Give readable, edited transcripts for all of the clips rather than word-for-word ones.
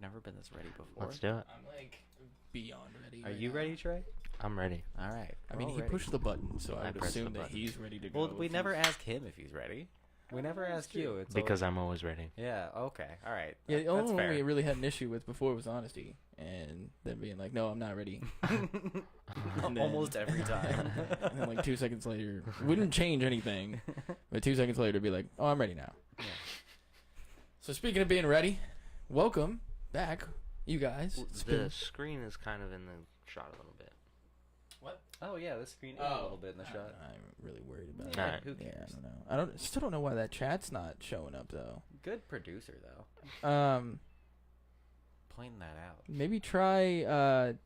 I've never been this ready before. Let's do it. I'm like beyond ready. Are right you now. ready, Trey? I'm ready. All right. I mean, we're all he ready. pushed the button, so I I would pressed the assume that button. he's ready to go. Well, we if never he's- ask him if he's ready. We never ask you. It's Because always... I'm always ready. Yeah. Okay. All right. Yeah, the That's only one fair. we really had an issue with before was honesty, and then being like, "No, I'm not ready." And then- Almost every time. and then like 2 seconds later, wouldn't change anything, but 2 seconds later, be like, "Oh, I'm ready now." Yeah. So speaking of being ready, welcome back, you guys. It's The been- screen is kind of in the shot a little bit. Oh yeah, the screen is a Oh. little bit in the shot. I'm really worried about Yeah, it. who Yeah, cares? I don't know. Still don't know why that chat's not showing up though. Good producer though. Point that out. Maybe try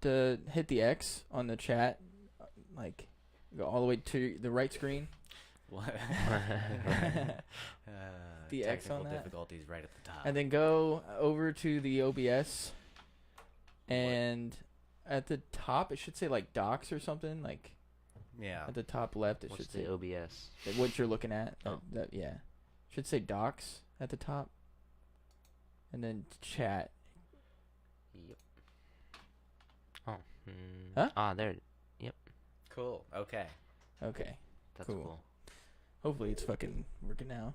to hit the X on the chat, like go all the way to the right screen. What? The X on technical that. difficulties right at the top. And then go over to the OBS, and at the top it should say like docs or something. Like yeah. at the top left, it What's should the say OBS? what you're looking at. Oh. Yeah, should say docs at the top, and then chat. Yep. Oh. Huh? Ah, there. Cool. Okay. Okay, That's Cool. cool. hopefully it's fucking working now.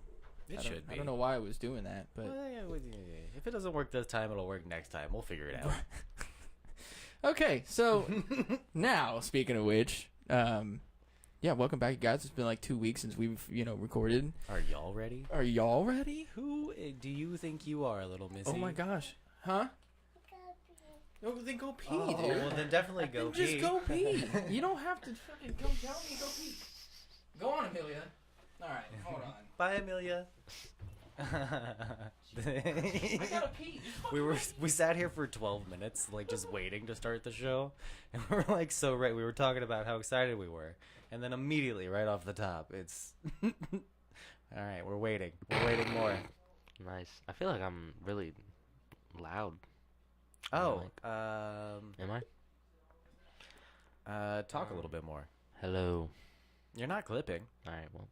It should be. I don't know why I was doing that, but Well, yeah, if it doesn't work this time, it'll work next time. We'll figure it out. okay. So now, speaking of which, yeah, welcome back, you guys. It's been like 2 weeks since we've recorded. Are y'all ready? Are y'all ready? Who do you think you are, little missy? Oh my gosh, huh? No, then go pee, Oh, dude. well then definitely go Then pee. just go pee. You don't have to fucking come tell me go pee. Go on, Amelia. All right, hold on. Bye, Amelia. I gotta pee. we sat here for 12 minutes, like just waiting to start the show, and we were like so right. We were talking about how excited we were, and then immediately, right off the top, it's all right. We're waiting. We're waiting more. Nice. I feel like I'm really loud. Oh, Am I? talk a little bit more. Hello. You're not clipping, All right. Well,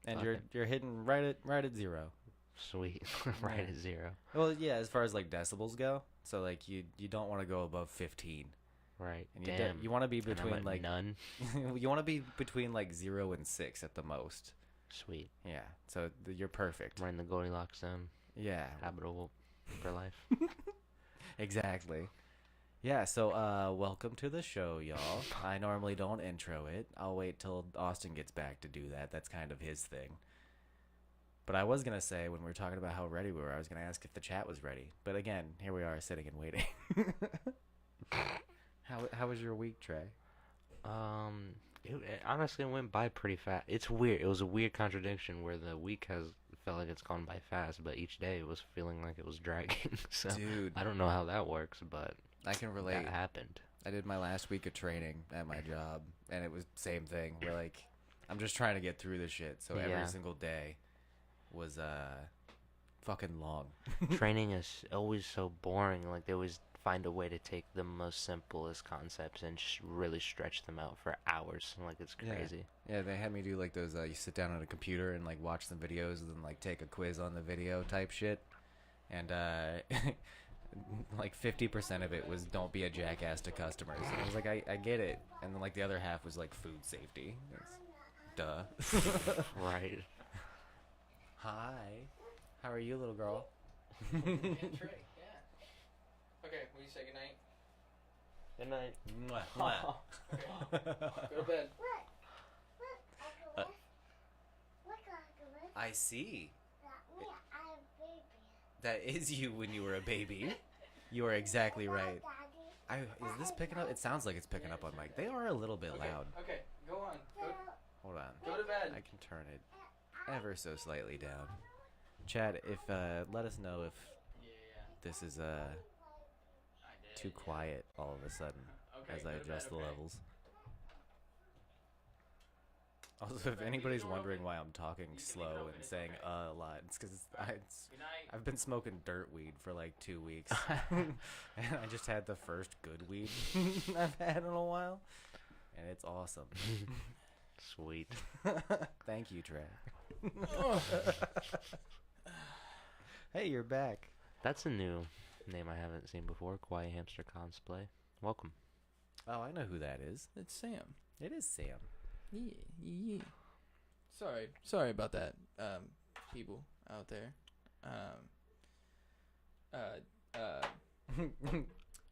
and Okay. you're hitting right at 0. sweet. Right Yeah. at 0. Well, yeah, as far as like decibels go, so like you don't want to go above 15, Right. and Damn. you want to be And I'm between at like none. you want to be between like 0 and 6 at the most. Sweet. Yeah, so you're perfect. We're in the Goldilocks zone. Yeah, Habitable for life. exactly. Yeah, so welcome to the show, y'all. I normally don't intro it. I'll wait till Austin gets back to do that. That's kind of his thing. But I was gonna say when we were talking about how ready we were, I was gonna ask if the chat was ready. But again, here we are sitting and waiting. How was your week, Trey? It honestly went by pretty fast. It's weird. It was a weird contradiction where the week has felt like it's gone by fast, but each day it was feeling like it was dragging. So Dude, I don't know how that works, but I can relate. that happened. I did my last week of training at my job, and it was same thing. We're like, I'm just trying to get through this shit. So every Yeah. single day was fucking long. Training is always so boring. Like they always find a way to take the most simplest concepts and just really stretch them out for hours. Like it's Yeah. crazy. Yeah, they had me do like those. You sit down on a computer and like watch some videos, and then like take a quiz on the video type shit. And like 50% of it was don't be a jackass to customers. And I was like, I get it. And then like the other half was like food safety. Duh. Right. Hi. How are you, little girl? Trey, yeah. Okay, will you say goodnight? Good night. Mwah, mwah. Go to bed. I see. That is you when you were a baby. You are exactly right. Is this picking up? It sounds like it's picking up on mic. They are a little bit loud. Okay, go on. Hold on. Go to bed. I can turn it ever so slightly down. Chad, if let us know if this is too quiet all of a sudden as I adjust the levels. Also, if anybody's wondering why I'm talking slow and saying a lot, it's because I've been smoking dirt weed for like 2 weeks. And I just had the first good weed I've had in a while. And it's awesome. Sweet. Thank you, Trey. Hey, you're back. That's a new Name I haven't seen before. Quiet Hamster Cosplay. Welcome. Oh, I know who that is. It's Sam. It is Sam. Yeah. Sorry about that, people out there.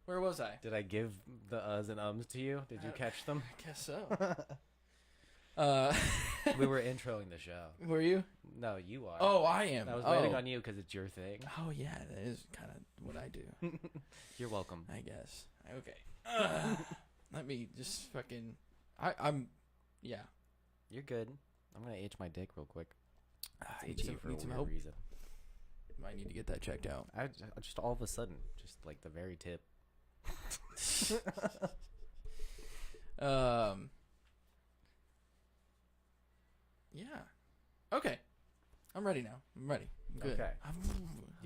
Where was I? Did I give the uhs and ums to you? Did you catch them? I guess so. We were introing the show. Were you? No, you are. Oh, I am. I was waiting on you because it's your thing. Oh yeah, that is kind of what I do. You're welcome. I guess. Okay. Let me just fucking. I'm. Yeah. You're good. I'm gonna itch my dick real quick. It's Need itchy for a need some weird help. reason. Might need to get that checked out. I just all of a sudden, just like the very tip. Yeah. Okay. I'm ready now. I'm ready. I'm good. Okay.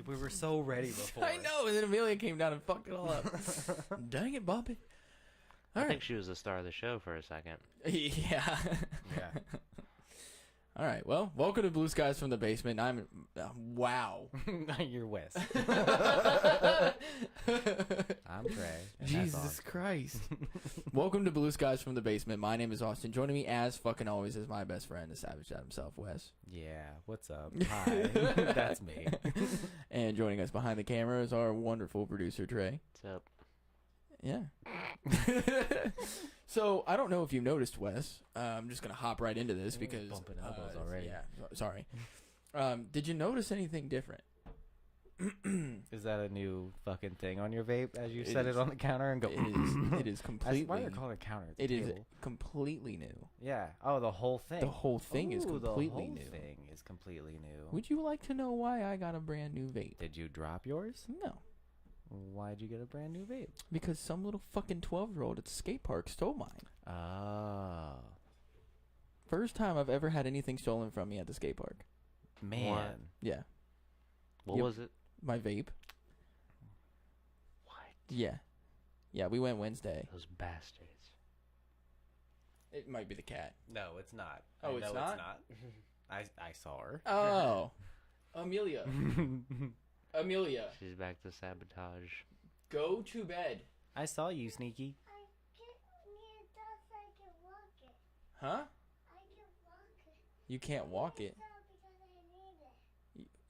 We were so ready before. I know, and then Amelia came down and fucked it all up. Dang it, Bobby. I All think right. she was the star of the show for a second. Yeah. Yeah. All right. Well, welcome to Blue Skies from the Basement. I'm. Wow. You're Wes. I'm Trey. and that's Jesus Austin. Christ. Welcome to Blue Skies from the Basement. My name is Austin. Joining me as fucking always is my best friend, the Savage Dad himself, Wes. Yeah. What's up? Hi. That's me. And joining us behind the camera is our wonderful producer, Trey. What's up? Yeah. So, I don't know if you noticed, Wes. I'm just going to hop right into this We're because... bumping elbows already. Yeah, sorry. Did you notice anything different? Is that a new fucking thing on your vape as you It set is. it on the counter and go? It is completely... Why are they calling it a counter? It's a It is table. completely new. Yeah. Oh, the whole thing. The whole thing is Ooh, completely the whole new. thing is completely new. Would you like to know why I got a brand new vape? Did you drop yours? No. Why'd you get a brand new vape? Because some little fucking 12-year-old at the skate park stole mine. Oh. First time I've ever had anything stolen from me at the skate park. Man. Yeah. What Yep. was it? My vape. What? Yeah. Yeah, we went Wednesday. Those bastards. It might be the cat. No, it's not. Oh, I it's know not? I saw her. Oh. Amelia. Amelia. She's back to sabotage. Go to bed. I saw you, Sneaky. Huh? You can't walk it.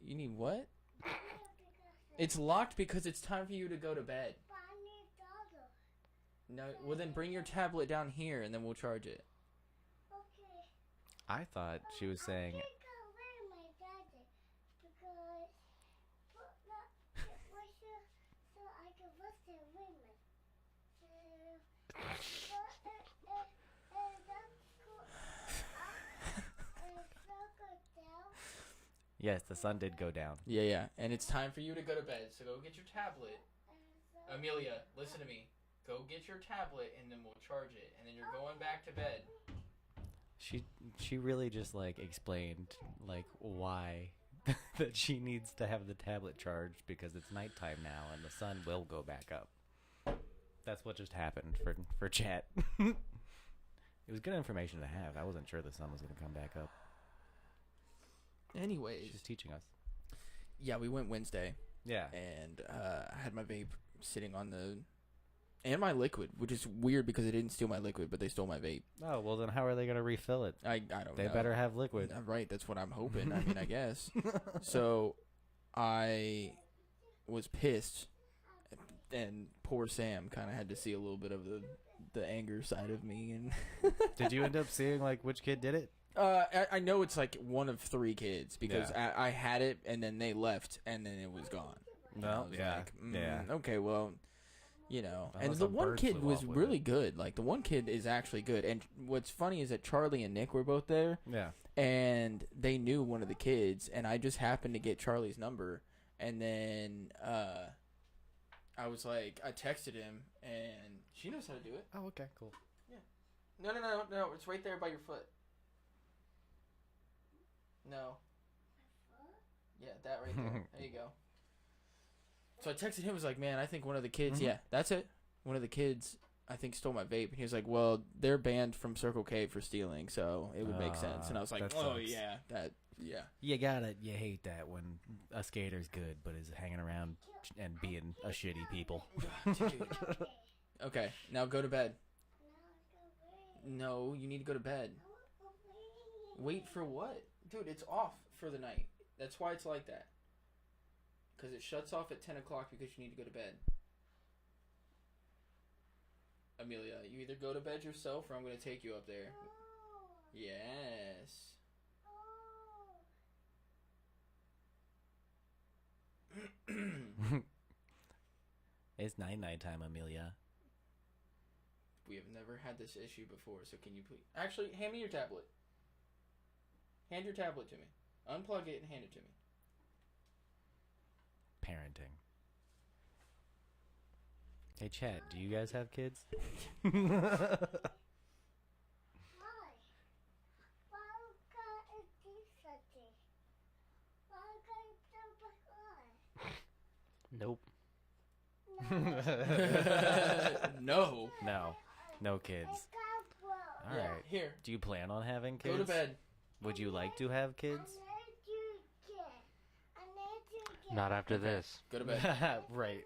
You need what? It's locked because it's time for you to go to bed. No, well then bring your tablet down here and then we'll charge it. I thought she was saying. Yes, the sun did go down. Yeah. And it's time for you to go to bed. So go get your tablet. Amelia, listen to me. Go get your tablet and then we'll charge it. And then you're going back to bed. She really just like explained like why that she needs to have the tablet charged because it's nighttime now and the sun will go back up. That's what just happened for chat. It was good information to have. I wasn't sure the sun was going to come back up. Anyways. She's teaching us. Yeah, we went Wednesday. Yeah. And I had my vape sitting on the... And my liquid, which is weird because they didn't steal my liquid, but they stole my vape. Oh, well then how are they going to refill it? I don't They know. better have liquid. Right, that's what I'm hoping. I mean, I guess. So, I was pissed, and poor Sam kind of had to see a little bit of the anger side of me. And Did you end up seeing like which kid did it? I know it's like one of 3 kids because I had it and then they left and then it was gone. And I was like, okay, well, you know. And Unless the a one bird kid flew was off with really it. good. Like the one kid is actually good. And what's funny is that Charlie and Nick were both there. Yeah. And they knew one of the kids, and I just happened to get Charlie's number, and then I was like, I texted him, and she knows how to do it. Oh, okay, cool. No, it's right there by your foot. No. Yeah, that right there. There you go. So I texted him, was like, man, I think one of the kids, yeah, that's it. One of the kids, I think, stole my vape. And he was like, well, they're banned from Circle K for stealing, so it would make sense. And I was like, that oh, sucks. yeah, that Yeah. You hate that when a skater's good but is hanging around and being a shitty people. Dude. Okay, now go to bed. No, you need to go to bed. Wait for what? Dude, it's off for the night. That's why it's like that. Because it shuts off at 10 o'clock because you need to go to bed. Amelia, you either go to bed yourself or I'm going to take you up there. Yes. It's night time, Amelia. We have never had this issue before, so can you please... Actually, hand me your tablet. Hand your tablet to me. Unplug it and hand it to me. Parenting. Hey, Chad, do you guys have kids? Nope. No. No kids. All Yeah, right. here. Do you plan on having kids? Go to bed. Would you like to have kids? Not after this. Go to bed. Right.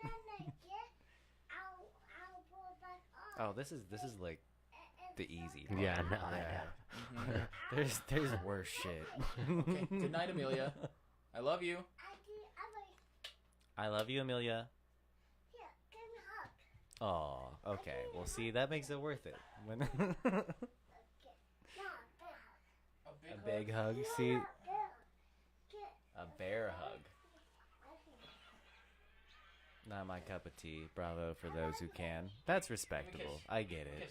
Oh, this is like the easy part. Yeah, no, There's worse shit. Okay, good night, Amelia. I love you. I love you, Amelia. Oh, okay. Well, see, that makes it worth it. When a big hug. See, a bear hug. Not my cup of tea. Bravo for those who can. That's respectable. I get it.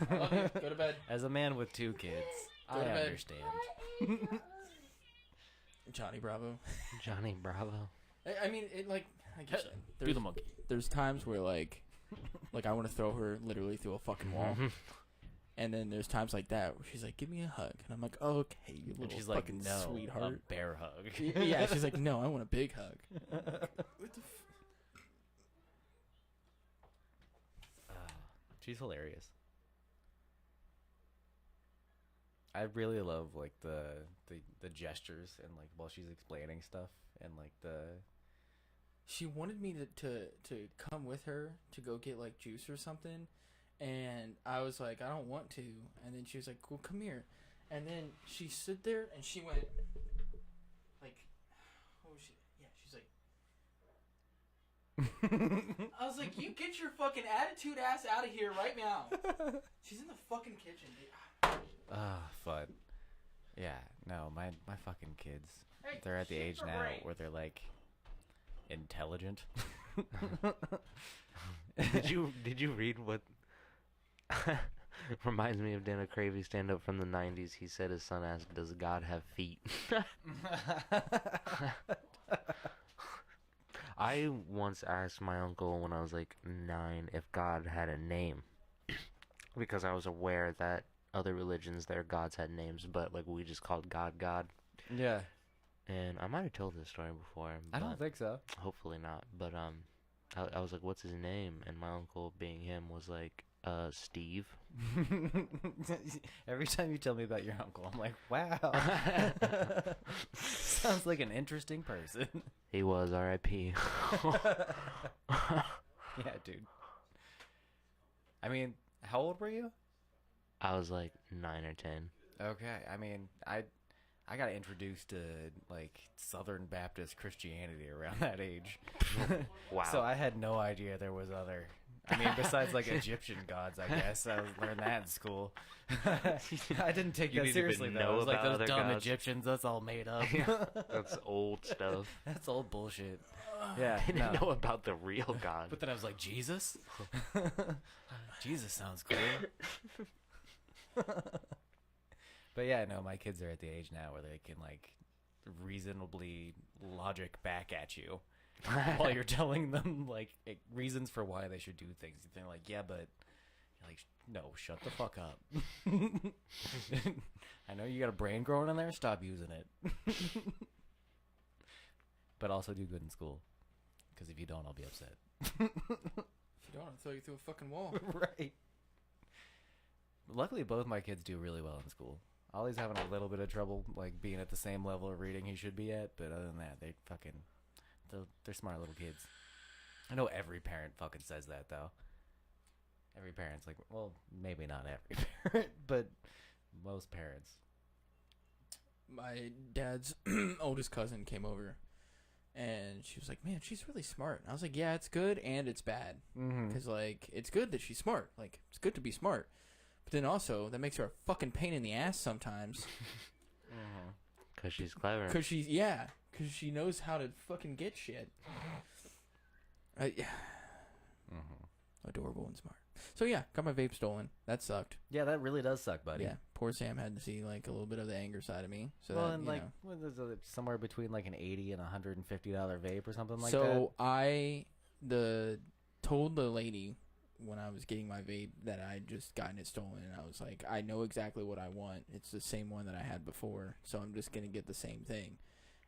I love you. Go to bed. As a man with 2 kids, Go I to bed. understand. Johnny Bravo. Johnny Bravo. I mean, it like you said, Do the monkey. there's times where like I want to throw her literally through a fucking wall, and then there's times like that where she's like, "Give me a hug," and I'm like, "Okay, you And little she's like, fucking no, sweetheart." a bear hug. Yeah, she's like, "No, I want a big hug." What the She's hilarious. I really love like the gestures and like while she's explaining stuff and like the She wanted me to come with her to go get like juice or something, and I was like, I don't want to. And then she was like, "Well, come here." And then she stood there and she went like, what was she? Yeah, she's like. I was like, "You get your fucking attitude ass out of here right now." She's in the fucking kitchen, dude. fun. Yeah, no, my fucking kids. Hey, They're at the shit age for now brain. where they're like intelligent. Did you read what reminds me of Dana Cravey stand up from the 90s? He said his son asked, "Does God have feet?" I once asked my uncle when I was like 9 if God had a name because I was aware that other religions, their gods had names, but like we just called God God. Yeah. And I might have told this story before. I don't but think so. hopefully not. But I was like, "What's his name?" And my uncle, being him, was like, Steve. Every time you tell me about your uncle, I'm like, wow. Sounds like an interesting person. He was R.I.P. Yeah, dude. I mean, how old were you? I was like 9 or 10. Okay, I mean, I got introduced to like Southern Baptist Christianity around that age. Wow. So I had no idea there was other. I mean, besides like Egyptian gods, I guess I learned that in school. I didn't take You that didn't seriously even though. know I was like about those other dumb gods. Egyptians. That's all made up. That's old stuff. That's old bullshit. Yeah, They didn't no. know about the real God. But then I was like, Jesus? Jesus sounds cool. But yeah, no, my kids are at the age now where they can like reasonably logic back at you while you're telling them like reasons for why they should do things. They're like, yeah, but you're like, no, shut the fuck up. I know you got a brain growing in there. Stop using it. But also do good in school, because if you don't, I'll be upset. If you don't, I'll throw you through a fucking wall. Right. Luckily, both my kids do really well in school. Ollie's having a little bit of trouble, like, being at the same level of reading he should be at, but other than that, they're smart little kids. I know every parent fucking says that, though. Every parent's like, well, maybe not every parent, but most parents. My dad's oldest cousin came over, and she was like, man, she's really smart. And I was like, yeah, it's good and it's bad. Because, like, it's good that she's smart. Like, it's good to be smart. But then also, that makes her a fucking pain in the ass sometimes. Because she's clever. Because she knows how to fucking get shit. Adorable and smart. So yeah, got my vape stolen. That sucked. Yeah, that really does suck, buddy. Yeah, poor Sam had to see like a little bit of the anger side of me. So well, that, and like, what is it, somewhere between like an $80 and $150 vape or something like that. So I told the lady when I was getting my vape that I just gotten it stolen, and I was like, I know exactly what I want. It's the same one that I had before, so I'm just gonna get the same thing.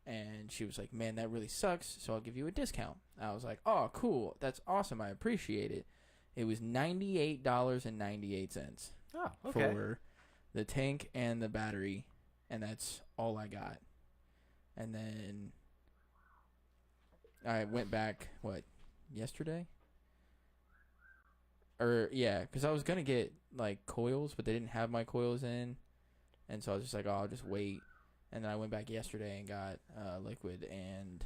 And she was like, man, that really sucks, so I'll give you a discount. I was like, oh, cool, that's awesome, I appreciate it. It was $98.98 for the tank and the battery, and that's all I got. And then I went back, yesterday? Yeah, because I was going to get, like, coils, but they didn't have my coils in. And so I was just like, oh, I'll just wait. And then I went back yesterday and got liquid and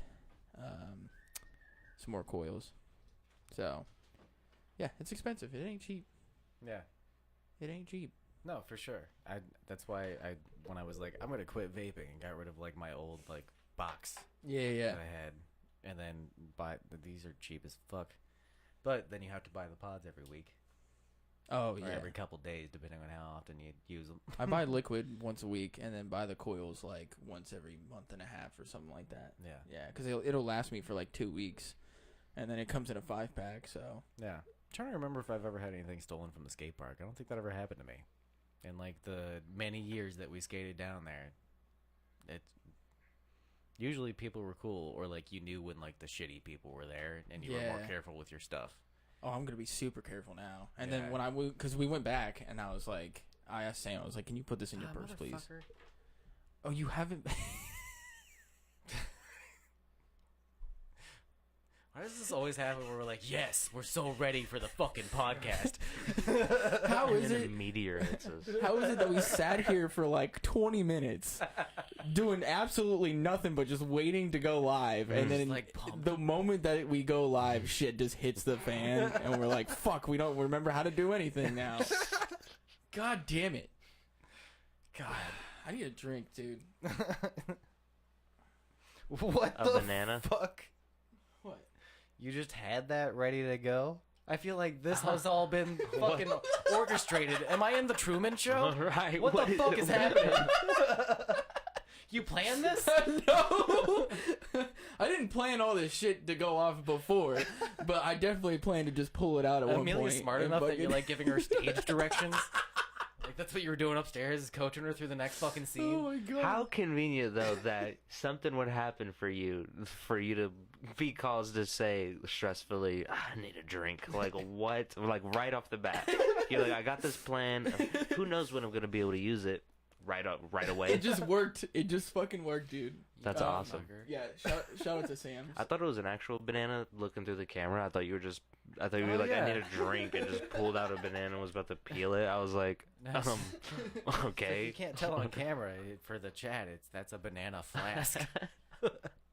some more coils. So, yeah, it's expensive. It ain't cheap. Yeah. It ain't cheap. No, for sure. That's why when I was like, I'm going to quit vaping and got rid of, like, my old, like, box Yeah. that I had. And then these are cheap as fuck. But then you have to buy the pods every week. Oh, or yeah. every couple days, depending on how often you use them. I buy liquid once a week and then buy the coils, like, once every month and a half or something like that. Yeah. Yeah, because it'll last me for, like, 2 weeks. And then it comes in a 5-pack, so. Yeah. I'm trying to remember if I've ever had anything stolen from the skate park. I don't think that ever happened to me. In, like, the many years that we skated down there, usually people were cool, or, like, you knew when, like, the shitty people were there, and you were more careful with your stuff. Oh, I'm going to be super careful now. And Yeah. then when because we went back, and I was like, I asked Sam, I was like, can you put this in your purse, please? Oh, you haven't? Why does this always happen where we're like, yes, we're so ready for the fucking podcast? How And is then a it? meteor hits us. How is it that we sat here for like 20 minutes doing absolutely nothing but just waiting to go live, and then like pumped. the moment that we go live, shit just hits the fan, and we're like, fuck, we don't remember how to do anything now. God damn it. God. I need a drink, dude. What A the banana? fuck? What? You just had that ready to go? I feel like this has all been fucking orchestrated. Am I in the Truman Show? Right. What the fuck is happening? You planned this? No! I didn't plan all this shit to go off before, but I definitely planned to just pull it out at one point. Amelia's smart and enough that fucking- you're like giving her stage directions. Like that's what you were doing upstairs, is coaching her through the next fucking scene. Oh my god. How convenient, though, that something would happen for you to be caused to say stressfully, I need a drink. Like, what? Like, right off the bat. You're like, I got this plan. Who knows when I'm going to be able to use it right away. It just worked. It just fucking worked, dude. That's awesome. Fucker. Yeah, shout out to Sam. I thought it was an actual banana looking through the camera. I thought you were like, yeah. I need a drink, and just pulled out a banana and was about to peel it. I was like, Nice. okay. You can't tell on camera for the chat. That's a banana flask.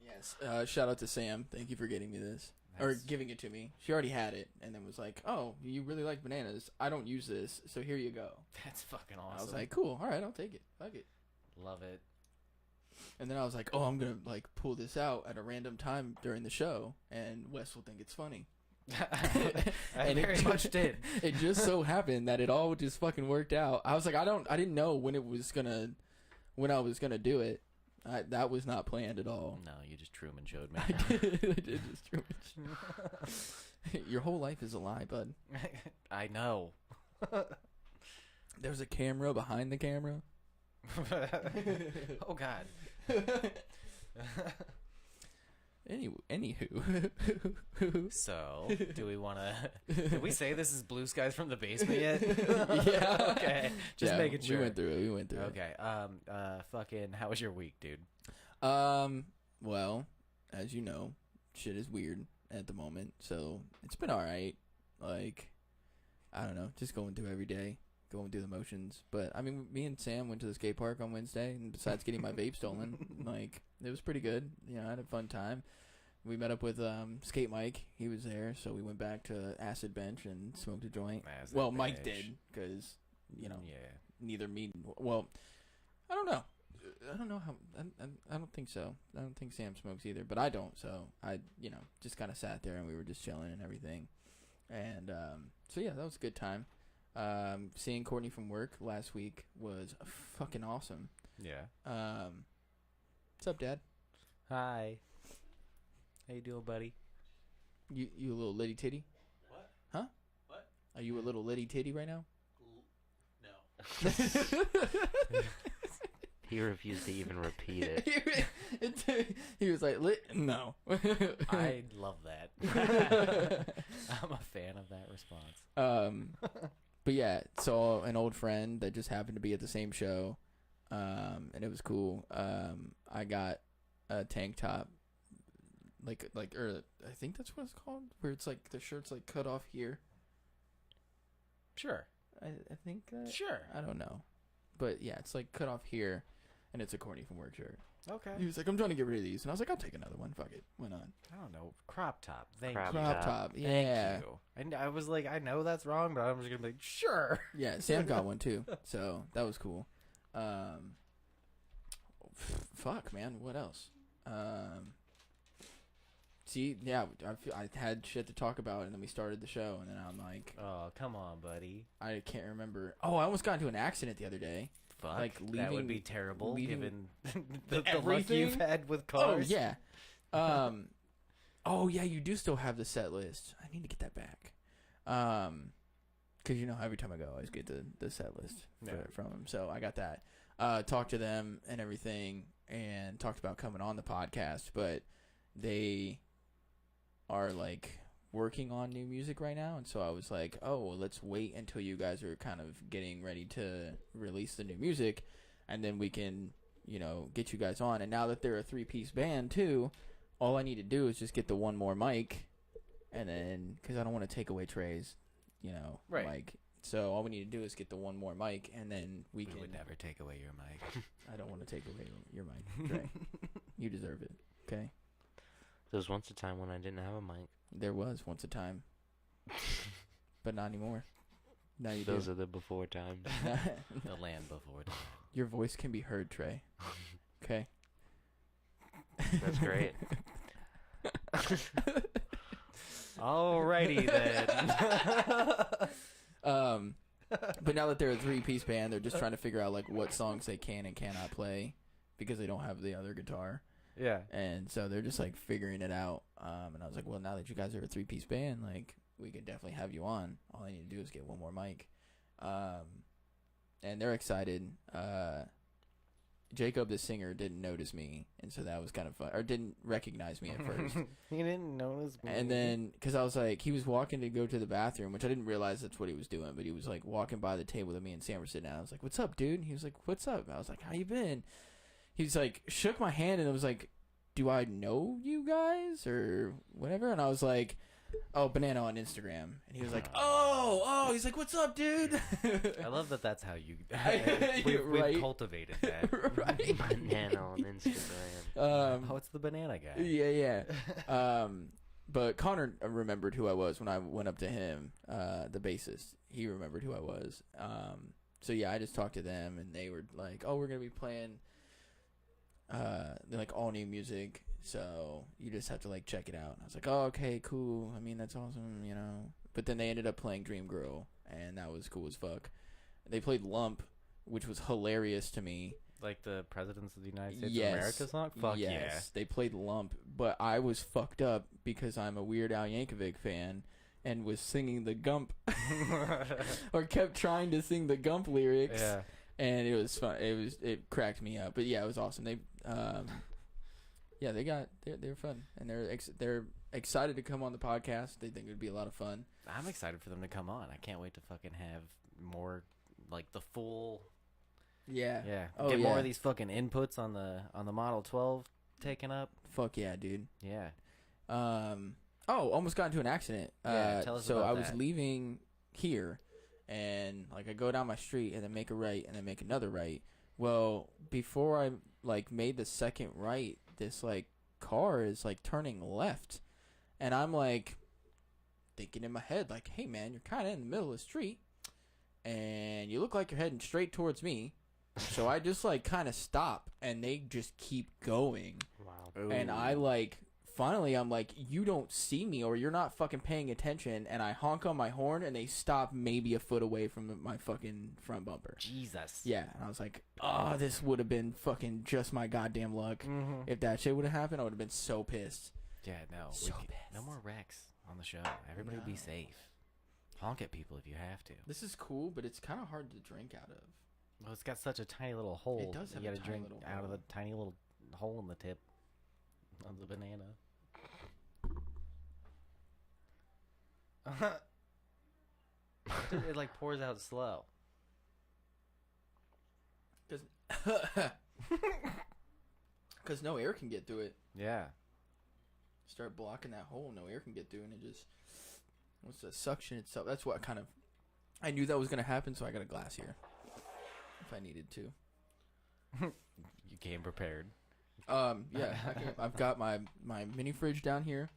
Yes. Shout out to Sam. Thank you for getting me this. Or That's- giving it to me. She already had it and then was like, oh, you really like bananas. I don't use this, so here you go. That's fucking awesome. I was like, cool. All right, I'll take it. Fuck it. love it. And then I was like, oh, I'm going to like pull this out at a random time during the show, and Wes will think it's funny. I very much did. It just so happened that it all just fucking worked out. I was like, I didn't know when I was gonna do it. That was not planned at all. No, you just Truman showed me. I did just too much. Your whole life is a lie, bud. I know. There's a camera behind the camera. Oh God. Anywho. So, do we want to? Did we say this is Blue Skies from the Basement yet? Yeah. Okay. Just Yeah, making sure. We went through it. Okay. Fucking. How was your week, dude? Well, as you know, shit is weird at the moment, so it's been all right. Like, I don't know, just going through every day, going through the motions. But I mean, me and Sam went to the skate park on Wednesday, and besides getting my vape stolen, like, it was pretty good. You know, I had a fun time. We met up with Skate Mike. He was there, so we went back to Acid Bench and smoked a joint. Mike did, because, you know, neither me. Well, I don't know. I don't know how. I don't think so. I don't think Sam smokes either, but I don't. So I, just kind of sat there and we were just chilling and everything. And so yeah, that was a good time. Seeing Courtney from work last week was fucking awesome. Yeah. What's up, Dad? Hi. How you doing, buddy? You a little litty titty? What? Huh? What? Are you a little litty titty right now? No. He refused to even repeat it. He was like, no. I love that. I'm a fan of that response. But yeah, saw an old friend that just happened to be at the same show, and it was cool. I got a tank top, or I think that's what it's called, where it's like the shirt's like cut off here. Sure. I think. Sure. I don't know, but yeah, it's like cut off here, and it's a Courtney from work shirt. Okay. He was like, I'm trying to get rid of these, and I was like, I'll take another one. Fuck it, why not? I don't know. Crop top. Thank Crop you. Crop top. Yeah. Thank you. I was like, I know that's wrong, but I'm just gonna be like, sure. Yeah, Sam got one too, so that was cool. Fuck, man, what else? See, yeah, I had shit to talk about, and then we started the show, and then I'm like, Oh, come on, buddy. I can't remember. Oh, I almost got into an accident the other day. Fuck. Like, that would leaving- be terrible, leaving given the luck everything? you've had with Oh, cars. yeah. Oh, yeah, you do still have the set list. I need to get that back. Because, every time I go, I always get the set list from them. So I got that. Talked to them and everything, and talked about coming on the podcast, but they are, like, working on new music right now, and so I was like, oh, well, let's wait until you guys are kind of getting ready to release the new music, and then we can, get you guys on. And now that they're a 3-piece band, too, all I need to do is just get the one more mic, and then, because I don't want to take away Trey's, Right. mic. So all we need to do is get the one more mic, and then we can... would never take away your mic. I don't want to take away your mic, Trey. You deserve it, okay? There was once a time when I didn't have a mic. There was once a time, but not anymore. Now you Those do. are the before times. The land before time. Your voice can be heard, Trey. Okay. That's great. Alrighty then. But now that they're a 3-piece band, they're just trying to figure out like what songs they can and cannot play because they don't have the other guitar. Yeah. And so they're just like figuring it out. And I was like, well, now that you guys are a 3-piece band, like we could definitely have you on. All I need to do is get one more mic. And they're excited. Jacob, the singer, didn't notice me, and so that was kind of fun. Or didn't recognize me at first. He didn't notice me. And then, because I was like, he was walking to go to the bathroom, which I didn't realize that's what he was doing, but he was like walking by the table that me and Sam were sitting at. I was like, what's up, dude? And he was like, what's up? I was like, how you been? He was like, shook my hand, and I was like, do I know you guys or whatever? And I was like, oh, Banana on Instagram. And he was like, oh, he's like, what's up, dude? I love that that's how you... You're right. We've cultivated that. Right. Banana on Instagram. Oh, it's the banana guy. Yeah. But Connor remembered who I was when I went up to him, the bassist. He remembered who I was. So yeah, I just talked to them, and they were like, oh, we're going to be playing like all new music, so you just have to like check it out. And I was like, oh, okay, cool. I mean, that's awesome, But then they ended up playing Dream Girl, and that was cool as fuck. They played Lump, which was hilarious to me. Like the Presidents of the United States Yes. of America song? Fuck Yes, they played Lump, but I was fucked up because I'm a Weird Al Yankovic fan and was singing the Gump, yeah. or kept trying to sing the Gump lyrics. Yeah. And it was fun. It cracked me up. But yeah, it was awesome. They, Yeah, they're fun, and they're excited to come on the podcast. They think it would be a lot of fun. I'm excited for them to come on. I can't wait to fucking have more, like, the full. Yeah. Yeah. Oh, Get yeah. more of these fucking inputs on the Model 12 taken up. Fuck yeah, dude. Yeah. Almost got into an accident. Yeah, tell us so about I was that. leaving here, and like I go down my street and then make a right and then make another right. Well, before I like made the second right, this like car is like turning left, and I'm like thinking in my head like, hey man, you're kind of in the middle of the street, and you look like you're heading straight towards me. So I just like kind of stop, and they just keep going. Wow. And I like finally I'm like, you don't see me or you're not fucking paying attention, and I honk on my horn and they stop maybe a foot away from my fucking front bumper. Jesus. Yeah, and I was like, oh, this would have been fucking just my goddamn luck. Mm-hmm. If that shit would have happened, I would have been so pissed. Yeah, no. So no more wrecks on the show. Everybody be No. safe. Honk at people if you have to. This is cool, but it's kind of hard to drink out of. Well, it's got such a tiny little hole. It does have you a gotta tiny drink little out of hole. the tiny little hole in the tip of the banana. It like pours out slow. Because no air can get through it. Yeah. Start blocking that hole, no air can get through, and it just what's the suction itself. That's what kind of I knew that was gonna happen, so I got a glass here if I needed to. You came prepared. Yeah, I've got my mini fridge down here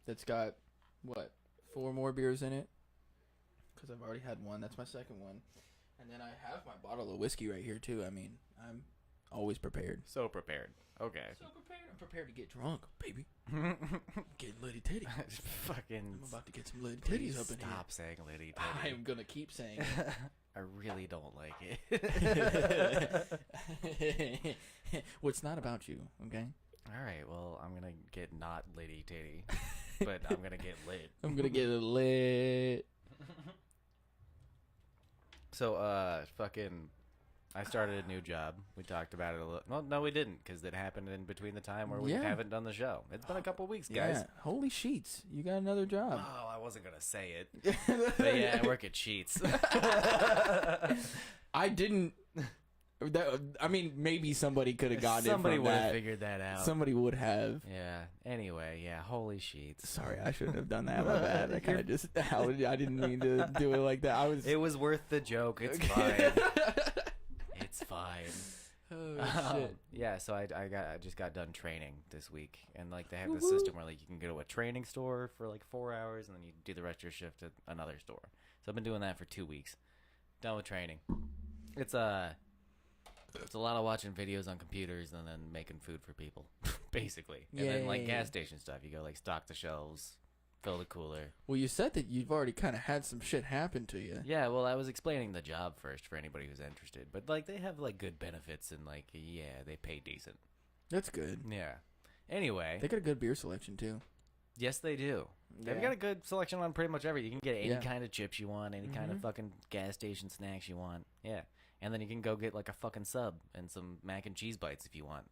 that's got what 4 more beers in it because I've already had one. That's my second one, and then I have my bottle of whiskey right here too. I mean, I'm always prepared. So prepared. Okay. So prepared. I'm prepared to get drunk, baby. Getting litty titty. Fucking. I'm about to get some litty Please titties up in stop saying litty here. I titty. am gonna keep saying I really don't like it. it. Well, it's not about you, okay? All right, well, I'm gonna get not litty titty, but I'm gonna get lit. I'm gonna get it lit. So, fucking, I started a new job. We talked about it a little. Well, no, we didn't, because it happened in between the time where we Yeah. haven't done the show. It's been a couple weeks, guys. Yeah. Holy sheets. You got another job. Oh, I wasn't gonna say it, but yeah, I work at Sheets. I didn't. I mean, maybe somebody could have gotten Somebody it from would have that. figured that out. Somebody would have. Yeah. Anyway, yeah. Holy Sheets. Sorry, I shouldn't have done that. My bad. I kind of just. I didn't mean to do it like that. I was. It was worth the joke. It's fine. It's fine. Oh shit. Yeah, so I just got done training this week, and like they have this system where like you can go to a training store for like 4 hours, and then you do the rest of your shift at another store. So I've been doing that for 2 weeks. Done with training. It's a lot of watching videos on computers and then making food for people, basically. And then like Yay. gas station stuff, you go like stock the shelves, fill the cooler. Well, you said that you've already kind of had some shit happen to you. Yeah, well, I was explaining the job first for anybody who's interested, but like they have like good benefits and like yeah, they pay decent. That's good. Yeah. Anyway, They got a good beer selection too. yes, they do. They've Yeah. got a good selection on pretty much everything. You can get any Yeah. kind of chips you want, any kind of Mhm. fucking gas station snacks you want. Yeah. And then you can go get like a fucking sub and some mac and cheese bites if you want.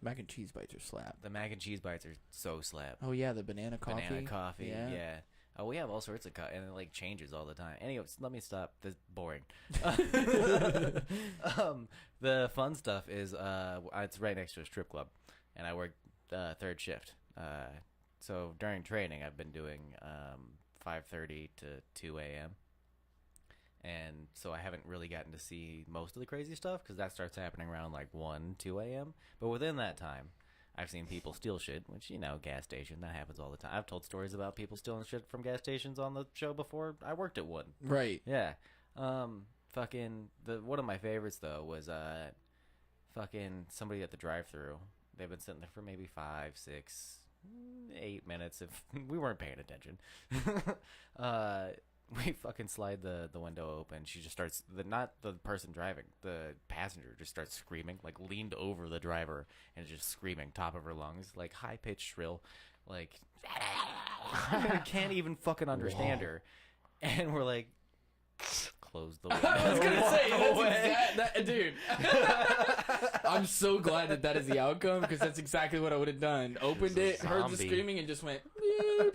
Mac and cheese bites are slap. The mac and cheese bites are so slap. Oh yeah, the banana coffee. Banana coffee, Yeah. yeah. Oh, we have all sorts of and it like changes all the time. Anyways, let me stop. This is boring. The fun stuff is it's right next to a strip club, and I work third shift. So during training, I've been doing 5:30 to 2 a.m. And so I haven't really gotten to see most of the crazy stuff because that starts happening around like 1, 2 a.m. But within that time, I've seen people steal shit, which, you know, gas station, that happens all the time. I've told stories about people stealing shit from gas stations on the show before. I worked at one. Right. Yeah. Fucking, one of my favorites, though, was fucking somebody at the drive-thru. They've been sitting there for maybe 5, 6, 8 minutes if we weren't paying attention. We fucking slide the window open. She just starts, not the person driving, the passenger just starts screaming, like leaned over the driver and just screaming top of her lungs, like high pitched shrill, like I can't even fucking understand her. And we're like, close the window. I was gonna say, that's dude. I'm so glad that is the outcome because that's exactly what I would have done. Opened it, heard the zombie. screaming, and just went beep,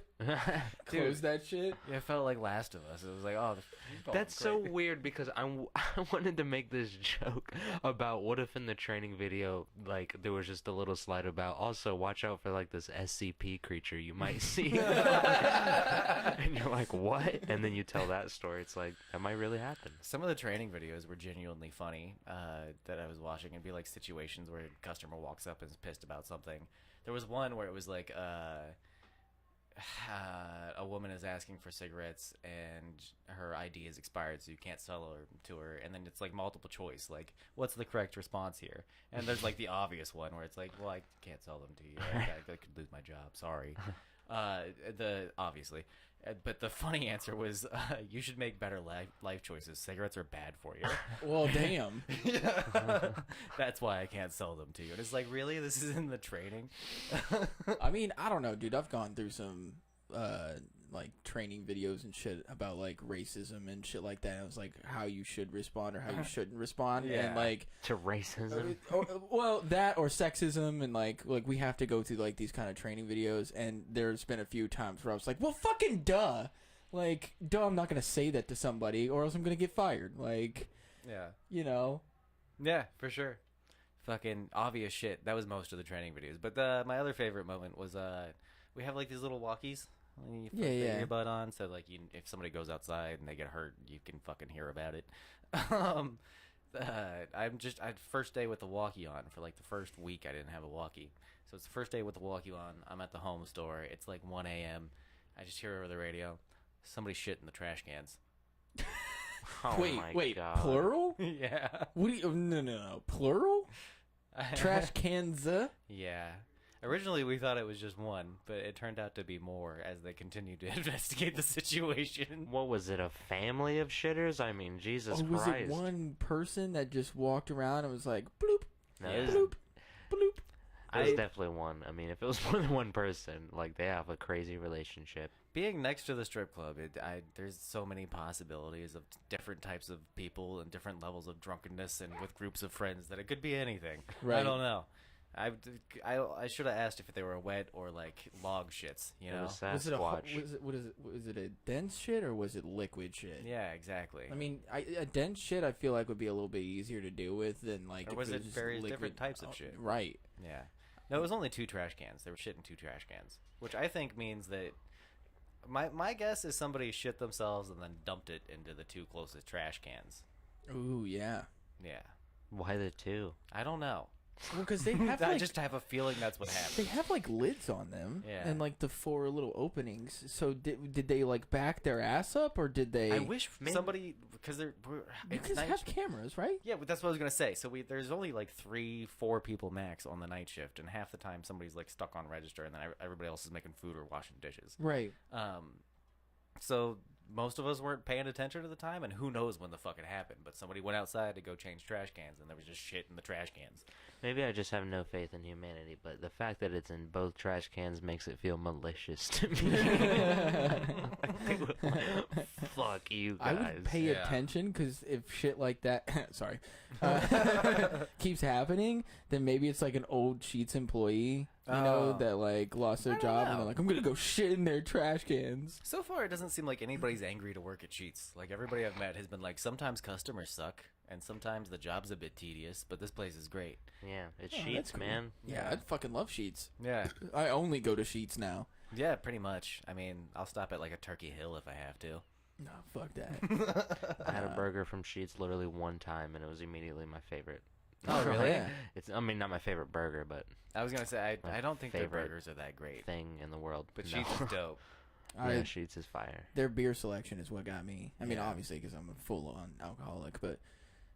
closed that shit. Yeah, it felt like Last of Us. It was like, oh, That's so weird because I wanted to make this joke about what if in the training video, like, there was just a little slide about, also watch out for, like, this SCP creature you might see. And you're like, what? And then you tell that story. It's like, that might really happen. Some of the training videos were genuinely funny that I was watching. It'd be like situations where a customer walks up and is pissed about something. There was one where it was like a woman is asking for cigarettes and her ID is expired, so you can't sell her to her. And then it's like multiple choice, like what's the correct response here? And there's like the obvious one where it's like, well, I can't sell them to you. I could lose my job. Sorry. Obviously. But the funny answer was, you should make better life choices. Cigarettes are bad for you. Well, damn. That's why I can't sell them to you. And it's like, really? This is in the training? I mean, I don't know, dude. I've gone through some like training videos and shit about like racism and shit like that. It was like how you should respond or how you shouldn't respond, Yeah. and like To racism. well, that or sexism, and like we have to go through like these kind of training videos. And there's been a few times where I was like, well, fucking duh, like duh, I'm not gonna say that to somebody or else I'm gonna get fired. Like, Yeah. you know. Yeah, for sure. Fucking obvious shit. That was most of the training videos. But my other favorite moment was we have like these little walkies. And you put Yeah, the yeah. earbud on, so like if somebody goes outside and they get hurt, you can fucking hear about it. First day with the walkie on. For like the first week I didn't have a walkie. So it's the first day with the walkie on. I'm at the home store. It's like 1 a.m. I just hear over the radio, somebody shit in the trash cans. Oh my wait, God. plural? Yeah. What do you? No, plural? Trash cans? Yeah. Originally, we thought it was just one, but it turned out to be more as they continued to investigate the situation. What was it, a family of shitters? I mean, Jesus Oh, was Christ. it one person that just walked around and was like, bloop, No, Yeah. it was- bloop, bloop? There's definitely one. I mean, if it was more than one person, like, they have a crazy relationship. Being next to the strip club, there's so many possibilities of different types of people and different levels of drunkenness and with groups of friends that it could be anything. I Right. don't know. I should have asked if they were wet or like log shits, you It know? was Was it a Sasquatch. was it a dense shit or was it liquid shit? Yeah, exactly. I mean, a dense shit I feel like would be a little bit easier to deal with than like. Or if was it just various liquid. different types of Oh, shit? Right. Yeah. No, it was only 2 trash cans. They were shit in 2 trash cans, which I think means that my guess is somebody shit themselves and then dumped it into the 2 closest trash cans. Ooh, yeah. Yeah. Why the two? I don't know. Well, because they have I like just have a feeling that's what they happened. have like lids on them, Yeah. and like the 4 little openings. So did they like back their ass up or did they? I wish Maybe- somebody because You it's guys night have sh- cameras, right? Yeah, but that's what I was gonna say. So there's only like 3-4 people max on the night shift, and half the time somebody's like stuck on register, and then everybody else is making food or washing dishes. Right. So most of us weren't paying attention at the time, and who knows when the fuck it happened. But somebody went outside to go change trash cans, and there was just shit in the trash cans. Maybe I just have no faith in humanity, but the fact that it's in both trash cans makes it feel malicious to me. Fuck you guys. I would pay yeah. attention because if shit like that, sorry, keeps happening, then maybe it's like an old Sheets employee, you know, Oh. that like lost their I don't job and know. they're like, I'm gonna go shit in their trash cans. So far, it doesn't seem like anybody's angry to work at Sheets. Like, everybody I've met has been like, sometimes customers suck, and sometimes the job's a bit tedious, but this place is great. Yeah, it's Oh, Sheets, that's cool. man. Yeah, Yeah. I'd fucking love Sheets. Yeah. I only go to Sheets now. Yeah, pretty much. I mean, I'll stop at like a Turkey Hill if I have to. No, fuck that. I had a burger from Sheets literally one time, and it was immediately my favorite. Oh, really? Yeah. It's, I mean, not my favorite burger, but I was gonna say, My I don't think their favorite burgers are that great, thing in the world. but No. Sheets is dope. Yeah, Sheets is fire. Their beer selection is what got me. I mean, Yeah. obviously, because I'm a full-on alcoholic, but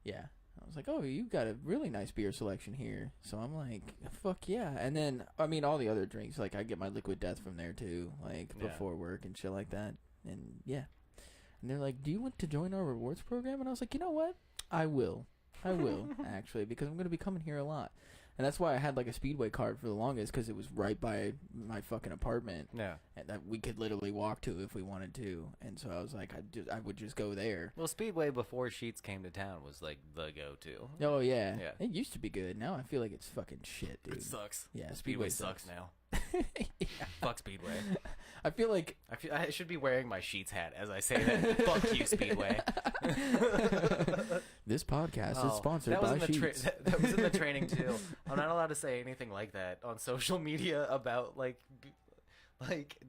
yeah. I was like, oh, you got a really nice beer selection here. So I'm like, fuck yeah. And then, I mean, all the other drinks, like, I get my Liquid Death from there, too, like, Yeah. before work and shit like that. And, yeah. And they're like, do you want to join our rewards program? And I was like, you know what? I will, actually, because I'm going to be coming here a lot. And that's why I had like a Speedway card for the longest, because it was right by my fucking apartment. Yeah. And that we could literally walk to if we wanted to. And so I was like, I would just go there. Well, Speedway before Sheetz came to town was like the go-to. Oh yeah. Yeah. It used to be good. Now I feel like it's fucking shit, dude. It sucks. Yeah, Speedway sucks now. Yeah. Fuck Speedway. I feel like I should be wearing my Sheetz hat as I say that. Fuck you, Speedway. this podcast is sponsored that was by in the Sheetz. that was in the training too. I'm not allowed to say anything like that on social media about like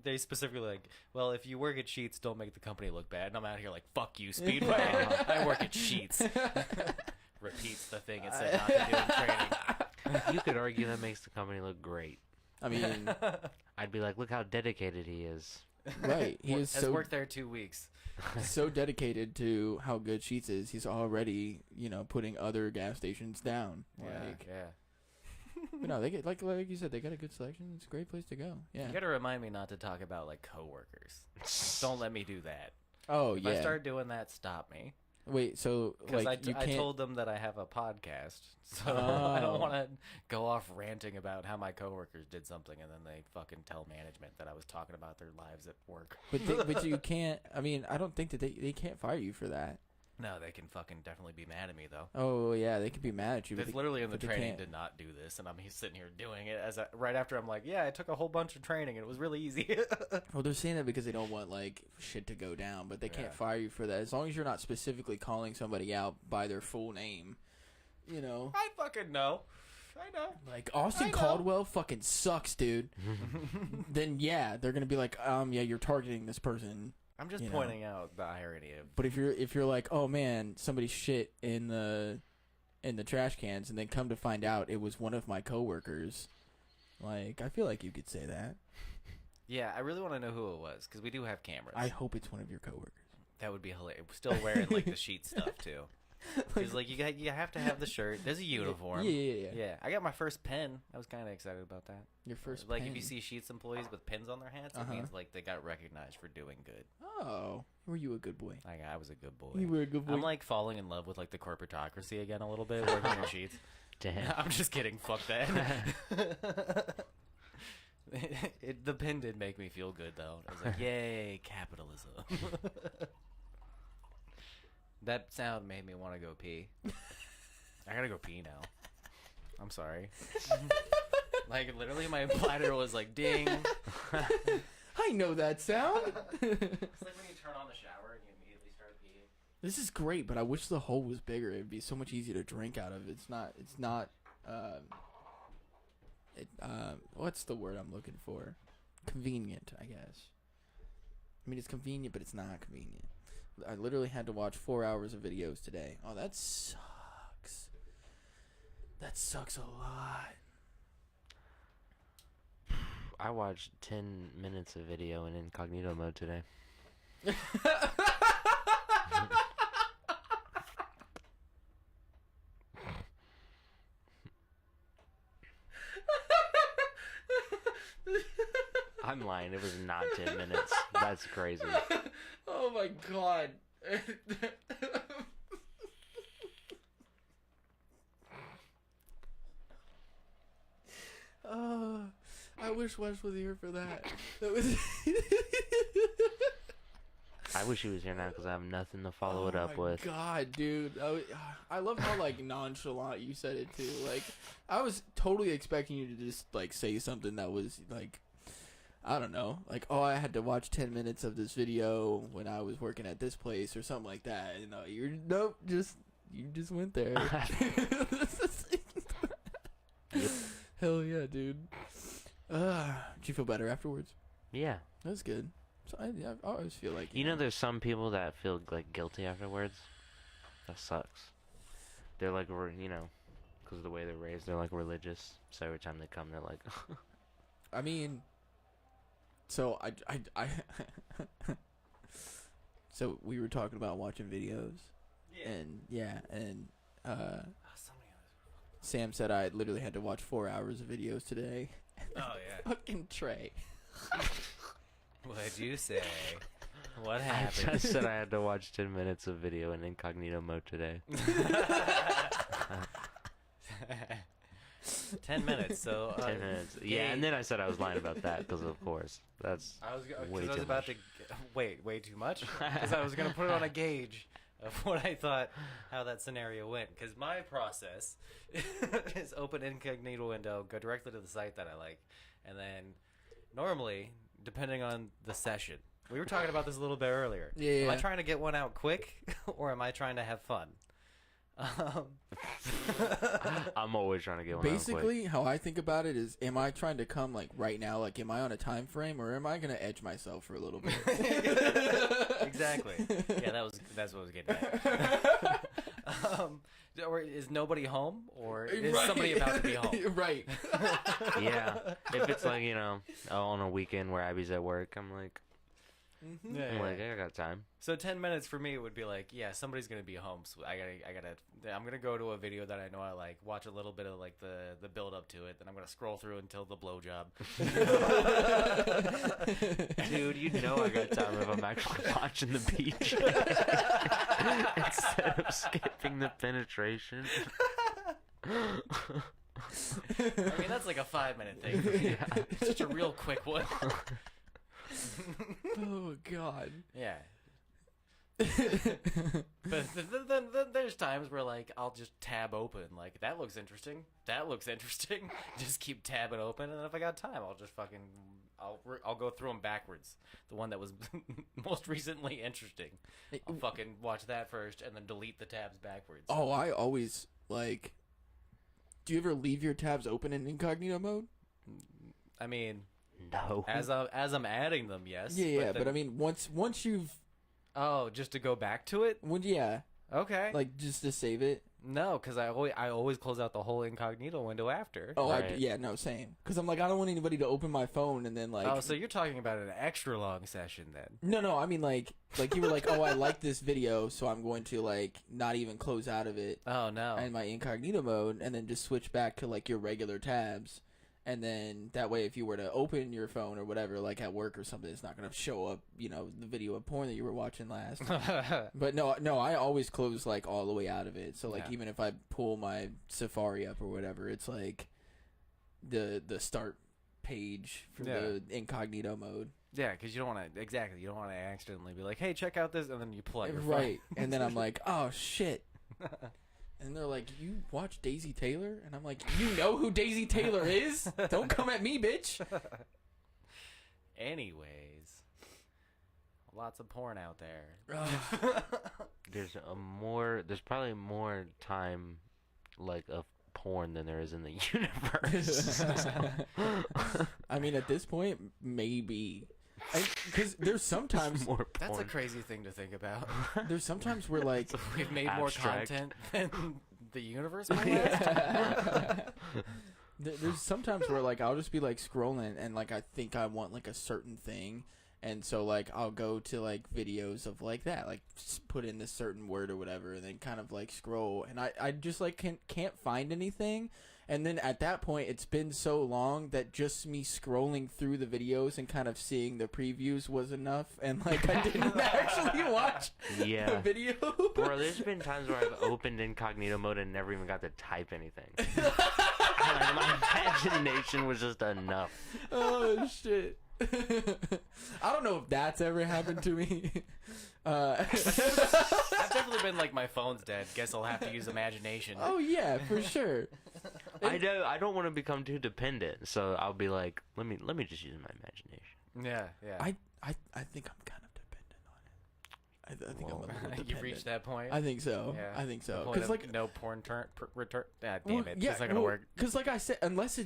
they specifically like, well, if you work at Sheetz, don't make the company look bad. And I'm out here like, fuck you, Speedway. I work at Sheetz. Repeats the thing it said not to do in training. You could argue that makes the company look great. I mean, I'd be like, look how dedicated he is. right? He is Has so worked there 2 weeks. so dedicated to how good Sheetz is. He's already, putting other gas stations down. Like, Yeah. but no, they get like you said, they got a good selection. It's a great place to go. Yeah. You gotta remind me not to talk about like coworkers. Don't let me do that. Oh If yeah. I start doing that, stop me. Wait. So Because like you I can't. told them that I have a podcast, so I Oh. don't want to go off ranting about how my coworkers did something, and then they fucking tell management that I was talking about their lives at work. but you can't. I mean, I don't think that they can't fire you for that. No, they can fucking definitely be mad at me though. Oh yeah, they could be mad at you. It's But literally in the but they training can't. did not do this, and I'm sitting here doing it right after I'm like, yeah, I took a whole bunch of training and it was really easy. Well, they're saying that because they don't want like shit to go down, but they can't Yeah. fire you for that as long as you're not specifically calling somebody out by their full name. I fucking know. I know. Like Austin I know. Caldwell fucking sucks, dude. Then yeah, they're gonna be like, yeah, you're targeting this person. I'm just You know. pointing out the irony of. But if you're like, oh man, somebody shit in the trash cans, and then come to find out it was one of my coworkers, like I feel like you could say that. Yeah, I really want to know who it was because we do have cameras. I hope it's one of your coworkers. That would be hilarious. Still wearing like the sheet stuff too. Because like you have to have the shirt. There's a uniform. Yeah. Yeah, I got my first pin. I was kind of excited about that. Your first like pen. if you see Sheetz employees with pins on their hats, Uh-huh. it means like they got recognized for doing good. Oh, were you a good boy? I was a good boy. You were a good boy. I'm like falling in love with like the corporatocracy again a little bit working in Sheetz. Damn. I'm just kidding. Fuck that. The pin did make me feel good though. I was like, yay, capitalism. That sound made me want to go pee. I gotta go pee now. I'm sorry. Like literally my bladder was like ding. I know that sound. It's like when you turn on the shower and you immediately start peeing. This is great, but I wish the hole was bigger. It'd be so much easier to drink out of. It's not. What's the word I'm looking for? Convenient, I guess. I mean, it's convenient, but it's not convenient. I literally had to watch 4 hours of videos today. Oh, that sucks. That sucks a lot. I watched 10 minutes of video in incognito mode today. I'm lying. It was not 10 minutes. That's crazy. Oh my god. I wish Wes was here for that. That was. I wish he was here now because I have nothing to follow it up Oh with. my god, dude. I love how like nonchalant you said it too. Like I was totally expecting you to just like say something that was like, I don't know, like, oh, I had to watch 10 minutes of this video when I was working at this place or something like that. You know, you just went there. Hell yeah, dude. Did you feel better afterwards? Yeah. That's good. So I always feel like You know, there's some people that feel like guilty afterwards. That sucks. They're like, because of the way they're raised, they're like religious. So every time they come, they're like, I mean, so I so we were talking about watching videos, and Sam said I literally had to watch 4 hours of videos today. Oh yeah. Fucking Trey. What'd you say? What I happened? just said I had to watch 10 minutes of video in incognito mode today. 10 minutes. So 10 minutes. Yeah, and then I said I was lying about that because, of course, that's way too about much. to wait, way too much. Because I was gonna put it on a gauge of what I thought how that scenario went. Because my process is open incognito window, go directly to the site that I like, and then normally, depending on the session, we were talking about this a little bit earlier. Yeah. Am I trying to get one out quick, or am I trying to have fun? I'm always trying to get one out quick. Basically, how I think about it is, am I trying to come like right now? Like, am I on a time frame, or am I gonna edge myself for a little bit? Exactly. Yeah, that's what I was getting at. Or is nobody home, or is somebody about to be home? Right. Yeah, if it's like, you know, on a weekend where Abby's at work, I'm like, Yeah, I'm yeah. like, I got time. So 10 minutes for me would be like, yeah, somebody's gonna be home. So I'm gonna go to a video that I know I like, watch a little bit of like the build up to it, then I'm gonna scroll through until the blowjob. Dude, you know I got time if I'm actually watching the beach instead of skipping the penetration. I mean, that's like a 5-minute thing. For me. It's just a real quick one. Oh God. Yeah. But then there's times where like I'll just tab open, like that looks interesting, just keep tabbing open, and then if I got time I'll just fucking I'll go through them backwards, the one that was most recently interesting, I'll fucking watch that first and then delete the tabs backwards. Oh, I always like. Do you ever leave your tabs open in incognito mode? I mean, No. as I'm adding them, yes. Yeah, then- but I mean, once you've, just to go back to it. yeah, Okay. like just to save it. No, because I always close out the whole incognito window after. Oh, Right. yeah, no, same. Because I'm like, I don't want anybody to open my phone and then like. Oh, so you're talking about an extra long session then? No, I mean like you were like, oh, I like this video, so I'm going to like not even close out of it Oh no. in my incognito mode, and then just switch back to like your regular tabs, and then that way, if you were to open your phone or whatever, like at work or something, it's not gonna show up, you know, the video of porn that you were watching last. But no, I always close like all the way out of it. So like Yeah. even if I pull my Safari up or whatever, it's like the start page for the incognito mode. Yeah, because you don't want to you don't want to accidentally be like, "Hey, check out this," and then you pull out your Right. And then I'm like, oh shit. And they're like, you watch Daisy Taylor? And I'm like, you know who Daisy Taylor is? Don't come at me, bitch. Anyways, lots of porn out there. There's probably more time, like, of porn than there is in the universe. I mean, at this point, maybe. Because there's sometimes More porn. That's a crazy thing to think about. there's sometimes where like We've made more Abstract. content than the universe might have. there's sometimes where like I'll just be like scrolling and like I think I want like a certain thing, and so like I'll go to like videos of like that, like put in this certain word or whatever, and then kind of like scroll, and I just like can't find anything. And then at that point, it's been so long that just me scrolling through the videos and kind of seeing the previews was enough. And, like, I didn't actually watch the Yeah. video. Bro, there's been times where I've opened incognito mode and never even got to type anything. Like, my imagination was just enough. Oh, shit. I don't know if that's ever happened to me. I've definitely been like, my phone's dead. Guess I'll have to use imagination. Oh, yeah, for sure. I don't want to become too dependent, so I'll be like, let me just use my imagination. Yeah, yeah. I think I'm kind of dependent on it. I think I'm a little dependent. You've reached that point. I think so. Yeah. I think The so. point Because of like no porn return. Ah, well, damn it. It's not gonna work. Because like I said, unless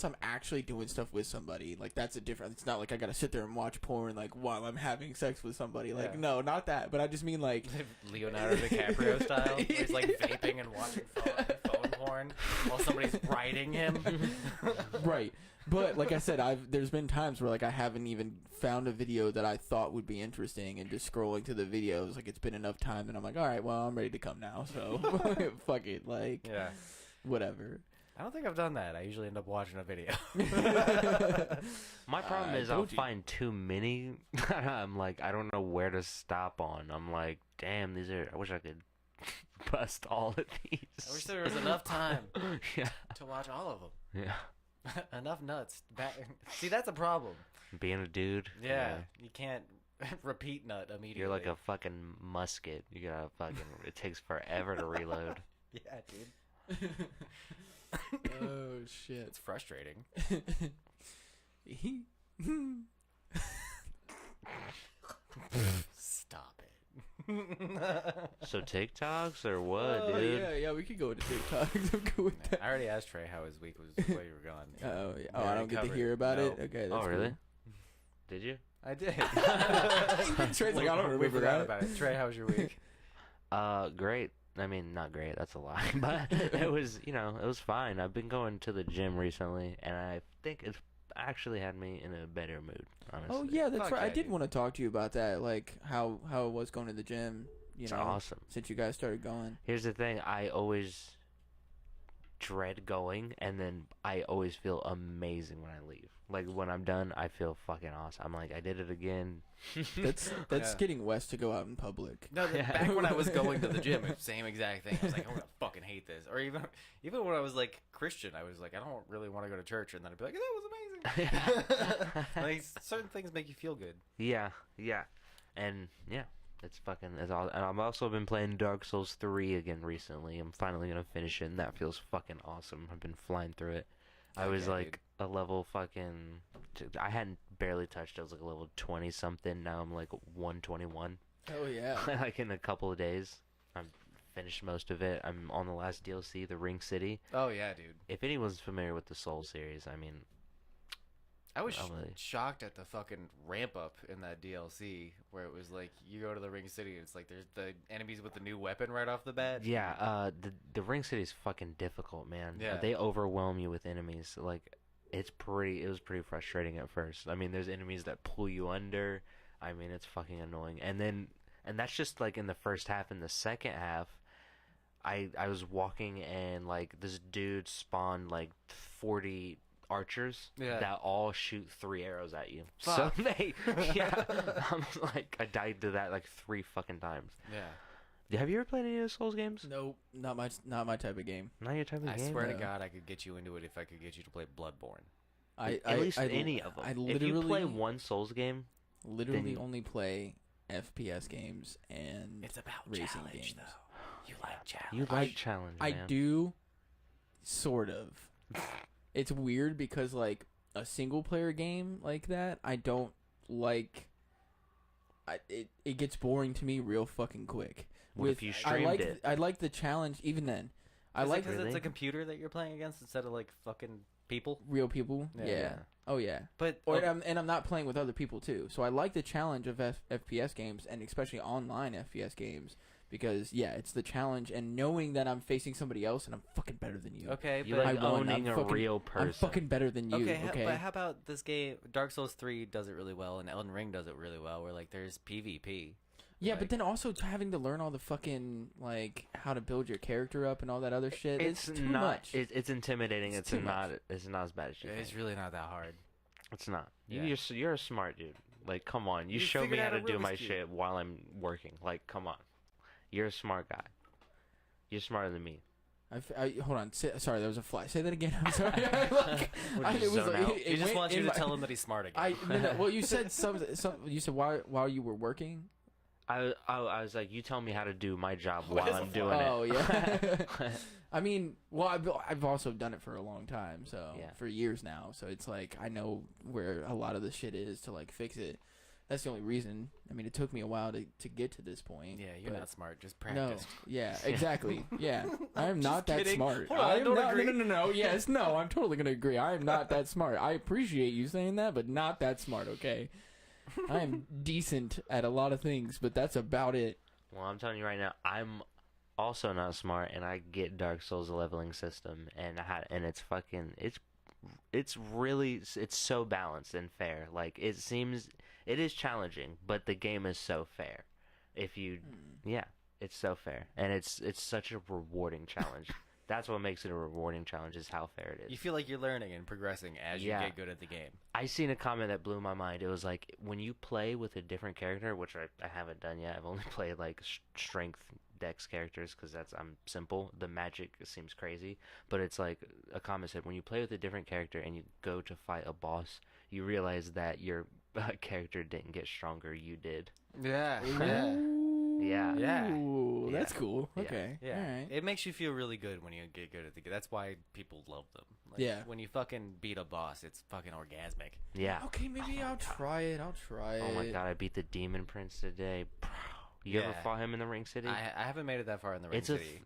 I'm actually doing stuff with somebody, like that's a different. It's not like I gotta sit there and watch porn like while I'm having sex with somebody. Like Yeah. no, not that. But I just mean like Leonardo DiCaprio style. Where he's like vaping and watching phone porn while somebody's riding him. right. But like I said, there's been times where like I haven't even found a video that I thought would be interesting, and just scrolling to the videos, like it's been enough time, and I'm like, all right, well I'm ready to come now, so fuck it, like Yeah. whatever. I don't think I've done that. I usually end up watching a video. My problem I is I'll told you. find too many. I'm like, I don't know where to stop on. I'm like, damn, I wish I could bust all of these. I wish there was enough time Yeah. to watch all of them. Yeah. Enough nuts. See, that's a problem. Being a dude. Yeah, you can't repeat nut immediately. You're like a fucking musket. You gotta fucking. It takes forever to reload. Yeah, dude. Oh shit. It's frustrating. Stop it. So TikToks or what, Oh, dude? yeah, we could go into TikToks. I'm good with that. I already asked Trey how his week was while you were gone. Oh, yeah. We Oh, I already don't get to covered hear it. about No. it. Okay. That's Oh, really? cool. Did you? I did. Trey's like, I don't We remember forgot that. about it. Trey, how was your week? Great. I mean, not great. That's a lie. But it was, it was fine. I've been going to the gym recently, and I think it's actually had me in a better mood, honestly. Oh yeah, that's Fuck right. I yeah, did dude. want to talk to you about that, like how it was going to the gym. You It's know, awesome. since you guys started going. Here's the thing. I always dread going, and then I always feel amazing when I leave. Like, when I'm done, I feel fucking awesome. I'm like, I did it again. That's Yeah. getting Wes to go out in public. No, Yeah. back when I was going to the gym, it was the same exact thing. I was like, I'm gonna fucking hate this. Or even when I was like Christian, I was like, I don't really want to go to church, and then I'd be like, that was amazing. Like, certain things make you feel good. Yeah. And, yeah. It's all. And I've also been playing Dark Souls 3 again recently. I'm finally going to finish it, and that feels fucking awesome. I've been flying through it. I was Yeah, like a level fucking... I hadn't barely touched. I was like a level 20-something. Now I'm like 121. Oh yeah. Like in a couple of days. I've finished most of it. I'm on the last DLC, the Ring City. Oh yeah, dude. If anyone's familiar with the Soul series, I mean... I was Probably. shocked at the fucking ramp up in that DLC where it was like you go to the Ring City and it's like there's the enemies with the new weapon right off the bat. Yeah, the Ring City is fucking difficult, man. Yeah. They overwhelm you with enemies. Like, it was pretty frustrating at first. I mean, there's enemies that pull you under. I mean, it's fucking annoying. And that's just like in the first half. In the second half, I was walking and like this dude spawned like 40 archers that all shoot 3 arrows at you. Fuck. So I'm like, I died to that like 3 fucking times. Yeah. Have you ever played any of the Souls games? Nope, not my type of game. Not your type of I game? swear to No. God, I could get you into it if I could get you to play Bloodborne. At least any of them. I If you play literally one Souls game, literally then- only play FPS games and It's about racing challenge, games. though. You like challenge. you like challenge, I man. do, sort of. It's weird because like a single player game like that, I don't like. It gets boring to me real fucking quick. What if you streamed it? I like the challenge even then. I Is it like 'cause Really? it's a computer that you're playing against instead of like fucking people. real people. Yeah. Yeah. Yeah. Oh yeah. But I'm not playing with other people too. So I like the challenge of FPS games and especially online FPS games because it's the challenge and knowing that I'm facing somebody else and I'm fucking better than you. okay, You but like I won. owning I'm a fucking- real person. I'm fucking better than you. Okay. but how about this game? Dark Souls 3 does it really well, and Elden Ring does it really well. Where like there's PvP. Yeah, Like- but then also having to learn all the fucking like how to build your character up and all that other shit. It's too not. much. It's intimidating. It's It's too not. much. It's not as bad as you It's think. really not that hard. It's not. Yeah. You're a smart dude. Like, come on. You You show me figured how out to a do Rubik's my Cube. shit while I'm working. Like, come on. You're a smart guy. You're smarter than me. Hold on. Sorry, there was a fly. Say that again. I'm sorry. Would you zone out? He just went wants you in to my- tell him that he's smart again. No, well, you said some. You said while you were working. I was like, you tell me how to do my job What while is I'm a doing Oh it. yeah. I mean, well, I've also done it for a long time, so Yeah. for years now. So it's like I know where a lot of the shit is to like fix it. That's the only reason. I mean, it took me a while to get to this point. Yeah, you're but not smart. Just No. practice. Yeah. Exactly. Yeah. I am Just not that kidding. smart. Hold on, I I am don't not, agree. No. Yes. No. I'm totally gonna agree. I am not that smart. I appreciate you saying that, but not that smart. Okay. I am decent at a lot of things, but that's about it. Well, I'm telling you right now, I'm also not smart, and I get Dark Souls leveling system, and it's fucking it's really so balanced and fair. Like it is challenging, but the game is so fair. If you it's so fair, and it's such a rewarding challenge. That's what makes it a rewarding challenge, is how fair it is. You feel like you're learning and progressing as you Yeah. get good at the game. I seen a comment that blew my mind. It was like, when you play with a different character, which I haven't done yet. I've only played like strength Dex characters because I'm simple. The magic seems crazy, but it's like a comment said, when you play with a different character and you go to fight a boss, you realize that your character didn't get stronger, you did. Yeah. Yeah. Yeah. Ooh, that's Yeah. cool. Yeah. Okay. Yeah. All right. It makes you feel really good when you get good at the game. That's why people love them. Like, Yeah. When you fucking beat a boss, it's fucking orgasmic. Yeah. Okay, maybe I'll try it. I'll try it. Oh my god, I beat the Demon Prince today. You ever Yeah. fought him in the Ring City? I haven't made it that far in the Ring It's City.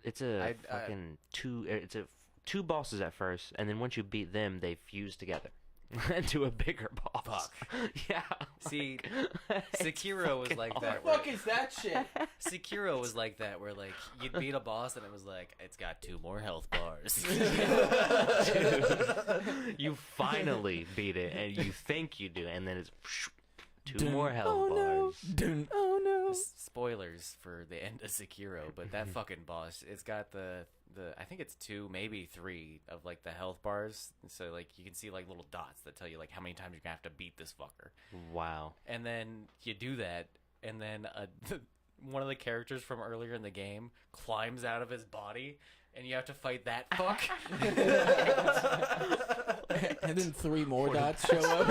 two bosses at first, and then once you beat them, they fuse together into a bigger boss. Fuck. Yeah. See, It's Sekiro was fucking like hard. that. What the fuck is that shit? Sekiro was like that, where like you'd beat a boss and it was like it's got 2 more health bars. Dude, you finally beat it, and you think you do, and then it's 2 more health bars. Oh no. Spoilers for the end of Sekiro, but that fucking boss, it's got the I think it's 2, maybe 3 of like the health bars. So like you can see like little dots that tell you like how many times you're gonna have to beat this fucker. Wow. And then you do that, and then one of the characters from earlier in the game climbs out of his body, and you have to fight that fuck. And then 3 more dots show up.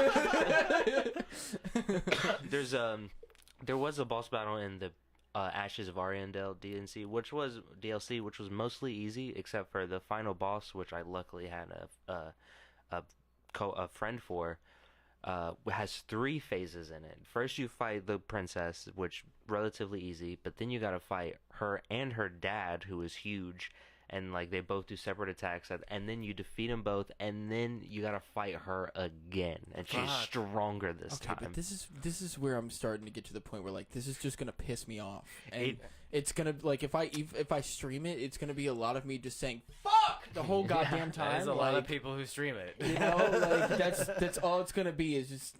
There was a boss battle in the Ashes of Ariandel DLC, which was mostly easy, except for the final boss, which I luckily had a friend for. Has 3 phases in it. First, you fight the princess, which relatively easy, but then you gotta fight her and her dad, who is huge, and like they both do separate attacks, and then you defeat them both, and then you gotta fight her again, and she's Fuck. stronger this Okay, time. but this is where I'm starting to get to the point where like this is just gonna piss me off, and it's gonna like if I stream it, it's gonna be a lot of me just saying fuck the whole goddamn time. There's a lot of people who stream it. You know, like that's all it's gonna be is just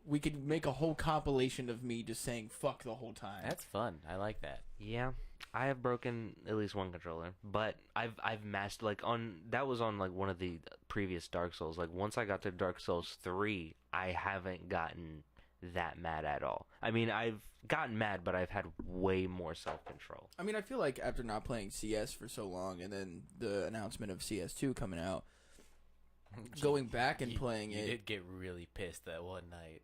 we could make a whole compilation of me just saying fuck the whole time. That's fun. I like that. Yeah, I have broken at least one controller, but I've mastered that was on like one of the previous Dark Souls. Like once I got to Dark Souls 3, I haven't gotten that mad at all. I mean, I've gotten mad, but I've had way more self-control. I mean, I feel like after not playing CS for so long, and then the announcement of CS2 coming out, going back and playing you it. did get really pissed that one night.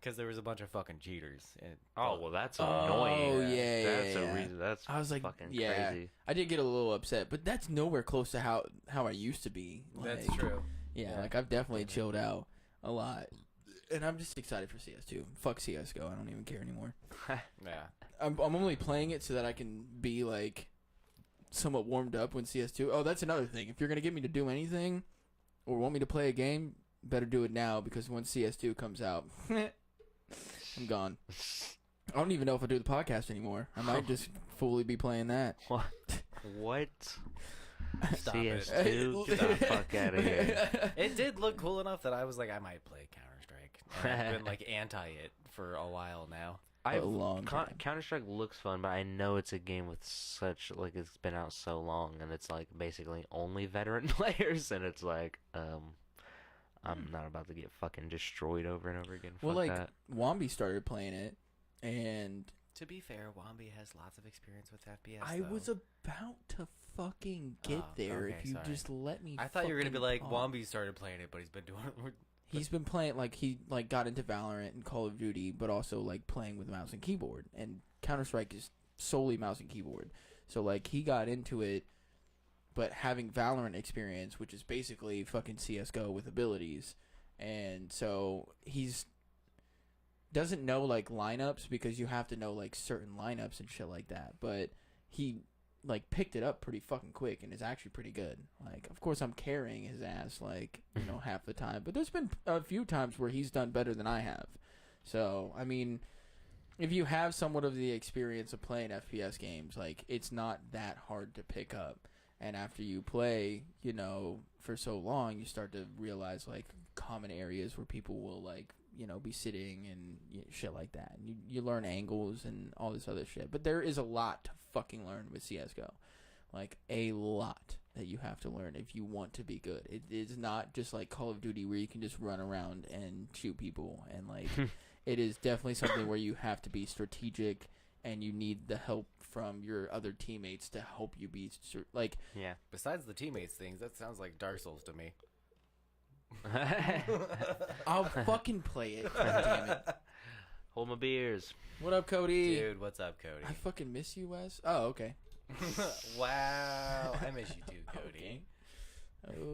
Because there was a bunch of fucking cheaters. Oh well, that's Oh, annoying. yeah, That's yeah. a reason. That's I was like, fucking yeah. crazy. I did get a little upset, but that's nowhere close to how I used to be. That's Like, true. Yeah, like I've definitely chilled out a lot, and I'm just excited for CS2. Fuck CS:GO, I don't even care anymore. Yeah. I'm only playing it so that I can be like somewhat warmed up when CS2. Oh, that's another thing. If you're gonna get me to do anything or want me to play a game, better do it now because when CS2 comes out, I'm gone. I don't even know if I'll do the podcast anymore. I might just fully be playing that. What? Stop it. CS2? Get the fuck out of here. It did look cool enough that I was like, I might play Counter-Strike. And I've been like anti it for a while now. long time. Counter-Strike looks fun, but I know it's a game with such like it's been out so long, and it's like basically only veteran players, and it's like I'm not about to get fucking destroyed over and over again. Well, Fuck like that. Wombi started playing it, and To be fair, Wombi has lots of experience with FPS. I though. was about to fucking get Oh, there okay, if you sorry. just let me. I thought you were gonna be fucking like, talk. Wombi started playing it, but he's been doing it. He's been playing like he like got into Valorant and Call of Duty, but also like playing with mouse and keyboard. And Counter-Strike is solely mouse and keyboard. So like he got into it, but having Valorant experience, which is basically fucking CS:GO with abilities, and so he's doesn't know like lineups because you have to know like certain lineups and shit like that. But he like picked it up pretty fucking quick and is actually pretty good. Like, of course I'm carrying his ass like, you know, half the time, but there's been a few times where he's done better than I have. So, I mean, if you have somewhat of the experience of playing FPS games, like it's not that hard to pick up. And after you play, you know, for so long, you start to realize like common areas where people will like, you know, be sitting and shit like that. And you learn angles and all this other shit. But there is a lot to fucking learn with CS:GO. Like, a lot that you have to learn if you want to be good. It is not just like Call of Duty where you can just run around and shoot people. And, like, it is definitely something where you have to be strategic and you need the help from your other teammates to help you be like. Yeah. Besides the teammates things, that sounds like Dark Souls to me. I'll fucking play it. God damn it. Hold my beers. What up, Cody? Dude, what's up, Cody? I fucking miss you, Wes. Oh, okay. Wow, I miss you too, Cody.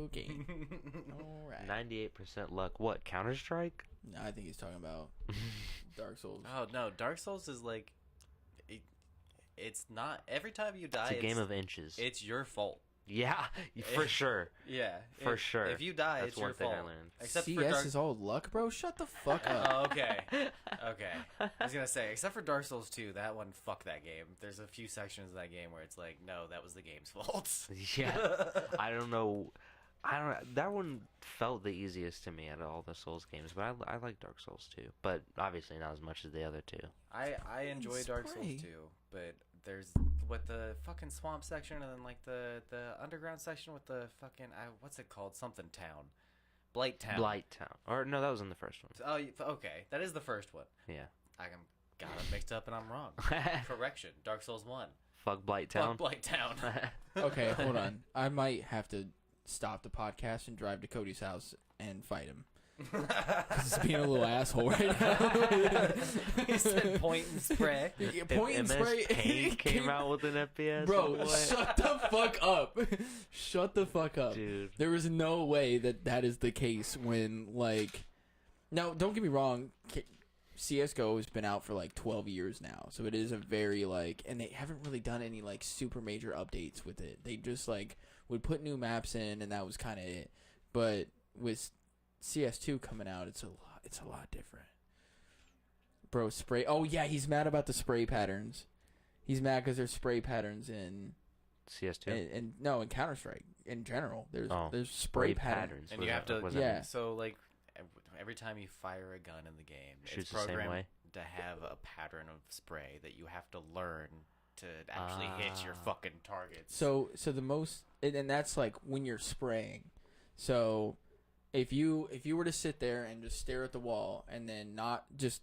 Okay. All right. 98% luck. What, Counter-Strike? No, I think he's talking about Dark Souls. Oh no, Dark Souls is like, it's not. Every time you die, It's a game of inches. It's your fault. Yeah, for sure. Yeah, For sure. If you die, That's it's your one thing fault. I learned. Except CS for Dark. is all luck, bro. Shut the fuck up. Oh, okay. I was gonna say, except for Dark Souls 2, that one, fuck that game. There's a few sections of that game where it's like, no, that was the game's fault. Yeah. I don't know. That one felt the easiest to me out of all the Souls games, but I like Dark Souls too. But obviously not as much as the other two. I enjoy Dark Souls Spray. 2, but there's with the fucking swamp section and then like the underground section with the fucking what's it called? Something Town. Blight Town. Blight Town. Or no, that was in the first one. Oh, okay. That is the first one. Yeah. I got it mixed up and I'm wrong. Correction. Dark Souls 1. Fuck Blight Town. Fuck Blight Town. Okay, hold on. I might have to stop the podcast and drive to Cody's house and fight him. He's being a little asshole right now. He said point and spray. Yeah, point and MS spray. Paint came out with an FPS. Bro, What? shut the fuck up. Shut the fuck up. Dude. There is no way that is the case when, like... Now, don't get me wrong. CSGO has been out for, like, 12 years now. So it is a very, like... And they haven't really done any, like, super major updates with it. They just, like, would put new maps in, and that was kind of it. But with CS2 coming out, it's a lot different. Bro, spray... Oh, yeah, he's mad about the spray patterns. He's mad because there's spray patterns in... CS2? And no, in Counter-Strike in general, there's spray Spray patterns. And you have to, Yeah. So like, every time you fire a gun in the game, Shoots it's the same programmed way? to have a pattern of spray that you have to learn to actually hit your fucking targets. So the most, and that's like when you're spraying. So if you were to sit there and just stare at the wall and then not just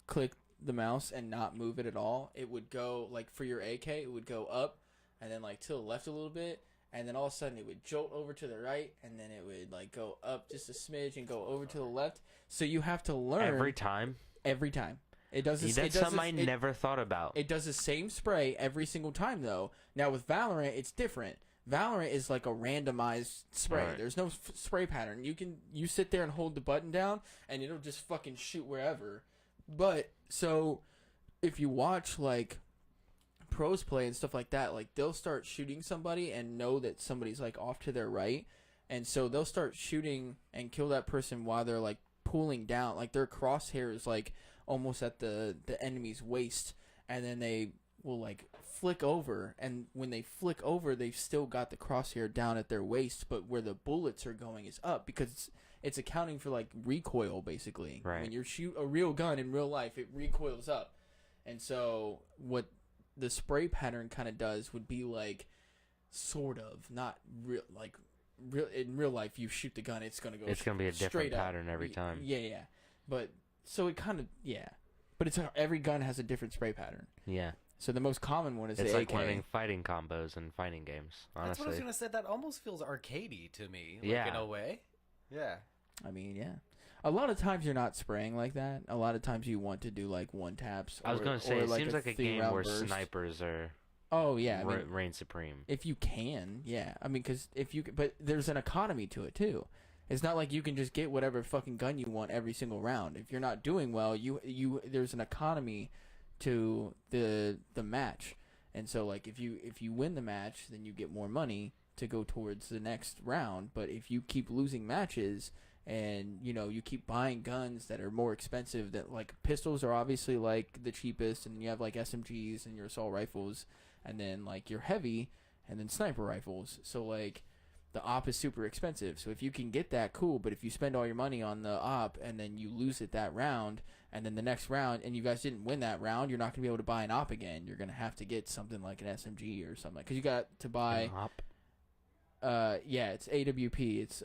click the mouse and not move it at all, it would go like for your AK, it would go up and then like to the left a little bit. And then all of a sudden it would jolt over to the right, and then it would like go up just a smidge and go over to the left. So you have to learn Every time? Every time. It does this. That's something I never thought about. It does the same spray every single time though. Now with Valorant, it's different. Valorant is like a randomized spray. Right. There's no spray pattern. You sit there and hold the button down, and it'll just fucking shoot wherever. But so if you watch like pros play and stuff like that, like they'll start shooting somebody and know that somebody's like off to their right, and so they'll start shooting and kill that person while they're like pulling down, like their crosshair is like almost at the enemy's waist, and then they will like flick over, and when they flick over they've still got the crosshair down at their waist, but where the bullets are going is up, because it's accounting for like recoil basically. Right. When you shoot a real gun in real life, it recoils up. And so what the spray pattern kind of does would be like, sort of, not real, like real in real life. You shoot the gun, it's gonna go. It's going to be a different straight up. pattern every time. Yeah. But so it kind of but it's every gun has a different spray pattern. Yeah. So the most common one is It's the like AK. learning fighting combos in fighting games, honestly. That's what I was gonna say. That almost feels arcadey to me. Like, Yeah. in a way. Yeah. I mean, yeah. A lot of times you're not spraying like that. A lot of times you want to do like one taps. I was going to say, it seems like a game three-round where burst. snipers are Oh yeah, I mean, reign supreme. if you can, yeah. I mean, because but there's an economy to it too. It's not like you can just get whatever fucking gun you want every single round. If you're not doing well, you there's an economy to the match, and so like if you win the match, then you get more money to go towards the next round. But if you keep losing matches, and you keep buying guns that are more expensive, that like pistols are obviously like the cheapest, and you have like SMGs and your assault rifles, and then like your heavy, and then sniper rifles. So like the op is super expensive. So if you can get that, cool. But if you spend all your money on the op and then you lose it that round, and then the next round, and you guys didn't win that round, you're not gonna be able to buy an op again. You're gonna have to get something like an SMG or something, because you got to buy. Op. Yeah, it's AWP. It's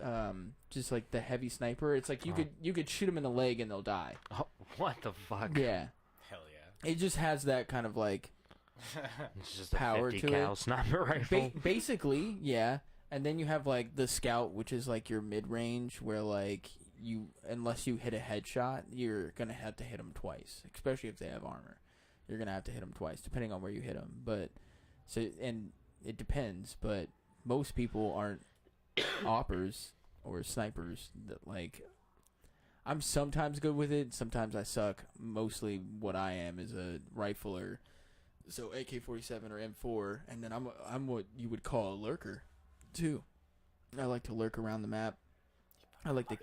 just like the heavy sniper. It's like you could shoot them in the leg and they'll die. Oh, what the fuck? Yeah. Hell yeah. It just has that kind of like It's just power a 50 to cal it. sniper rifle. Basically, yeah. And then you have like the scout, which is like your mid range, where like unless you hit a headshot, you're gonna have to hit them twice, especially if they have armor. You're gonna have to hit them twice, depending on where you hit them. But and it depends, but most people aren't oppers or snipers. That like, I'm sometimes good with it, sometimes I suck. Mostly, what I am is a rifler, so AK-47 or M4, and then I'm what you would call a lurker, too. I like to lurk around the map. I like to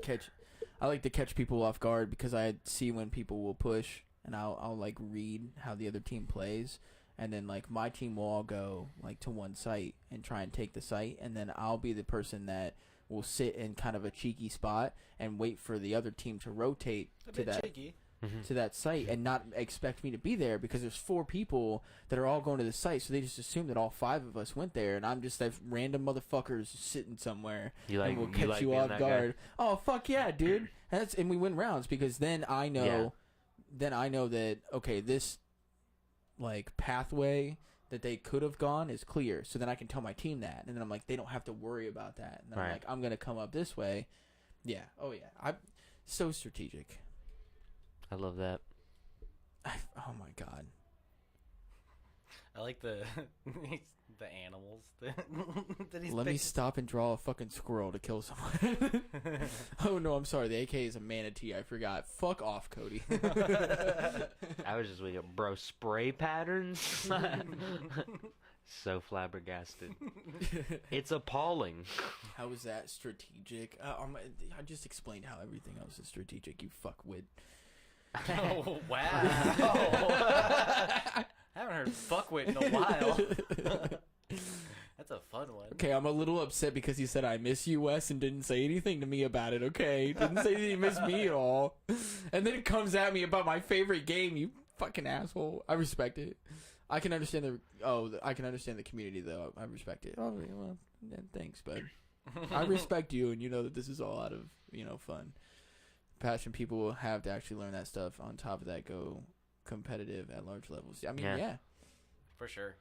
catch people off guard because I see when people will push, and I'll like read how the other team plays, and then like my team will all go like to one site and try and take the site, and then I'll be the person that will sit in kind of a cheeky spot and wait for the other team to rotate to that site and not expect me to be there because there's 4 people that are all going to the site, so they just assume that all 5 of us went there, and I'm just that random motherfuckers sitting somewhere and will catch you off guard. Oh fuck yeah, dude! And we win rounds because then I know, that okay, this like pathway that they could have gone is clear, so then I can tell my team that, and then I'm like, they don't have to worry about that, and then I'm like, I'm gonna come up this way. Yeah, oh yeah, I'm so strategic. I love that. Oh my god. I like the animals that he's Let me picked. stop and draw a fucking squirrel to kill someone. Oh no, I'm sorry. The AK is a manatee. I forgot. Fuck off, Cody. I was just thinking, bro, spray patterns? So flabbergasted. It's appalling. How is that strategic? I just explained how everything else is strategic, you fuckwit. Oh, wow. Haven't heard fuckwit in a while. That's a fun one. Okay, I'm a little upset because he said I miss you, Wes, and didn't say anything to me about it, okay? Didn't say that he missed me at all. And then it comes at me about my favorite game, you fucking asshole. I respect it. I can understand the community, though. I respect it. Oh, well, yeah, thanks, bud. I respect you, and you know that this is all out of, fun. Passion people will have to actually learn that stuff. On top of that, go competitive at large levels. I mean, yeah. For sure.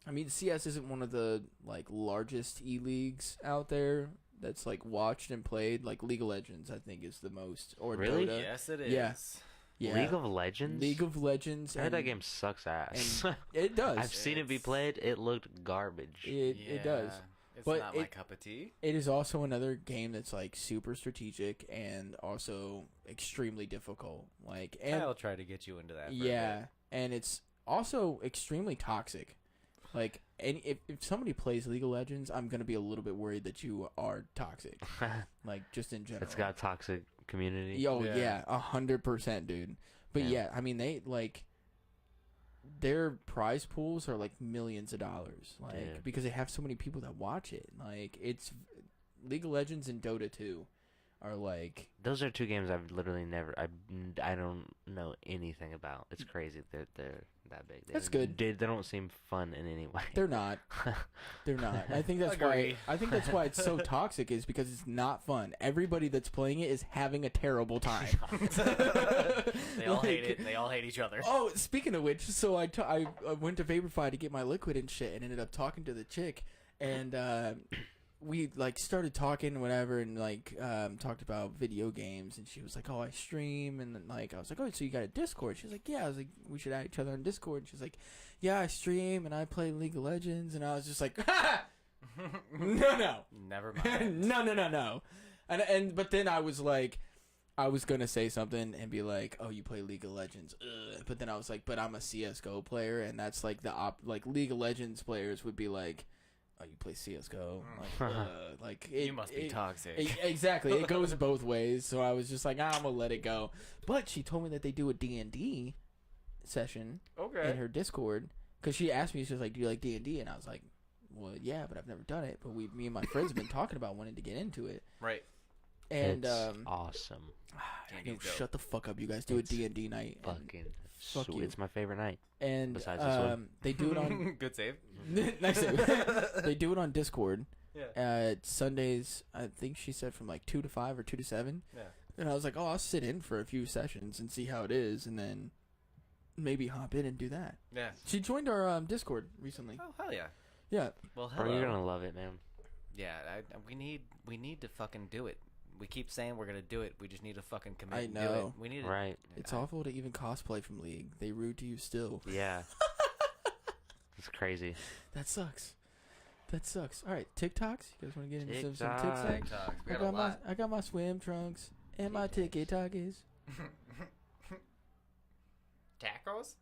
I mean, CS isn't one of the like largest e-leagues out there that's like watched and played. Like League of Legends, I think, is the most. Or Really? Dota. Yes, it is. Yeah. League of Legends? League of Legends. I heard that game sucks ass. It does. I've seen it be played. It looked garbage. It does. It's But not my cup of tea. It is also another game that's like super strategic and also extremely difficult. Like, and I'll try to get you into that. For a bit. and it's also extremely toxic. Like, and if somebody plays League of Legends, I'm gonna be a little bit worried that you are toxic. Like, just in general. It's got a toxic community. Yo, yeah, 100%, dude. But yeah, I mean, they like their prize pools are like millions of dollars, like because they have so many people that watch it. Like, it's League of Legends and Dota 2 are like, those are 2 games I've literally never. I don't know anything about. It's crazy. They're that big. That's good. They don't seem fun in any way. they're not. They're not. I think that's Agree. why it's so toxic, is because it's not fun. Everybody that's playing it is having a terrible time. They all hate it. And they all hate each other. Oh, speaking of which, so I went to Vaporfly to get my liquid and shit, and ended up talking to the chick, and we like started talking whatever, and like talked about video games, and she was like, oh, I stream, and then, like I was like, oh, so you got a Discord? She was like, yeah. I was like, we should add each other on Discord. And she's like, yeah, I stream and I play League of Legends, and I was just like, no Never mind. no, and but then I was like, I was gonna say something and be like, oh, you play League of Legends. Ugh. But then I was like, but I'm a CSGO player, and that's like like League of Legends players would be like, oh, you play CSGO. Like You must be toxic. Exactly. It goes both ways. So I was just like, I'm going to let it go. But she told me that they do a D&D session in her Discord. Because she asked me, she was like, do you like D&D? And I was like, well, yeah, but I've never done it. But me and my friends have been talking about wanting to get into it. Right. And it's awesome. Shut the fuck up. You guys do a D&D night. Fucking fuck sweet. you. It's my favorite night. And Besides this one. they do it on... Good save. Nice save. They do it on Discord. Yeah. Sundays, I think she said from like 2 to 5 or 2 to 7. Yeah. And I was like, oh, I'll sit in for a few sessions and see how it is, and then maybe hop in and do that. Yeah. She joined our Discord recently. Oh hell yeah. Yeah. Well, hello. Bro, you're gonna love it, man. Yeah, we need to fucking do it. We keep saying we're gonna do it. We just need to fucking commit. I And do know. it. We need Right. It's awful to even cosplay from League. They rude to you still. Yeah. It's crazy. That sucks. That sucks. All right, TikToks. You guys want to get into some TikTok. TikToks? TikToks. We got a lot. I got my swim trunks and my TikTokies. Tacos?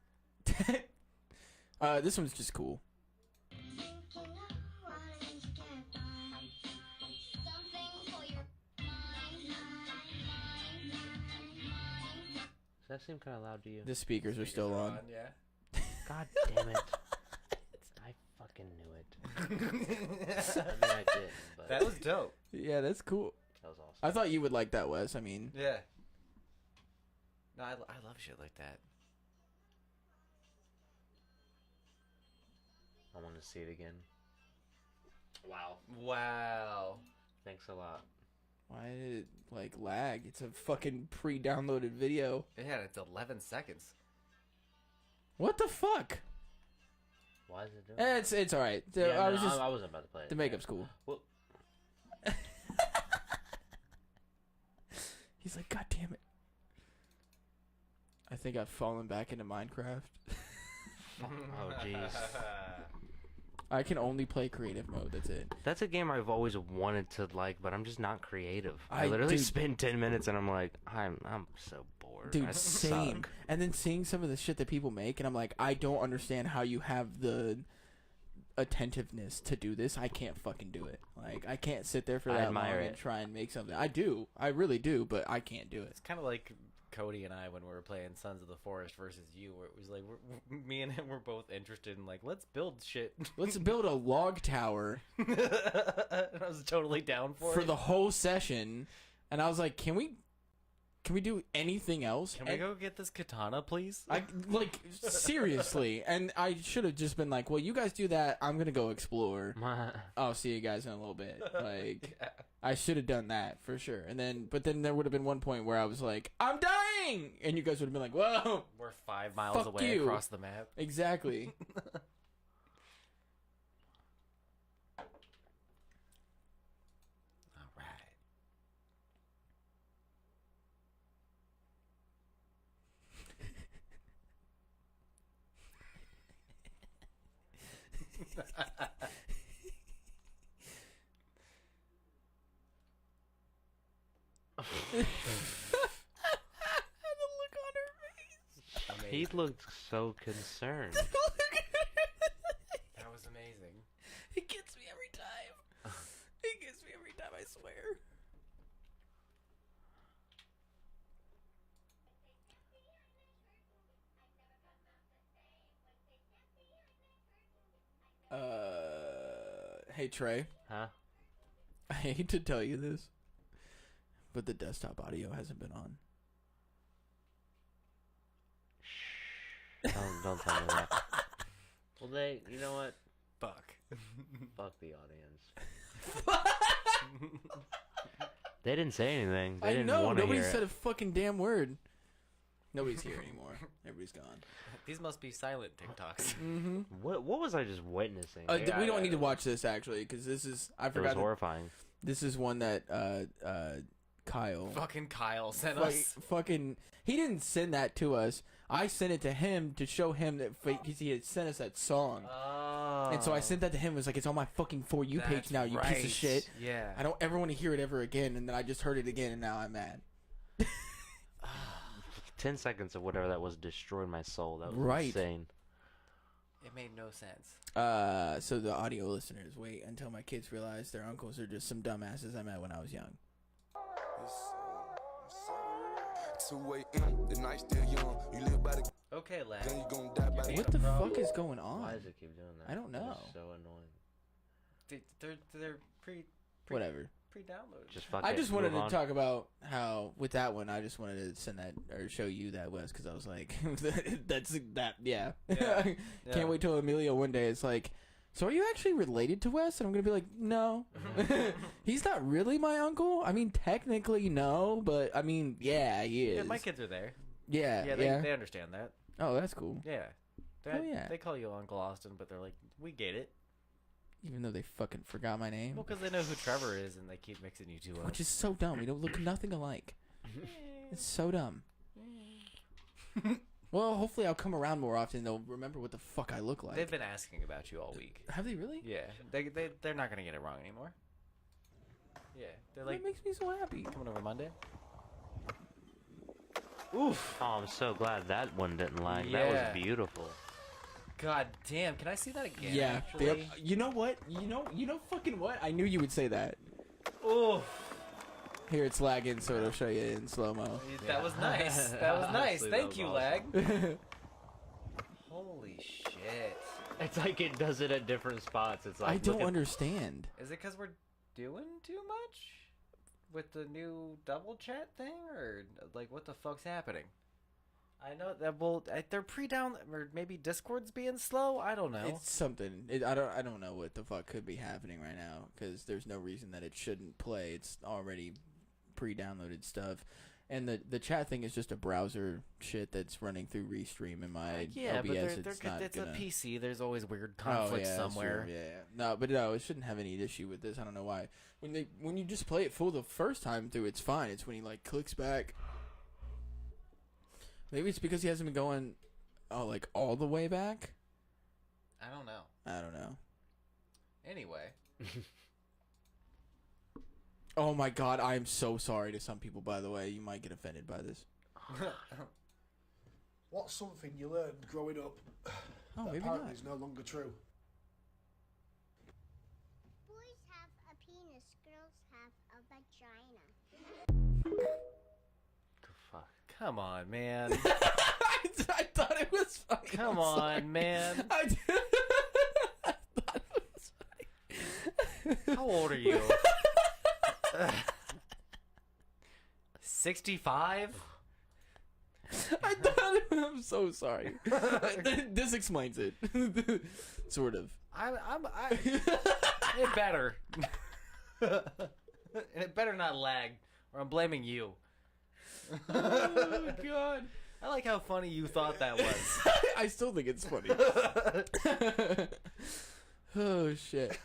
This one's just cool. Does that seem kind of loud to you? The speakers are still on. Yeah. God damn it. I fucking knew it. I mean, I did, but That was dope. Yeah, that's cool. that was awesome. I thought you would like that, Wes. I mean, Yeah. No, I love shit like that. I want to see it again. Wow. Wow. Thanks a lot. why did it like lag? It's a fucking pre-downloaded video. Yeah, it's 11 seconds. What the fuck? Why is it doing that? It's all right. Yeah, I was just I wasn't about to play it. the makeup's cool. Well, He's like, God damn it. I think I've fallen back into Minecraft. oh, jeez. I can only play creative mode. That's it. That's a game I've always wanted to like, but I'm just not creative. I I literally do- spend 10 minutes and I'm like, I'm so bored. Dude, I same. suck. And then seeing some of the shit that people make, and I'm like, I don't understand how you have the attentiveness to do this. I can't fucking do it. Like, I can't sit there for I that admire long it. and try and make something. I do. I really do, but I can't do it. It's kind of like Cody and I when we were playing Sons of the Forest versus you, where it was like me and him were both interested in like, let's build shit. Let's build a log tower And I was totally down for it. the whole session, and I was like, can we do anything else? Can we go get this katana, please? I like seriously, and I should have just been like, well, you guys do that. I'm gonna go explore. I'll see you guys in a little bit. Like, Yeah. I should have done that for sure. But then there would have been one point where I was like, I'm dying, and you guys would have been like, whoa, We're 5 miles Fuck away you. across the map. exactly. All right. The look on her face. He Amazing. looked so concerned. That was amazing. It gets me every time. It gets me every time, I swear. Hey Trey, Huh? I hate to tell you this, but the desktop audio hasn't been on. Don't tell me that. Well, you know what? Fuck. Fuck the audience. They didn't say anything. They I didn't know, want to nobody hear said it. a fucking damn word. Nobody's here anymore. Everybody's gone. These must be silent TikToks. Mm-hmm. What was I just witnessing? We don't need to watch this actually, because this is I It was forgot. horrifying. This is one that Kyle. Fucking Kyle sent Fuck- us. fucking, he didn't send that to us. I sent it to him to show him that he had sent us that song, Oh. and so I sent that to him. It was like, it's on my fucking For You page That's now, you piece right. of shit. Yeah. I don't ever want to hear it ever again. And then I just heard it again, and now I'm mad. 10 seconds of whatever that was destroyed my soul. That was Right. insane. It made no sense. So the audio listeners, wait until my kids realize their uncles are just some dumbasses I met when I was young. 2 a.m. The night still young. You live by the Okay, lad. then you gon' die by the What the fuck is going on? Why does it keep doing that? I don't know. It's so annoying. They're Whatever. pre-downloaded. Just fuck I it, just wanted move to on. talk about how with that one I just wanted to send that or show you that Wes, because I was like, that's that yeah. Yeah. Can't wait till Amelia one day it's like, so are you actually related to Wes? And I'm gonna be like, no. He's not really my uncle. I mean, technically, no, but I mean, yeah, he is. Yeah, my kids are there. Yeah, Yeah, they understand that. Oh, that's cool. Yeah. Oh, yeah. They call you Uncle Austin, but they're like, we get it. Even though they fucking forgot my name. Well, because they know who Trevor is, and they keep mixing you two up. Which is so dumb. We don't look nothing alike. It's so dumb. Well, hopefully I'll come around more often. They'll remember what the fuck I look like. They've been asking about you all week. Have they really? Yeah, they're not gonna get it wrong anymore. Yeah, they're like, That makes me so happy. coming over Monday. Oof. Oh, I'm so glad that one didn't lag. That Yeah. was beautiful. God damn, can I see that again? Yeah. Actually? You know what? You know fucking what? I knew you would say that. Oof. Here it's lagging, so it'll show you in slow-mo. That was nice. That was nice. Honestly, Thank that you, was lag. Holy shit. It's like it does it at different spots. It's like I don't look at- understand. Is it because we're doing too much with the new double chat thing, or like what the fuck's happening? I know that they're pre-down, or maybe Discord's being slow. I don't know. It's something. I don't know what the fuck could be happening right now because there's no reason that it shouldn't play. It's already pre-downloaded stuff, and the chat thing is just a browser shit that's running through Restream in my yeah, OBS. but It's not it's gonna... a PC. There's always weird Oh, conflicts yeah, that's somewhere. true. Yeah. No, it shouldn't have any issue with this. I don't know why. When you just play it full the first time through, it's fine. It's when he like clicks back. Maybe it's because he hasn't been going, like all the way back. I don't know. I don't know. Anyway, Oh my god, I am so sorry to some people. By the way, you might get offended by this. What's something you learned growing up Oh, that maybe apparently not. is no longer true? Boys have a penis, girls have a vagina. The fuck. come on, man. I thought it was funny. Come I'm sorry. on, man. I thought it was funny. How old are you? 65? I thought it, I'm so sorry. This explains it. Sort of. It better. And it better not lag, or I'm blaming you. Oh god. I like how funny you thought that was. I still think it's funny. Oh shit.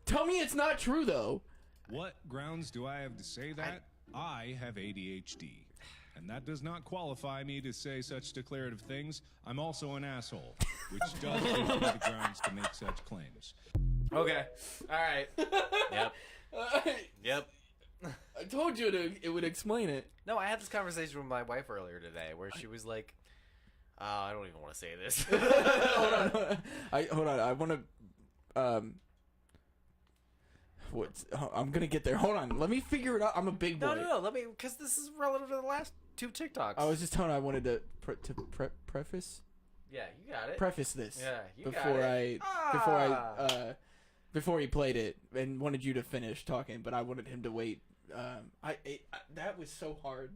Tell me it's not true though. What grounds do I have to say that? I have ADHD. And that does not qualify me to say such declarative things. I'm also an asshole, which does give me the grounds to make such claims. Okay. Alright. Yep. Yep. I told you it would explain it. No, I had this conversation with my wife earlier today where she was like, I don't even want to say this. Hold on. I want to. I'm gonna get there. Hold on. Let me figure it out. I'm a big boy. No. Let me, because this is relative to the last two TikToks. I was just telling. I wanted to preface Yeah, you got it. preface this. Yeah, you before got it. before he played it and wanted you to finish talking, but I wanted him to wait. That was so hard.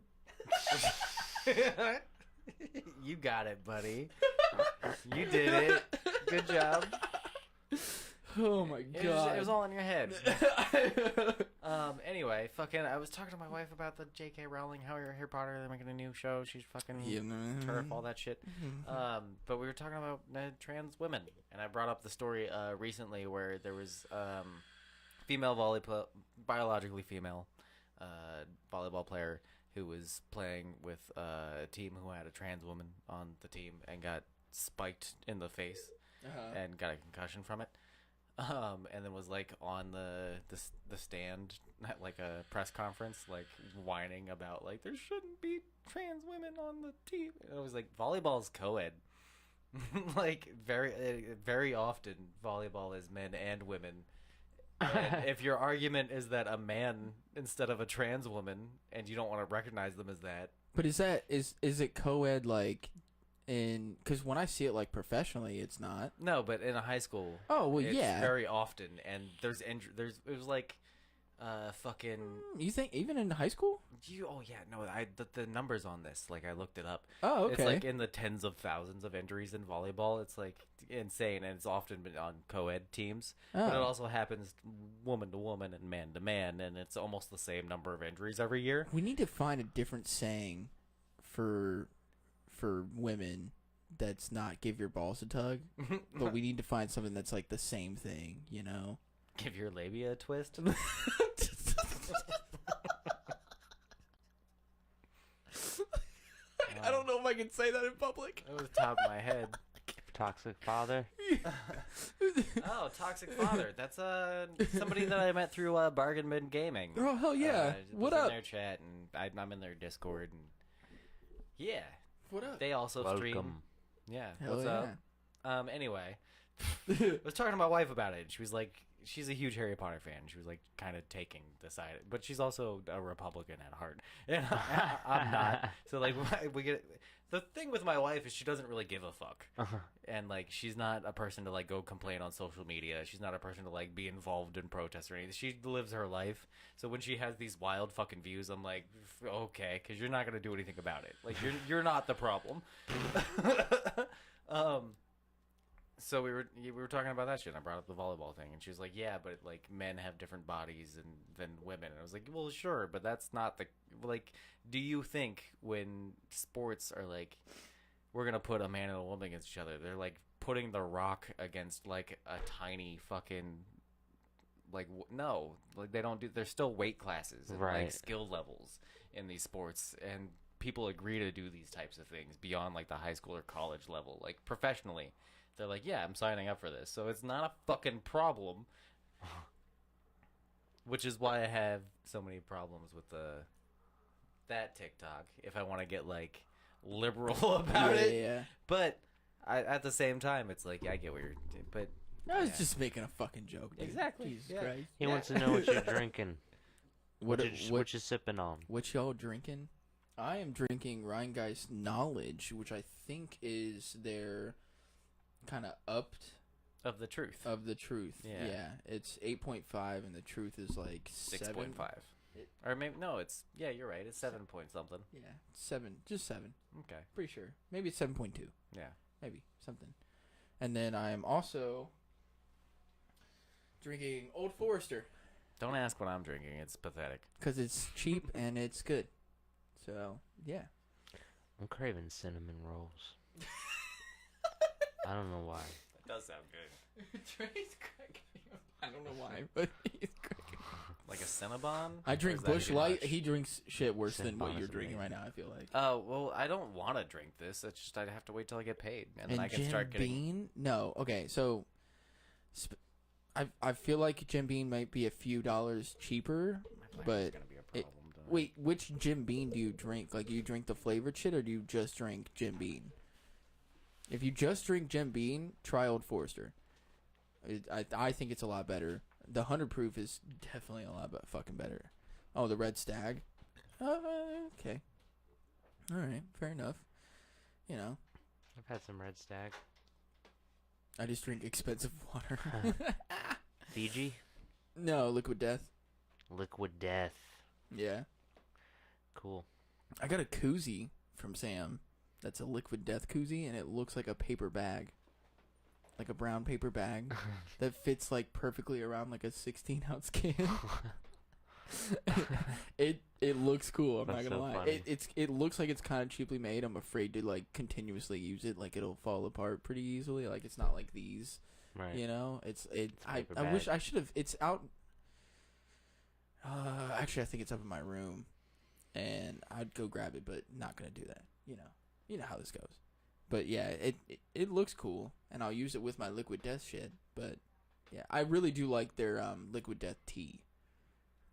You got it, buddy. You did it. Good job. Oh my god. It was all in your head. Anyway, I was talking to my wife about the J.K. Rowling, how her Harry Potter, they're making a new show. She's fucking turf, all that shit. But we were talking about trans women, and I brought up the story recently where there was female biologically female volleyball player who was playing with a team who had a trans woman on the team and got spiked in the face and got a concussion from it. And then was like on the stand at like a press conference, like whining about like there shouldn't be trans women on the team. And it was like volleyball's co-ed. Like very often volleyball is men and women. And if your argument is that a man instead of a trans woman, and you don't want to recognize them as that, But is it co-ed like in? Because when I see it like professionally, it's not. no, but in a high school, Oh well, it's yeah. very often, and it was like Fucking. You think even in high school? Oh yeah, no. The numbers on this, like I looked it up. Oh, okay. It's like in the tens of thousands of injuries in volleyball. It's like insane, and it's often been on co-ed teams. But it Oh. also happens woman to woman and man to man, and it's almost the same number of injuries every year. We need to find a different saying for women that's not give your balls a tug, but we need to find something that's like the same thing, you know? Give your labia a twist. I don't know if I can say that in public. That was top of my head. Toxic father. Oh, toxic father. That's somebody that I met through Bargain Bin Gaming. Oh, hell yeah. Was What up? in their chat, and I'm in their Discord, and yeah, What up? they also stream. Welcome. Yeah, Hell what's yeah. up? Anyway, I was talking to my wife about it. And she was like, she's a huge Harry Potter fan. She was like, kind of taking the side, but she's also a Republican at heart, and I'm not. So like, we get the thing with my wife is she doesn't really give a fuck, and like, she's not a person to like go complain on social media. She's not a person to like be involved in protests or anything. She lives her life. So when she has these wild fucking views, I'm like, okay, because you're not gonna do anything about it. Like, you're not the problem. So we were talking about that shit. And I brought up the volleyball thing, and she was like, "Yeah, but like men have different bodies than women." And I was like, "Well, sure, but that's not the like. Do you think when sports are like, we're gonna put a man and a woman against each other, they're like putting the Rock against like a tiny fucking like no, like they don't do. There's still weight classes and Right. like skill levels in these sports, and people agree to do these types of things beyond like the high school or college level, like professionally." They're like, yeah, I'm signing up for this. So it's not a fucking problem. Which is why I have so many problems with that TikTok, if I want to get, like, liberal about it. Yeah. But at the same time, it's like, I get what you're doing. But I was yeah. just making a fucking joke, dude. Exactly, Jesus yeah. Christ. He wants to know what you're drinking. What What you sipping on? What y'all drinking? I am drinking Rheingeist Knowledge, which I think is their kind of upped of the truth. of the truth. Yeah. It's 8.5 and the truth is like 6.5. Or maybe, no, it's, yeah, you're right. It's 7 point something. Yeah, 7, just 7. Okay. Pretty sure. Maybe it's 7.2. Yeah. Maybe something. And then I am also drinking Old Forester Don't ask what I'm drinking. It's pathetic. because it's cheap and it's good. So yeah. I'm craving cinnamon rolls. I don't know why. That does sound good. Trey's cracking up. I don't know why, but he's cracking up. Like a Cinnabon? I Or drink is that Bush too Light. much? He drinks shit worse than what Cinnabon you're is drinking right amazing. now, I feel like. Oh, well, I don't want to drink this. It's just I'd have to wait till I get paid. And then I can Jim start getting... Beam? No. Okay, so I feel like Jim Beam might be a few dollars cheaper. My but is gonna be a problem, don't I? Wait, which Jim Beam do you drink? Like, you drink the flavored shit, or do you just drink Jim Beam? If you just drink Jim Beam, try Old Forester. I think it's a lot better. The 100 proof is definitely a lot fucking better. Oh, the Red Stag? Okay. Alright, fair enough. You know, I've had some Red Stag. I just drink expensive water. Fiji? No, Liquid Death. Liquid Death. Yeah. Cool. I got a koozie from Sam. That's a Liquid Death koozie, and it looks like a paper bag. Like a brown paper bag that fits like perfectly around like a 16-ounce can. It looks cool. I'm That's not gonna so lie. funny. It looks like it's kind of cheaply made. I'm afraid to like continuously use it. Like it'll fall apart pretty easily. Like it's not like these. Right. You know. It's a paper I wish bag. I should have. It's out. Actually, I think it's up in my room, and I'd go grab it, but not gonna do that. You know how this goes. But yeah, it looks cool, and I'll use it with my Liquid Death shit. But yeah, I really do like their Liquid Death tea.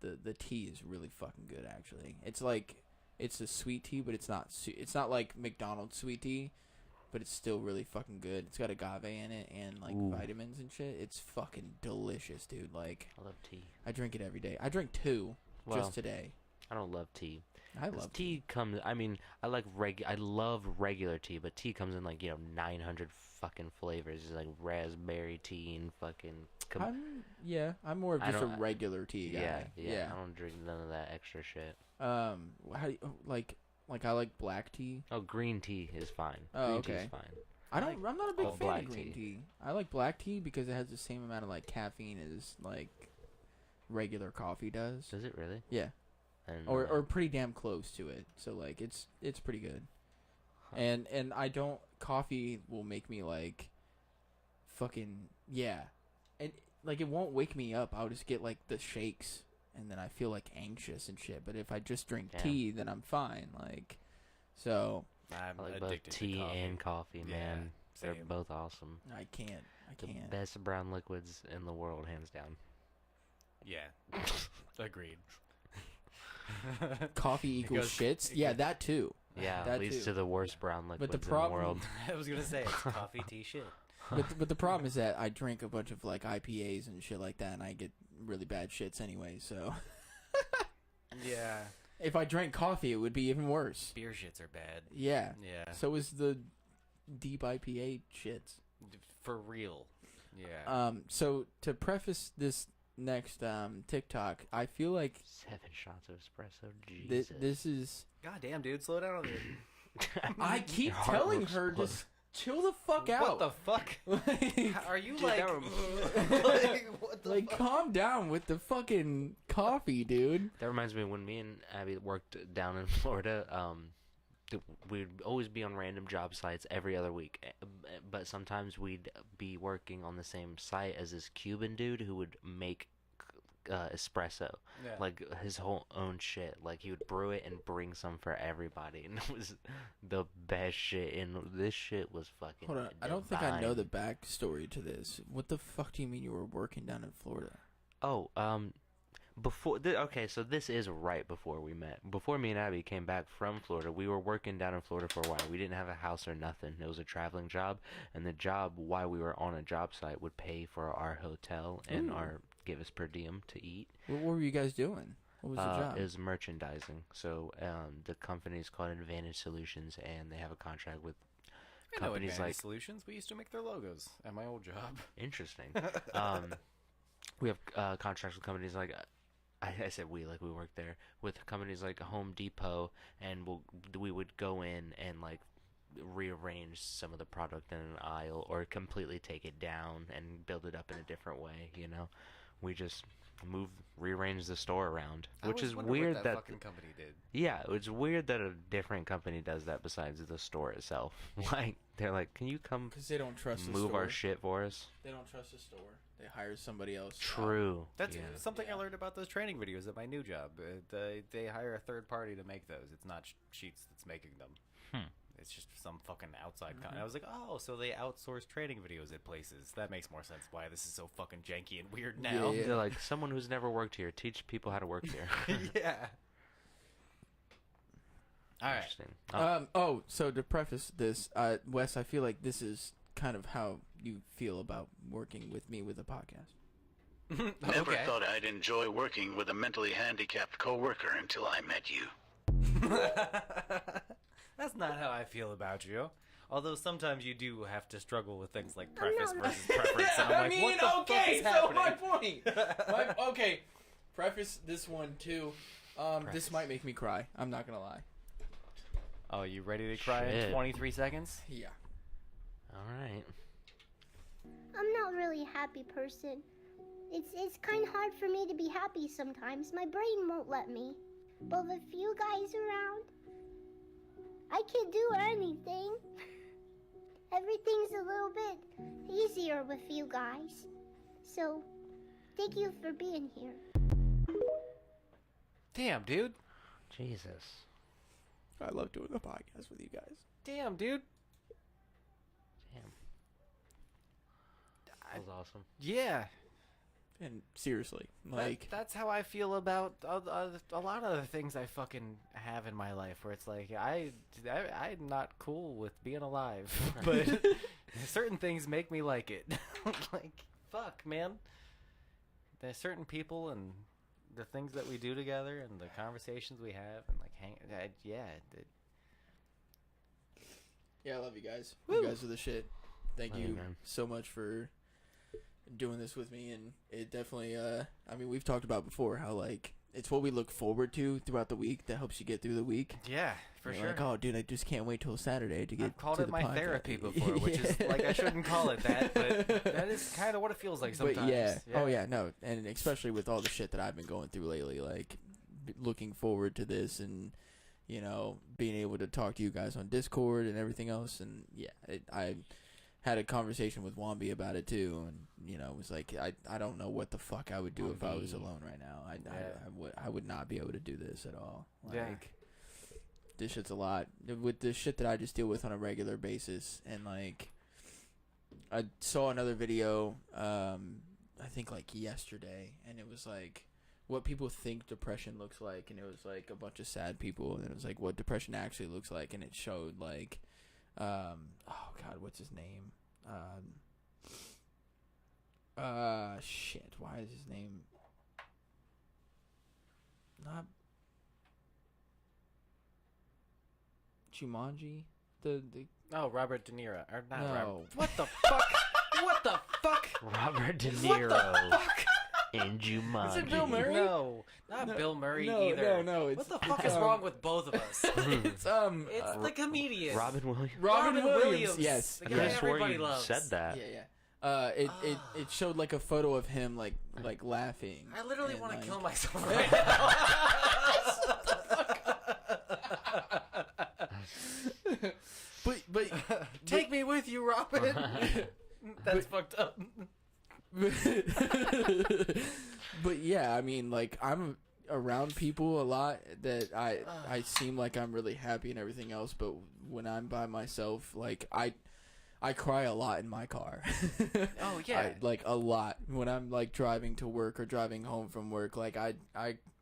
The tea is really fucking good, actually. It's like it's a sweet tea, but it's not like McDonald's sweet tea, but it's still really fucking good. It's got agave in it and like Ooh. vitamins and shit. It's fucking delicious, dude. Like I love tea. I drink it every day. I drank 2 Well, just today. I don't love tea. I 'Cause love tea. Comes. I mean, I love regular tea, but tea comes in like 900 fucking flavors. It's like raspberry tea and fucking. I'm more of I just a don't- regular tea guy. yeah. I don't drink none of that extra shit. How do you, like I like black tea. Oh, green tea is fine. Oh, Green okay. tea's fine. I'm not a big Oh, fan black of green tea. tea. I like black tea because it has the same amount of like caffeine as like regular coffee does. Does it really? Yeah. And, Or pretty damn close to it. So like it's pretty good. Huh. And I don't coffee will make me like fucking yeah. And like it won't wake me up. I'll just get like the shakes and then I feel like anxious and shit. But if I just drink Damn. tea then I'm fine. Like so I'm I like both addicted tea to coffee. and coffee, Yeah, man. They're same. both awesome. I can't. The best brown liquids in the world, hands down. Yeah. Agreed. Coffee equals shits. Yeah, that too. Yeah, That leads too. to the worst brown liquids the in the problem- world. I was gonna say it's coffee, tea, shit. But the problem is that I drink a bunch of like IPAs and shit like that, and I get really bad shits anyway. So Yeah. if I drank coffee, it would be even worse. Beer shits are bad. Yeah. Yeah. So is the deep IPA shits. For real. Yeah. So to preface this next TikTok, I feel like 7 shots of espresso. Jesus. this is. God damn, dude, slow down a bit. I keep Your heart telling looks her close. just chill the fuck out. What the fuck? Like, Are you Dude, like, that like what the like fuck? calm down with the fucking coffee, dude. That reminds me when me and Abby worked down in Florida. We'd always be on random job sites every other week, but sometimes we'd be working on the same site as this Cuban dude who would make espresso, Yeah. like his whole own shit. Like he would brew it and bring some for everybody, and it was the best shit. And this shit was fucking. Hold on, I don't think I know divine. the backstory to this. What the fuck do you mean you were working down in Florida? Oh, okay, so this is right before we met. Before me and Abby came back from Florida, we were working down in Florida for a while. We didn't have a house or nothing. It was a traveling job, and the job, while we were on a job site, would pay for our hotel and give us per diem to eat. What were you guys doing? What was the job? It was merchandising. So the company's called Advantage Solutions, and they have a contract with I know companies Advantage like Solutions. We used to make their logos at my old job. Interesting. We have contracts with companies like I said we work there with companies like Home Depot, and we would go in and like rearrange some of the product in an aisle or completely take it down and build it up in a different way. We just rearrange the store around, which is weird what that fucking company did. yeah, it's weird that a different company does that besides the store itself. Like they're like, can you come Because they don't trust the move store. our shit for us? They don't trust the store. They hire somebody else. True. That's yeah. something I Yeah. learned about those training videos at my new job. They hire a third party to make those. It's not Sheets that's making them. It's just some fucking outside I was like, oh, so they outsource training videos at places. That makes more sense why this is so fucking janky and weird now. Yeah. They're like, someone who's never worked here, teach people how to work here. Yeah. All right. Interesting. So to preface this, Wes, I feel like this is kind of how you feel about working with me with a podcast. Never Okay. thought I'd enjoy working with a mentally handicapped coworker until I met you. That's not how I feel about you. Although sometimes you do have to struggle with things like preface versus preference. And I'm like, what the fuck is happening? my point. Okay, preface this one too. This might make me cry. I'm not gonna lie. Oh, you ready to cry in Shit. 23 seconds? Yeah. All right. I'm not really a happy person. It's kind of hard for me to be happy sometimes. My brain won't let me. But with you guys around, I can do anything. Everything's a little bit easier with you guys. So, thank you for being here. Damn, dude. Jesus. I love doing the podcast with you guys. Damn, dude. Damn. That was awesome. Yeah. And seriously, like, that's how I feel about a lot of the things I fucking have in my life, where it's like I'm not cool with being alive, but certain things make me like it. Like, fuck, man. There's certain people and the things that we do together and the conversations we have and like yeah. Yeah, I love you guys. Woo. You guys are the shit. Thank Love you you, man. so much for doing this with me, and it definitely I mean, we've talked about before how like it's what we look forward to throughout the week that helps you get through the week. Yeah, for You're sure. like, oh dude, I just can't wait till Saturday to get I've called to it the my podcast. therapy before, which is like I shouldn't call it that, but that is kind of what it feels like sometimes. But yeah. Oh yeah, no, and especially with all the shit that I've been going through lately, like looking forward to this and you know being able to talk to you guys on Discord and everything else, and yeah, I had a conversation with Wambi about it too, and you know it was like I don't know what the fuck I would do if I was alone right now. I would not be able to do this at all. Like, Yeah. This shit's a lot with the shit that I just deal with on a regular basis, and like I saw another video I think like yesterday, and it was like what people think depression looks like, and it was like a bunch of sad people, and it was like what depression actually looks like, and it showed like oh god, what's his name? Shit, why is his name not Jumanji? The Oh, Robert De Niro. Or not No. Robert. What the fuck? What the fuck? Robert De What the Niro fuck? in Jumanji. Is it Bill Murray? No, not Bill Murray no, either. No, What the fuck is wrong with both of us? It's It's the comedian. Robin Williams. Robin Williams. Yes. The I guy could have swore everybody you loves. said that. Yeah. It showed like a photo of him like laughing. I literally and, want to like- kill myself right now. But Take me with you, Robin. That's fucked up. but yeah, I mean, like I'm around people a lot that I seem like I'm really happy and everything else, but when I'm by myself, like I cry a lot in my car. Oh yeah. Like a lot when I'm like driving to work or driving home from work. Like I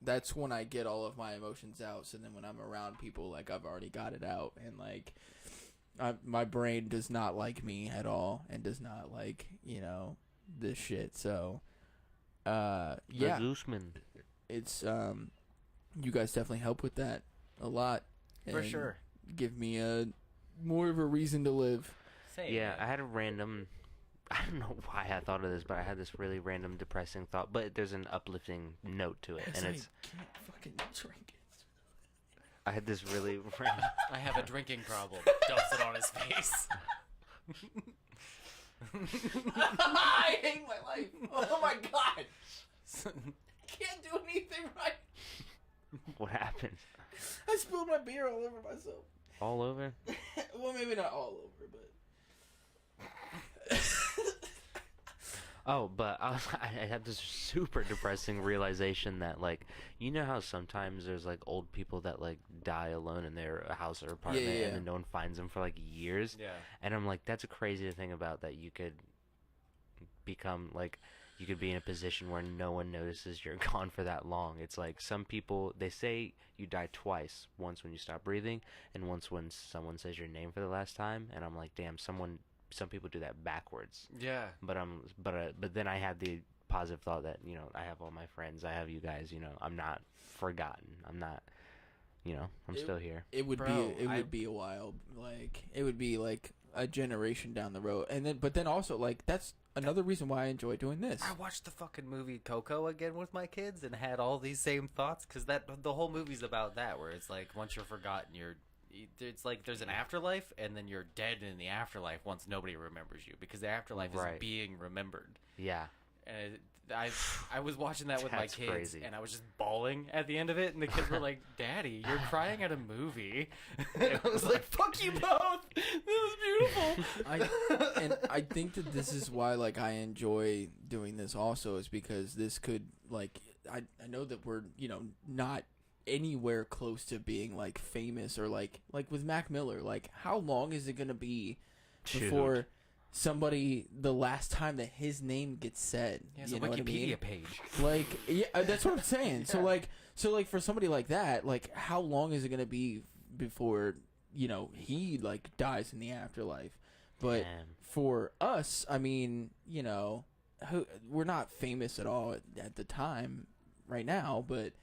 that's when I get all of my emotions out. So then when I'm around people, like I've already got it out, and like my brain does not like me at all, and does not like this shit. So yeah, Guzman. it's you guys definitely help with that a lot. For and sure. give me a more of a reason to live. Same. Yeah, I had a random. I don't know why I thought of this, but I had this really random depressing thought. But there's an uplifting note to it, and I it's. can't fucking drink it. I had this really random. I have a drinking problem. Dumps it on his face. I hate my life. Oh my god. Can't do anything right. What happened? I spilled my beer all over myself. All over? Well, maybe not all over, but. Oh, but I had this super depressing realization that, like, you know how sometimes there's, like, old people that, like, die alone in their house or apartment Yeah. and then no one finds them for, like, years? Yeah. And I'm like, that's a crazy thing about that. You could become, like, you could be in a position where no one notices you're gone for that long. It's like some people, they say you die twice. Once when you stop breathing, and once when someone says your name for the last time. And I'm like, damn, some people do that backwards. Yeah. But then I had the positive thought that, you know, I have all my friends, I have you guys, you know, I'm not forgotten. I'm not, you know, I'm still here. It would Bro, would be a while. Like it would be like a generation down the road, and then also like that's another reason why I enjoy doing this. I watched the fucking movie Coco again with my kids and had all these same thoughts because the whole movie's about that, where it's like once you're forgotten, it's like there's an afterlife, and then you're dead in the afterlife once nobody remembers you, because the afterlife is Right. being remembered. Yeah. And I was watching that with my That's kids, crazy. and I was just bawling at the end of it, and the kids were like, "Daddy, you're crying at a movie." And I was like, "Fuck you both! This is beautiful." I think that this is why like I enjoy doing this also, is because this could like I know that we're not anywhere close to being like famous or like with Mac Miller. Like how long is it gonna be before somebody the last time that his name gets said? He has you a know what I mean? Wikipedia page. Like yeah, that's what I'm saying. So like for somebody like that, like how long is it gonna be before he like dies in the afterlife? But Man. for us, I mean, we're not famous at all at the time. right now, but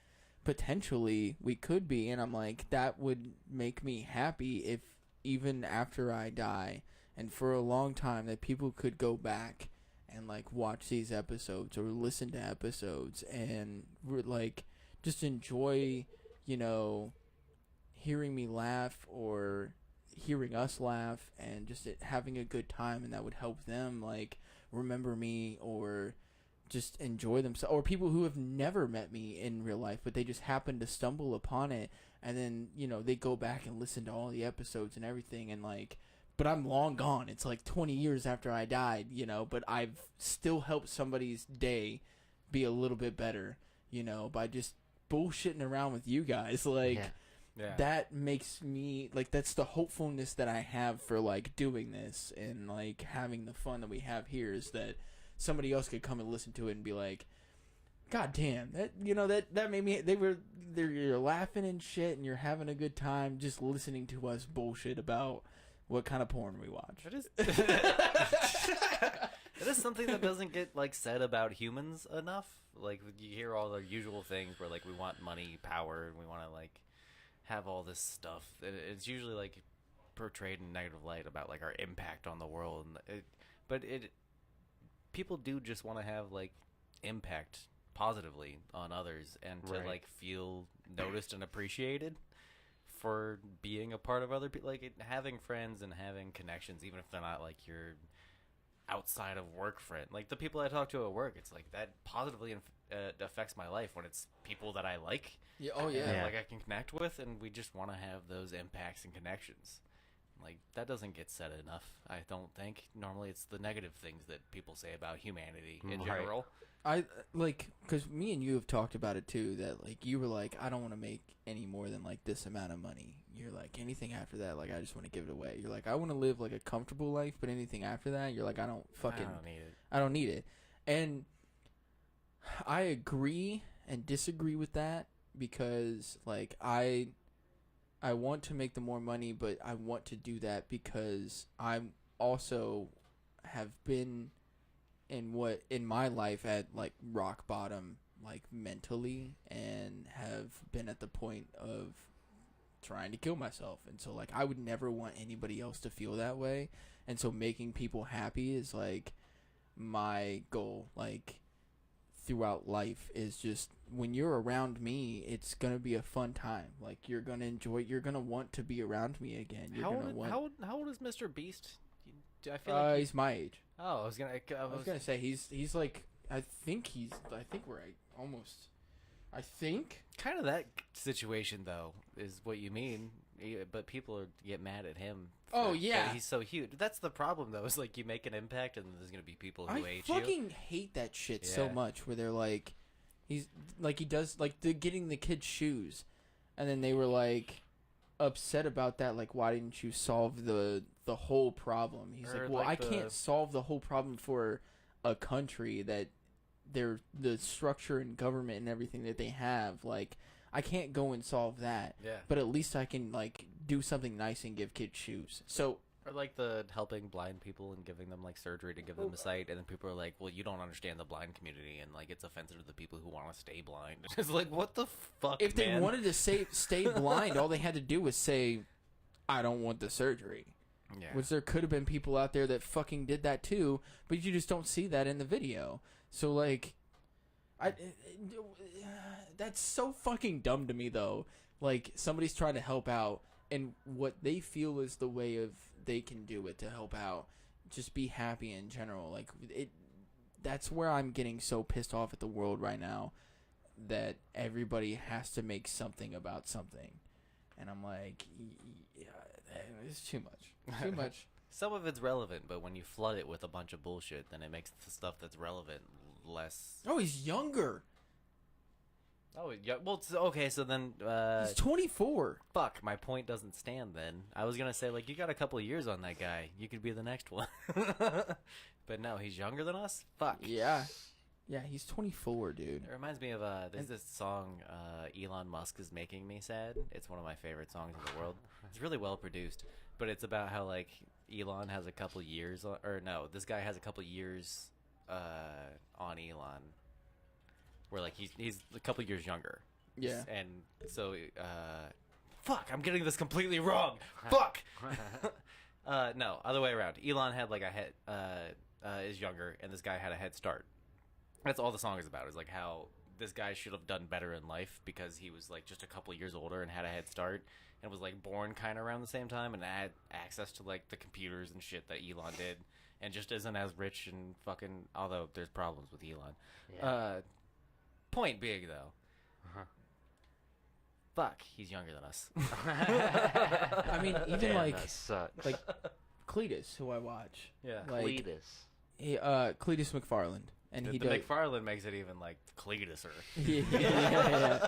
potentially we could be. And I'm like, that would make me happy if even after I die and for a long time that people could go back and like watch these episodes or listen to episodes and like just enjoy, you know, hearing me laugh or hearing us laugh and just having a good time, and that would help them like remember me or just enjoy themselves, or people who have never met me in real life but they just happen to stumble upon it, and then, you know, they go back and listen to all the episodes and everything, and like, but I'm long gone. It's like 20 years after I died, you know, but I've still helped somebody's day be a little bit better, you know, by just bullshitting around with you guys. Like, Yeah. that makes me, like, that's the hopefulness that I have for, like, doing this and, like, having the fun that we have here, is that somebody else could come and listen to it and be like, God damn, that, you know, that made me, you're laughing and shit and you're having a good time just listening to us bullshit about what kind of porn we watch. It is. It is something that doesn't get like said about humans enough. Like, you hear all the usual things where like we want money, power, and we want to like have all this stuff. It's usually like portrayed in negative light about like our impact on the world. But people do just want to have like impact positively on others and to like feel noticed and appreciated for being a part of other people, like having friends and having connections, even if they're not like your outside of work friend. Like the people I talk to at work, it's like that positively affects my life when it's people that I like. Yeah. Oh yeah. And, like I can connect with, and we just want to have those impacts and connections. Like that doesn't get said enough, I don't think. Normally it's the negative things that people say about humanity in general. I like, because me and you have talked about it too, that like you were like, I don't want to make any more than like this amount of money. You're like, anything after that, like I just want to give it away. You're like, I want to live like a comfortable life, but anything after that, you're like, I don't need it. I don't need it. And I agree and disagree with that, because like I want to make the more money, but I want to do that because I'm also have been in my life at like rock bottom, like mentally, and have been at the point of trying to kill myself. And so like I would never want anybody else to feel that way, and so making people happy is like my goal. Like throughout life is just, when you're around me, it's gonna be a fun time. Like you're gonna enjoy, you're gonna want to be around me again. How old is Mr. Beast? I feel like he's my age. Oh, I was gonna say he's like, I think we're almost, I think kind of that situation though is what you mean. But people get mad at him. Oh yeah, he's so huge. That's the problem though. Is like you make an impact, and there's gonna be people who hate you. I fucking hate that shit so much. Where they're like, he's like, he does like getting the kids shoes, and then they were like upset about that. Like, why didn't you solve the whole problem? He's like, well, I can't solve the whole problem for a country that the structure and government and everything that they have. Like, I can't go and solve that. Yeah. But at least I can like do something nice and give kids shoes. So, or like the helping blind people and giving them like surgery to give them a sight, and then people are like, well, you don't understand the blind community, and like it's offensive to the people who want to stay blind. It's like, what the fuck, if they wanted to stay blind, all they had to do was say, I don't want the surgery. Yeah. Which there could have been people out there that fucking did that too, but you just don't see that in the video. So like, that's so fucking dumb to me though. Like, somebody's trying to help out, and what they feel is the way of they can do it to help out. Just be happy in general. Like, that's where I'm getting so pissed off at the world right now, that everybody has to make something about something. And I'm like, yeah, it's too much. Too much. Some of it's relevant, but when you flood it with a bunch of bullshit, then it makes the stuff that's relevant less. Oh, he's younger. Oh, yeah. Well, okay, so then... he's 24. Fuck, my point doesn't stand then. I was going to say, like, you got a couple of years on that guy. You could be the next one. But no, he's younger than us? Fuck. Yeah. Yeah, he's 24, dude. It reminds me of, there's this song, Elon Musk is Making Me Sad. It's one of my favorite songs in the world. It's really well produced. But it's about how, like, Elon has a couple years... Or no, this guy has a couple years on Elon. where like he's a couple years younger. Yeah. And so, fuck, I'm getting this completely wrong. Fuck. No, other way around. Elon had like a head, is younger, and this guy had a head start. That's all the song is about. Is like how this guy should have done better in life because he was like just a couple years older and had a head start, and was like born kind of around the same time and had access to like the computers and shit that Elon did, and just isn't as rich and fucking. Although there's problems with Elon. Yeah. Point being though. Fuck, he's younger than us. I mean, even Damn, like that sucks. like Cletus, who I watch. Yeah. Like, Cletus. Cletus McFarland, and he the does. McFarlane makes it even like Cletuser. Yeah.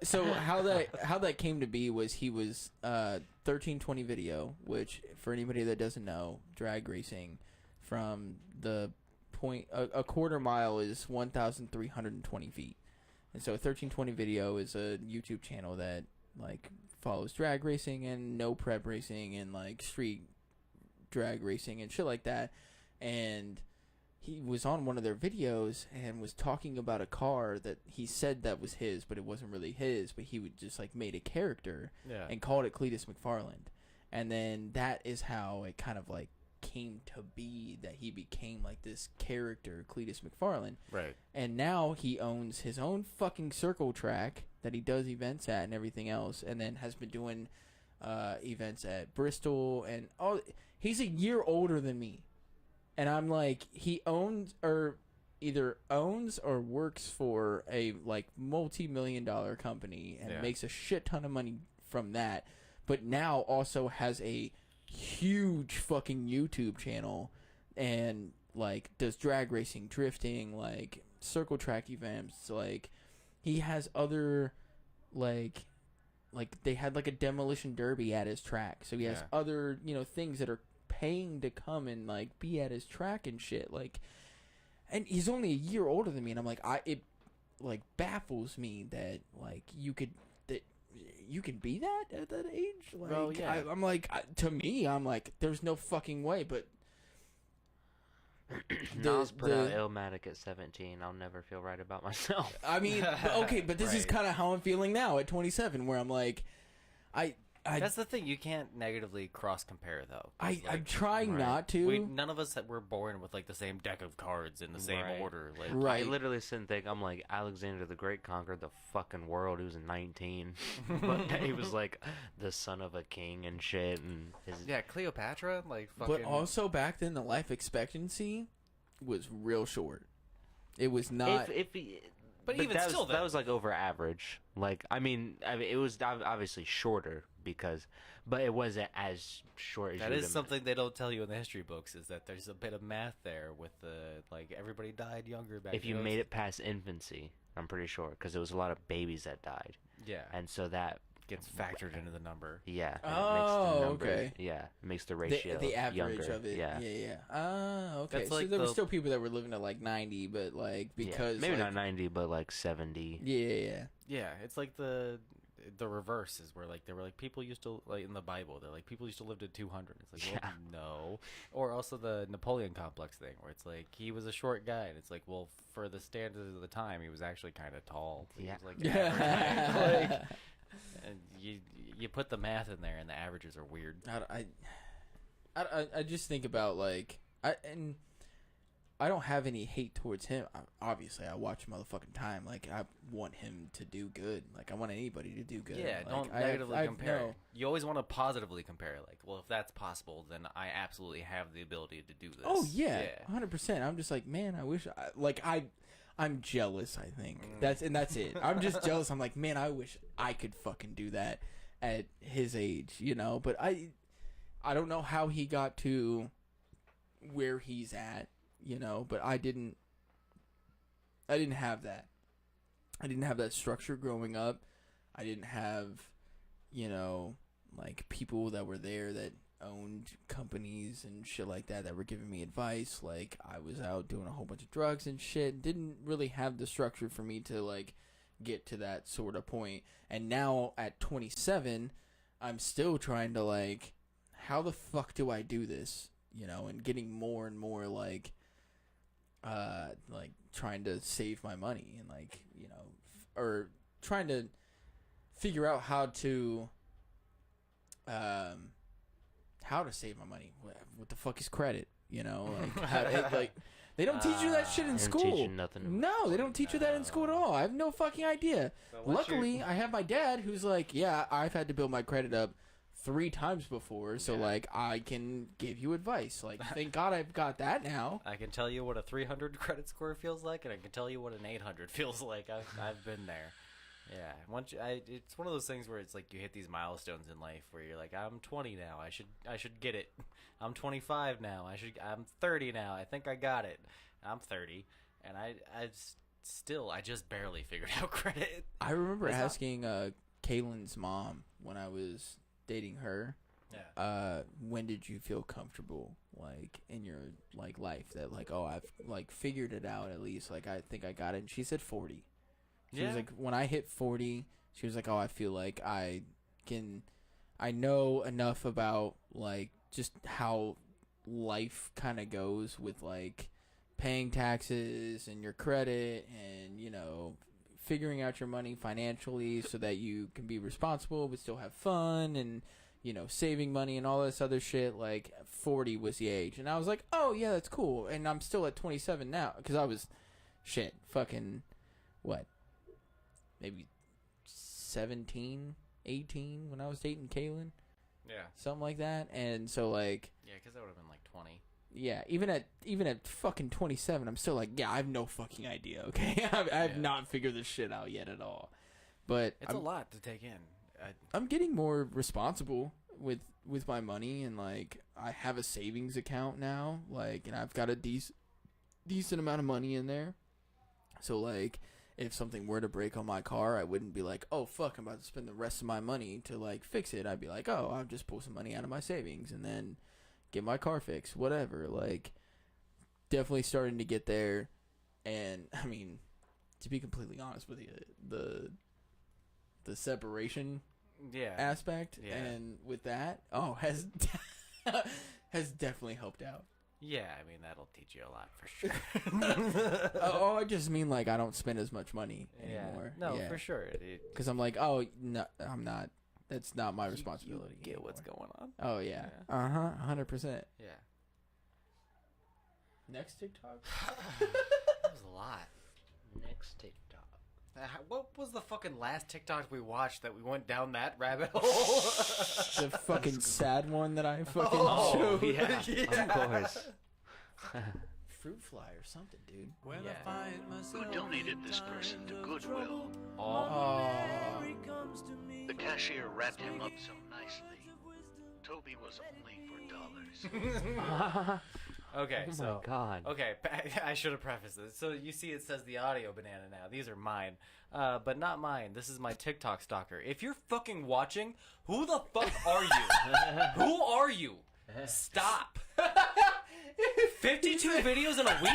So how that came to be was he was 1320 video, which for anybody that doesn't know, drag racing from the point a quarter mile is 1,320 feet. And so 1320 video is a YouTube channel that like follows drag racing and no prep racing and like street drag racing and shit like that. And he was on one of their videos and was talking about a car that he said that was his, but it wasn't really his, but he would just like made a character and called it Cletus McFarland. And then that is how it kind of like came to be that he became like this character, Cletus McFarland. Right. And now he owns his own fucking circle track that he does events at and everything else, and then has been doing events at Bristol and all. He's a year older than me. And I'm like, he owns or either owns or works for a like multi-million-dollar company and makes a shit ton of money from that, but now also has a huge fucking YouTube channel and like does drag racing, drifting, like circle track events. Like he has other like they had like a demolition derby at his track, so he has other things that are paying to come and like be at his track and shit. Like, and he's only a year older than me, and I'm like, it like baffles me that like you can be that at that age. Like, well, yeah. I'm like, to me, I'm like, there's no fucking way. But Nas put out Illmatic at 17. I'll never feel right about myself. I mean, but this is kind of how I'm feeling now at 27, where I'm like, that's the thing. You can't negatively cross compare though. I'm trying not to. None of us were born with like the same deck of cards in the same order. Like, I literally sit and think, I'm like, Alexander the Great conquered the fucking world. He was 19, but he was like the son of a king and shit. And Cleopatra, like fucking. But also back then, the life was real short. It was not. But even that still, that was like over average. Like, I mean, it was obviously shorter but it wasn't as short as that is something they don't tell you in the history books, is that there's a bit of math there with the like everybody died younger back then. If you made it past infancy, I'm pretty sure, because there was a lot of babies that died. Yeah, and so that gets factored into the number. Yeah. Okay. Yeah, it makes the ratio the average younger. of it. Yeah. Okay. That's so like there were still people that were living at like 90, but like because maybe like, not 90, but like 70. Yeah, it's like the reverse is where like they were like people used to like in the Bible they're like people used to live to 200. It's like well, no. Or also the Napoleon complex thing where it's like he was a short guy and it's like well for the standards of the time he was actually kind of tall. So he was like average height. And you put the math in there and the averages are weird. I just think about like I don't have any hate towards him. Obviously, I watch him all the fucking time. Like, I want him to do good. Like, I want anybody to do good. Yeah, like, don't negatively compare. You always want to positively compare. Like, well, if that's possible, then I absolutely have the ability to do this. Oh, yeah. 100%. I'm just like, man, I wish... I'm jealous, I think. That's it. I'm just jealous. I'm like, man, I wish I could fucking do that at his age, But I don't know how he got to where he's at. But I didn't have that. I didn't have that structure growing up. I didn't have, like people that were there that owned companies and shit like that were giving me advice. Like I was out doing a whole bunch of drugs and shit. Didn't really have the structure for me to like get to that sort of point. And now at 27, I'm still trying to like, how the fuck do I do this? And getting more and more like, like trying to save my money and like, you know, or trying to figure out how to save my money. What the fuck is credit? You know, like they don't teach you that shit in They don't school. teach you nothing. No, they don't teach you that in school at all. I have no fucking idea. Luckily, I have my dad who's like, yeah, I've had to build my credit up 3 times before, so like I can give you advice. Like, thank God I've got that now. I can tell you what a 300 credit score feels like, and I can tell you what an 800 feels like. I've been there. Yeah, it's one of those things where it's like you hit these milestones in life where you're like, I'm 20 now. I should get it. I'm 25 now. I'm 30 now. I think I got it. I'm 30, and I just barely figured out credit. I remember asking Kaylin's mom when I was dating her. Yeah. When did you feel comfortable, like, in your like life that like, oh, I've like figured it out at least, like I think I got it? And she said 40. She was like, when I hit 40, she was like, oh, I feel like I know enough about like just how life kind of goes with like paying taxes and your credit and, you know, figuring out your money financially so that you can be responsible but still have fun and, you know, saving money and all this other shit. Like 40 was the age. And I was like, oh yeah, that's cool. And I'm still at 27 now because I was fucking what? Maybe 17, 18 when I was dating Kaylin. Yeah. Something like that. And so like, Yeah, because that would have been like 20. yeah, even at fucking 27, I'm still like, yeah, I have no fucking idea, okay? I have not figured this shit out yet at all. But It's a lot to take in. I'm getting more responsible with my money, and like I have a savings account now, like, and I've got a decent amount of money in there. So like, if something were to break on my car, I wouldn't be like, oh fuck, I'm about to spend the rest of my money to like fix it. I'd be like, oh, I'll just pull some money out of my savings and then get my car fixed, whatever. Like, definitely starting to get there. And I mean, to be completely honest with you, the separation aspect and with that, has definitely helped out. Yeah, I mean, that'll teach you a lot for sure. I just mean like I don't spend as much money anymore. No, for sure. Because I'm like, oh, no, I'm not. That's not my responsibility. You get what's going on. Oh yeah. 100%. Yeah. Next TikTok. That was a lot. Next TikTok. What was the fucking last TikTok we watched that we went down that rabbit hole? The fucking sad one that I fucking Oh, showed. yeah, of course. Fruit fly or something, dude. Who donated this person to Goodwill? The cashier wrapped him up so nicely. Toby was only $4. Okay, Oh my God. Okay, I should have prefaced this. So you see, it says the audio banana now. These are mine, but not mine. This is my TikTok stalker. If you're fucking watching, who the fuck are you? Who are you? Stop. 52 videos in a week?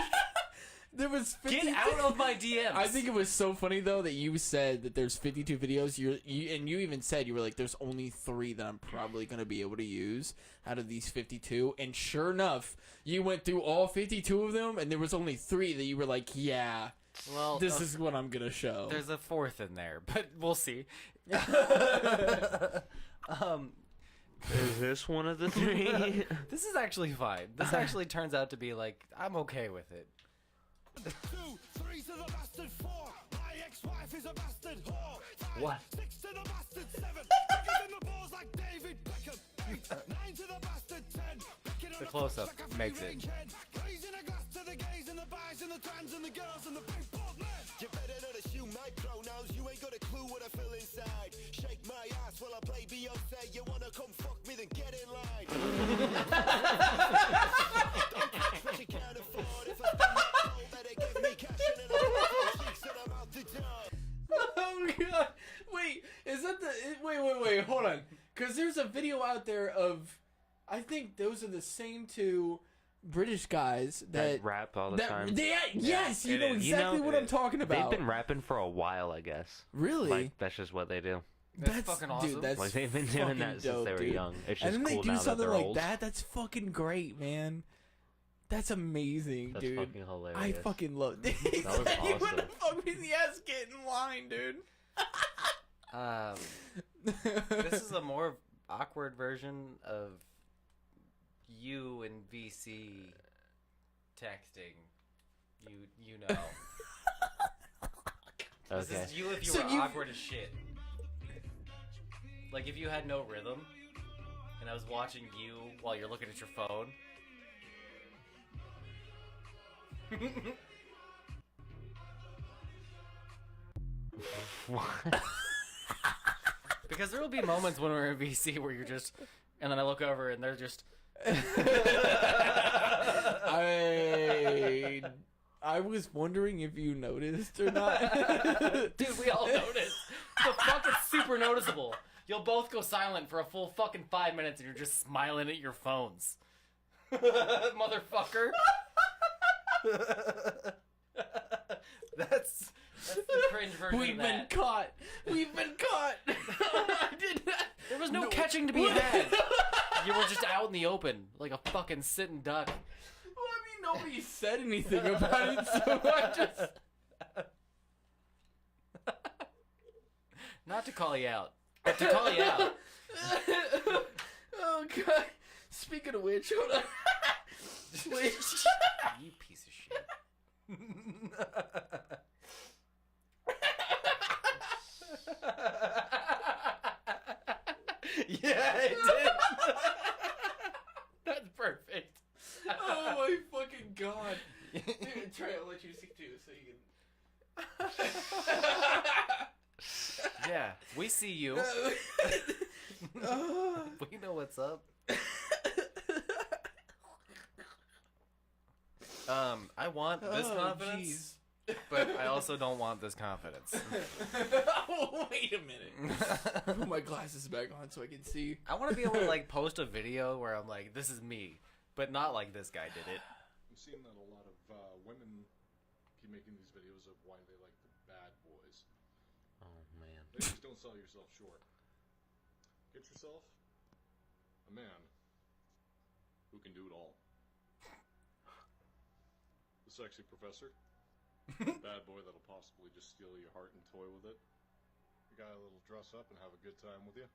There was 52. Get out of my DMs. I think it was so funny though that you said that there's 52 videos. You even said you were like, there's only 3 that I'm probably gonna be able to use out of these 52. And sure enough, you went through all 52 of them, and there was only 3 that you were like, yeah, well, this is what I'm gonna show. There's a 4th in there, but we'll see. Is this one of the 3? This is actually fine. This actually turns out to be like, I'm okay with it. 2, 3 to the bastard 4. My ex-wife is a bastard whore. What? 6 to the bastard 7. Bigger than the balls like David Beckham. 9 to the bastard 10. The close-up makes it. Raising a glass to the gays and the bis and the trans and the girls and the big bald men. You better not assume my pronouns. You ain't got a clue what I feel inside. Shake my ass while I play Beyonce. You wanna come fuck me, then get in line. Don't catch what you can't afford. If I spend that gold, better give me cash and then I'll cheeks and I'm out the door. Oh god! Wait, is that the? Wait! Hold on, because there's a video out there of, I think those are the same 2 British guys that rap all the time. Yes, you know exactly what I'm talking about. They've been rapping for a while, I guess. Really? Like, that's just what they do. That's fucking awesome. Dude, that's Like, they've been doing that fucking since they were dude. young. It's just and then cool they do now that something they're like old. that. That's fucking great, man. That's amazing, That's dude. fucking hilarious. I fucking love it. That was You awesome. wanna fuck me? Yes, get in line, dude. This is a more awkward version of you and VC texting. You know. This Okay. is you if you So were you- awkward as shit. Like if you had no rhythm, and I was watching you while you're looking at your phone. What? Because there will be moments when we're in VC where you're just, and then I look over and they're just. I was wondering if you noticed or not. Dude, we all noticed. The fuck is super noticeable. You'll both go silent for a full fucking 5 minutes and you're just smiling at your phones. Motherfucker. That's the cringe version We've of been that. caught. We've been caught. I did not. There was no catching to be had. You were just out in the open like a fucking sitting duck. Well, I mean, nobody said anything about it, so I just. Not to call you out, but to call you out. Oh god. Speaking of which, hold on. Wait. You piece of shit. Yeah, it did. That's perfect. Oh my fucking god. Dude, Trey, I'll let you see too, so you can. Yeah, we see you. We know what's up. I want this confidence, but I also don't want this confidence. Oh, wait a minute. Put my glasses back on so I can see. I want to be able to like post a video where I'm like, "This is me," but not like this guy did it. I'm seeing that a lot of women keep making these videos of why they like the bad boys. Oh man. Ladies, don't sell yourself short. Get yourself a man who can do it all. The sexy professor. Bad boy that'll possibly just steal your heart and toy with it. The guy that'll dress up and have a good time with you.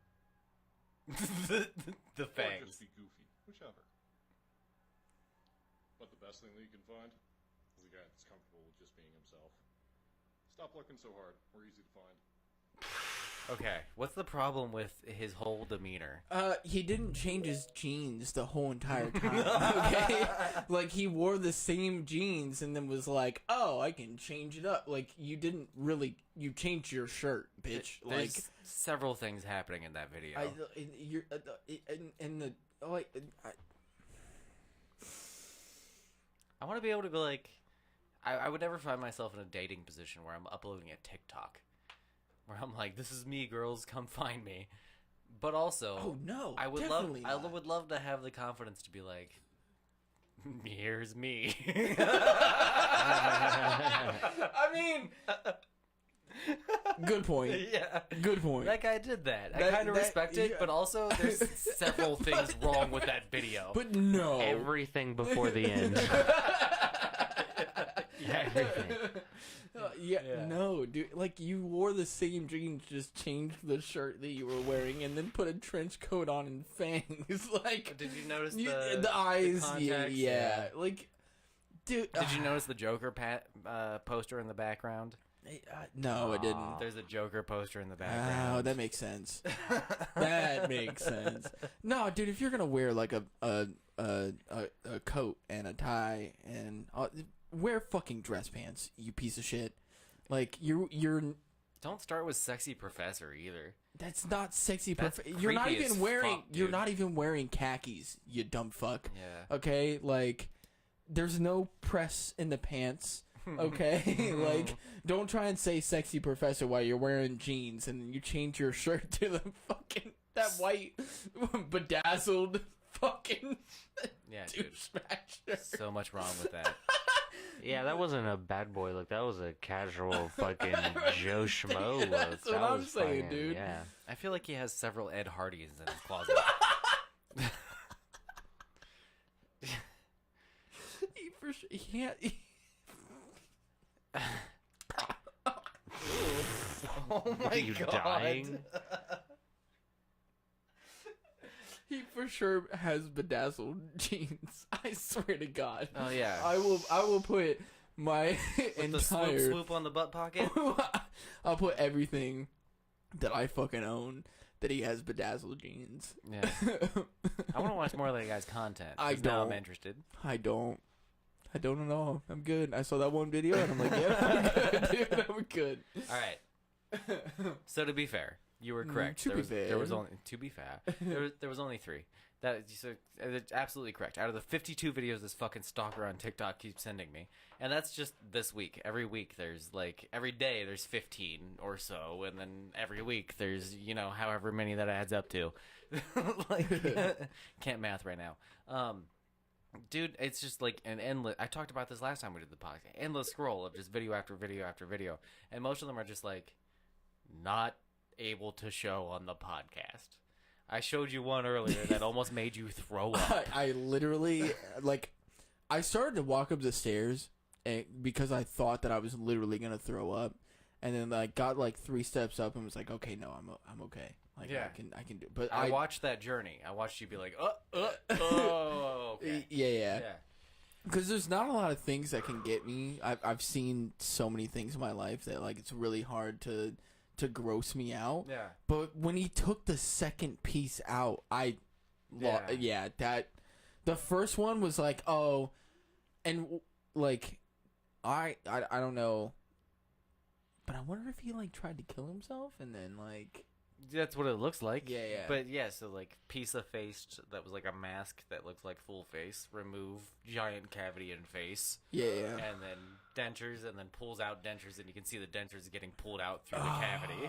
The Or fangs. just be goofy. Whichever. But the best thing that you can find is a guy that's comfortable with just being himself. Stop looking so hard. We're easy to find. Okay, what's the problem with his whole demeanor? He didn't change his jeans the whole entire time. Okay, like he wore the same jeans and then was like, "Oh, I can change it up." Like you didn't really. You changed your shirt, bitch. Like There's several things happening in that video. you're in the like. I want to be able to be like, I would never find myself in a dating position where I'm uploading a TikTok, where I'm like, "This is me, girls, come find me." But also, Oh no! I would definitely love, not. I would love to have the confidence to be like, "Here's me." I mean, good point. Yeah. Good point. That guy did that. I That- kind of that- respect it, yeah. but also there's several things wrong with that video. But no. Everything before the end. Everything. Yeah, Yeah. no, dude. Like, you wore the same jeans, just changed the shirt that you were wearing, and then put a trench coat on and fangs. Like, Did you notice the eyes? Yeah, contacts? yeah. Like, dude. Did you notice the Joker poster in the background? No, I didn't. There's a Joker poster in the background. Oh, that makes sense. That makes sense. No, dude, if you're gonna wear like a coat and a tie and wear fucking dress pants, you piece of shit. Like you're. Don't start with sexy professor either. That's not sexy. That's You're not creepy as even wearing. fuck, You're dude. not even wearing khakis. You dumb fuck. Yeah. Okay, like there's no press in the pants. Okay, like don't try and say sexy professor while you're wearing jeans and you change your shirt to the fucking that white bedazzled fucking Yeah, dude. douchebag shirt. So much wrong with that. Yeah, that wasn't a bad boy look. That was a casual fucking Joe Schmo look. That's what That I'm was saying, fucking- dude. Yeah. I feel like he has several Ed Hardys in his closet. He can't. Oh my Are you god. dying? He for sure has bedazzled jeans. I swear to God. Oh yeah. I will put my With the entire swoop on the butt pocket. I'll put everything that I fucking own that he has bedazzled jeans. Yeah. I want to watch more of that guy's content. I 'Cause now I'm don't. interested. I don't at all. I'm good. I saw that one video and I'm like, yeah, I'm good, dude. I'm good. All right. So to be fair, you were correct. to be There was fair. only there was only 3. That's absolutely correct. Out of the 52 videos this fucking stalker on TikTok keeps sending me, and that's just this week. Every week there's like every day there's 15 or so, and then every week there's however many that adds up to. Like can't math right now. Dude, it's just like an endless. I talked about this last time we did the podcast. Endless scroll of just video after video after video, and most of them are just like not able to show on the podcast. I showed you one earlier that almost made you throw up. I literally I started to walk up the stairs because I thought that I was literally gonna throw up, and then I got like 3 steps up and was like, okay, no, I'm okay. Like Yeah. I can do. But I watched that journey. I watched you be like, oh, okay. Yeah. Because there's not a lot of things that can get me. I've seen so many things in my life that like it's really hard to gross me out. Yeah. But when he took the second piece out, that the first one was like, oh, and like I don't know, but I wonder if he like tried to kill himself and then like. That's what it looks like. Yeah. But yeah, so like piece of face that was like a mask that looks like full face, remove giant cavity in face. Yeah. And then dentures, and then pulls out dentures, and you can see the dentures getting pulled out through the cavity.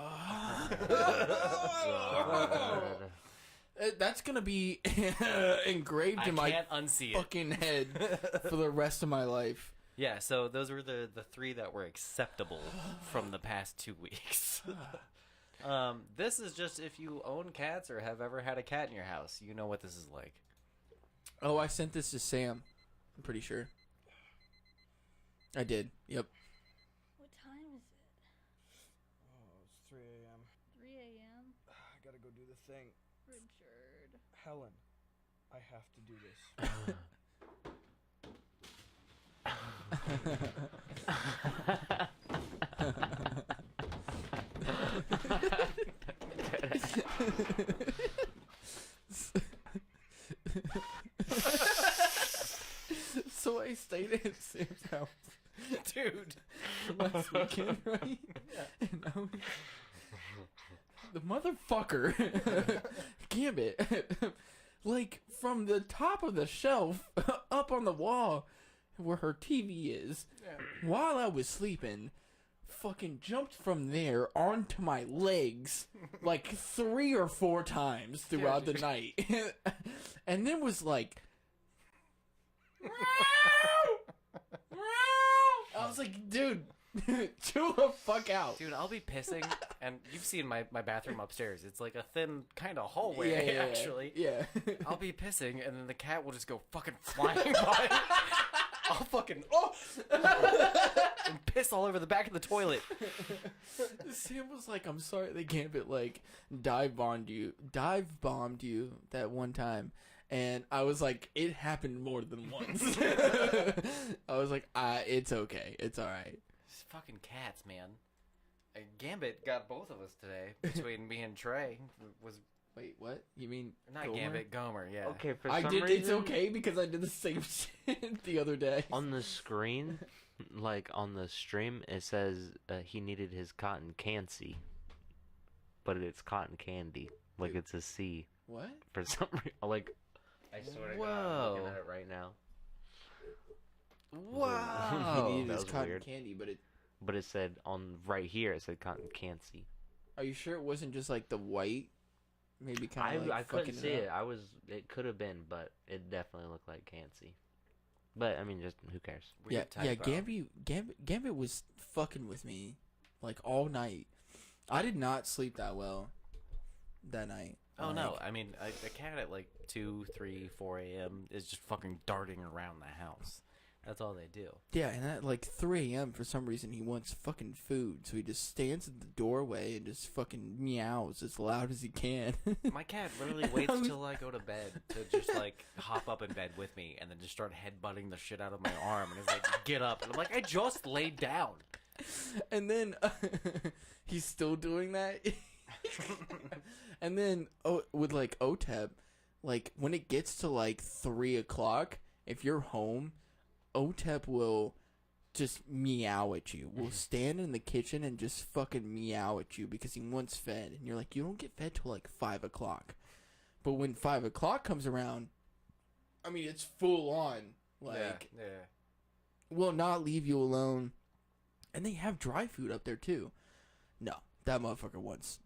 That's gonna be engraved in my can't unsee it. fucking head for the rest of my life. Yeah, so those were the 3 that were acceptable from the past 2 weeks. This is just if you own cats or have ever had a cat in your house, you know what this is like. Oh, I sent this to Sam. I'm pretty sure. I did. Yep. What time is it? Oh, it's 3 a.m. 3 a.m.? I gotta go do the thing. Richard. Helen, I have to do So I stayed at Sam's house. Dude. Last weekend, right? Yeah. And now the motherfucker, Gambit, like from the top of the shelf up on the wall where her TV is, while I was sleeping, fucking jumped from there onto my legs like 3 or 4 times throughout the night, and then was like. I was like, dude, chill the fuck out. Dude, I'll be pissing, and you've seen my bathroom upstairs. It's like a thin kind of hallway, actually. Yeah. I'll be pissing, and then the cat will just go fucking flying by. I'll fucking, and piss all over the back of the toilet. Sam was like, I'm sorry they Gambit, like, dive bombed you that one time. And I was like, it happened more than once. I was like, it's okay. It's all right. It's fucking cats, man. Gambit got both of us today between me and Trey. Wait, what? You mean not Gomer? Gambit, Gomer? Yeah. Okay, for I some did. reason, It's okay because I did the same shit the other day. on the screen, like on the stream, it says he needed his cotton candy, but it's cotton candy. Like it's a C. What? For some reason, like. I swear to God, I'm looking at it right now. Whoa. He needed That his was cotton weird. candy, but it. But it said on right here, it said cotton candy. Are you sure it wasn't just like the white? Maybe kind of like I couldn't fucking see it. up? It could have been, but it definitely looked like candy. But I mean, just who cares? Yeah. Gambit was fucking with me like all night. I did not sleep that well that night. Oh Like, no! I mean, a cat at like 2, 3, 4 a.m. is just fucking darting around the house. That's all they do. Yeah, and at like 3 a.m. for some reason he wants fucking food, so he just stands at the doorway and just fucking meows as loud as he can. My cat literally waits till I go to bed to just like hop up in bed with me and then just start headbutting the shit out of my arm and is like, get up. And I'm like, I just laid down. And then he's still doing that. And then with like OTEP, like when it gets to like 3 o'clock, if you're home, OTEP will just meow at you. Will stand in the kitchen and just fucking meow at you because he wants fed. And you're like, you don't get fed till like 5 o'clock. But when 5 o'clock comes around, I mean, it's full on. Like, yeah. will not leave you alone. And they have dry food up there too. No, that motherfucker wants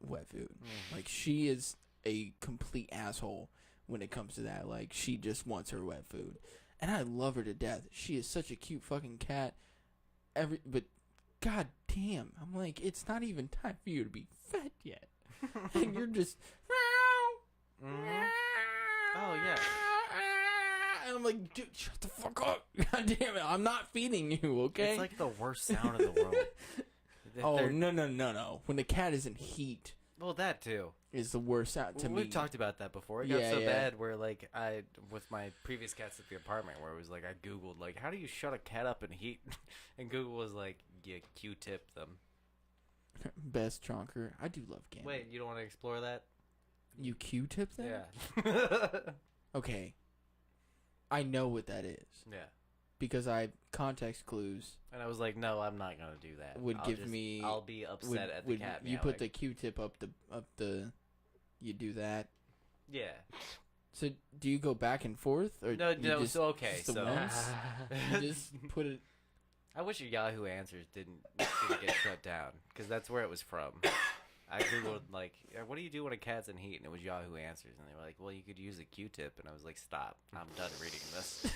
wet food. Like, she is a complete asshole when it comes to that. Like, she just wants her wet food. And I love her to death. She is such a cute fucking cat. But god damn, I'm like, it's not even time for you to be fed yet. And you're just Oh yeah. And I'm like, dude, shut the fuck up. God damn it, I'm not feeding you, okay? It's like the worst sound in the world. Oh, no. When the cat is in heat. Well, that too. Is the worst sound to me. We've talked about that before. It got so bad where, like, with my previous cats at the apartment, where it was like, I Googled, like, how do you shut a cat up in heat? And Google was like, you Q-tip them. Best chonker. I do love Gambit. Wait, you don't want to explore that? You Q-tip them? Yeah. Okay. I know what that is. Yeah. Because context clues. And I was like, no, I'm not gonna do that. I'll be upset at the cat meowing. You put the Q-tip up the. You do that. Yeah. So do you go back and forth, or no? Just, So okay, just so you just put it. I wish your Yahoo Answers didn't get shut down because that's where it was from. I googled like, what do you do when a cat's in heat, and it was Yahoo Answers, and they were like, well, you could use a Q-tip, and I was like, stop, I'm done reading this.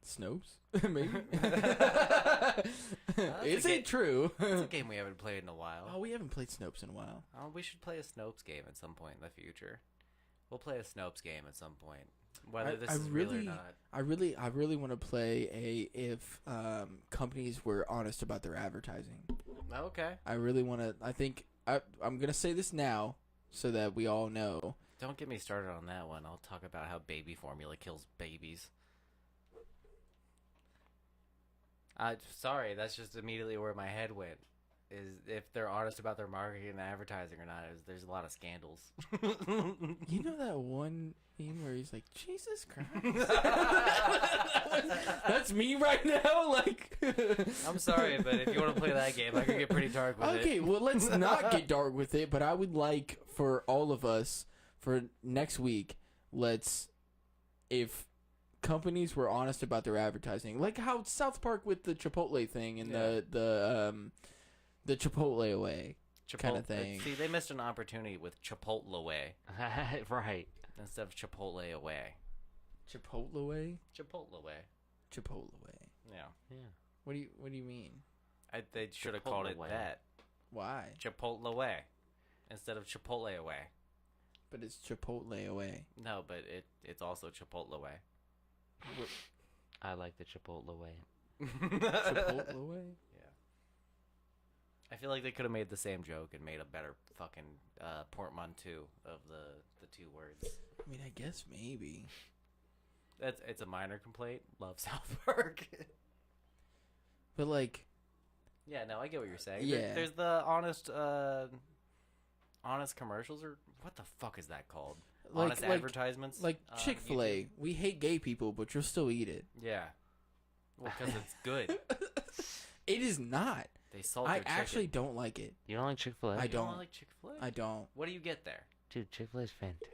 Snopes, maybe. Is it true? It's a game we haven't played in a while. Oh, we haven't played Snopes in a while. We should play a Snopes game at some point in the future. We'll play a Snopes game at some point, whether this is real or not. I really want to play if companies were honest about their advertising. Okay. I really want to. I think I'm gonna say this now so that we all know. Don't get me started on that one. I'll talk about how baby formula kills babies. Sorry, that's just immediately where my head went. Is if they're honest about their marketing and advertising or not. There's a lot of scandals. You know that one meme where he's like, Jesus Christ. That's me right now. Like, I'm sorry, but if you want to play that game, I could get pretty dark with it. Okay, well, let's not get dark with it. But I would like for all of us for next week. If companies were honest about their advertising, like how South Park with the Chipotle thing and the Chipotle away kind of thing. See, they missed an opportunity with Chipotle away. Right. Instead of Chipotle away. Chipotle away? Chipotle away. Chipotle away. Yeah. Yeah. What do you mean? They should have called it that. Why? Chipotle away. Instead of Chipotle away. But it's Chipotle away. No, but it's also Chipotle away. I like the Chipotle way. Chipotle way? I feel like they could have made the same joke and made a better fucking portmanteau of the two words. I mean, I guess maybe. It's a minor complaint. Love South Park. But like, yeah, no, I get what you're saying. Yeah. There's the honest commercials, or what the fuck is that called? Honest advertisements, like Chick-fil-A. We hate gay people, but you'll still eat it. Yeah. Well, because it's good. It is not. They salt I their chicken. actually don't like it. You don't like Chick-fil-A? I You don't. like Chick-fil-A? I don't. What do you get there? Dude, Chick-fil-A is fantastic.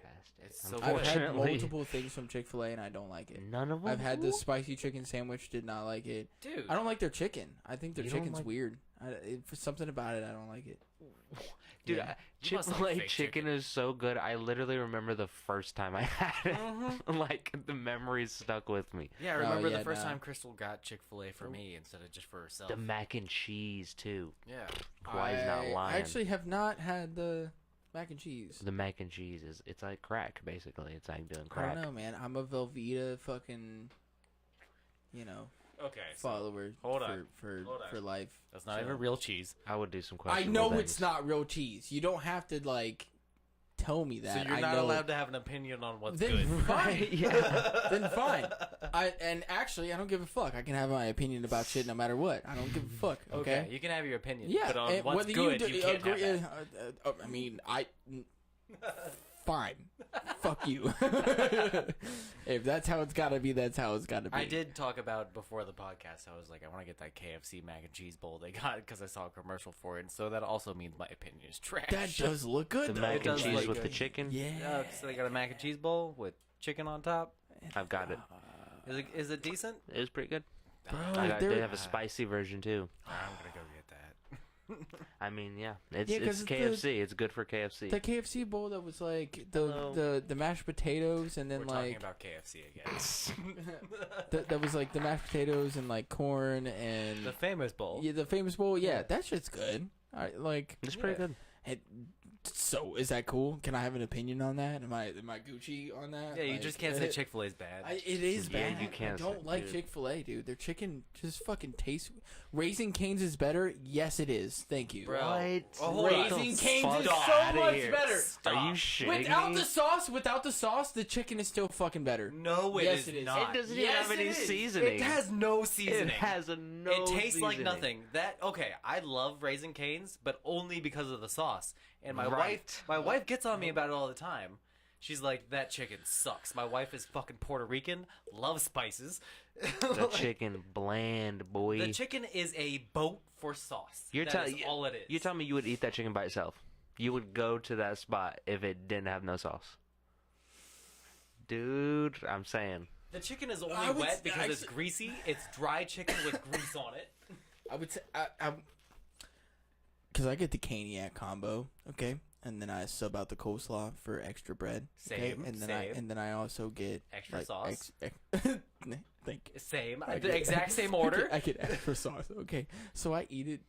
It's so I've had Unfortunately- multiple things from Chick-fil-A and I don't like it. None of them? I've had the spicy chicken sandwich. Did not like it. Dude. I don't like their chicken. I think their You don't chicken's like- weird. For something about it, I don't like it. Dude, Yeah. You must like Chick-fil-A fake chicken is so good. I literally remember the first time I had it. Like, the memories stuck with me. Yeah, I remember yeah, the first no. time Crystal got Chick-fil-A for me instead of just for herself. The mac and cheese, too. Yeah. Why is not lying? I actually have not had the Mac and cheese. The mac and cheese it's like crack basically. It's like doing I crack. don't know, man. I'm a Velveeta fucking, Okay. follower hold on. for Hold life. That's not So- even real cheese. I would do some I questionable know things. it's not real cheese. You don't have to like tell me that. So you're I not know allowed to have an opinion on what's then good. fine. Yeah. Then fine. And actually, I don't give a fuck. I can have my opinion about shit no matter what. I don't give a fuck. Okay. You can have your opinion. Yeah. But on and what's whether good, you, you can't have that. I mean, fine. Fuck you. If that's how it's gotta be, that's how it's gotta be. I did talk about before the podcast. I was like, I want to get that KFC mac and cheese bowl they got because I saw a commercial for it. And so that also means my opinion is trash. That does look good. The though. mac It and does cheese look with the good. chicken. Yeah. So they got a mac and cheese bowl with chicken on top. I've got it. Is it decent? It was pretty good. Bro, They have a spicy version too. I'm gonna go get that. I mean, yeah, it's Yeah, 'cause it's it's KFC. It's good for KFC. The KFC bowl that was like Hello. the mashed potatoes and then We're talking like about KFC again. that was like the mashed potatoes and like corn and The famous bowl. yeah, the famous bowl. Yeah, that shit's good. I like. It's pretty good. It, so is that cool? Can I have an opinion on that? Am I Gucci on that? Yeah, you Like, just can't say Chick-fil-A is bad. It is Yeah, bad. you can't I don't say- like dude. Chick-fil-A, dude. Their chicken just fucking tastes. Raising Cane's is better. Yes, it is. Thank you. Bro. What? Oh, hold on. Raising the Cane's fuck is so outta much here. better. Are you shitting Without me? the sauce, the chicken is still fucking better. No, Yes, it it is. not. It doesn't Yes, even have it any is. seasoning. It has no seasoning. It has no. It tastes like seasoning. nothing. I love Raising Cane's, but only because of the sauce. And my Right. wife gets on me about it all the time. She's like, that chicken sucks. My wife is fucking Puerto Rican, loves spices. The chicken bland, boy. The chicken is a boat for sauce. You're That is telling all it is. You're telling me you would eat that chicken by itself? You would go to that spot if it didn't have no sauce? Dude, I'm saying. The chicken is only I would wet because it's actually- greasy. It's dry chicken with grease on it. I would say because I get the Caniac combo, okay, and then I sub out the coleslaw for extra bread, okay? Same, and then I also get Extra like, sauce? thank you. Same. I The get- exact same order. I get extra sauce. Okay, so I eat it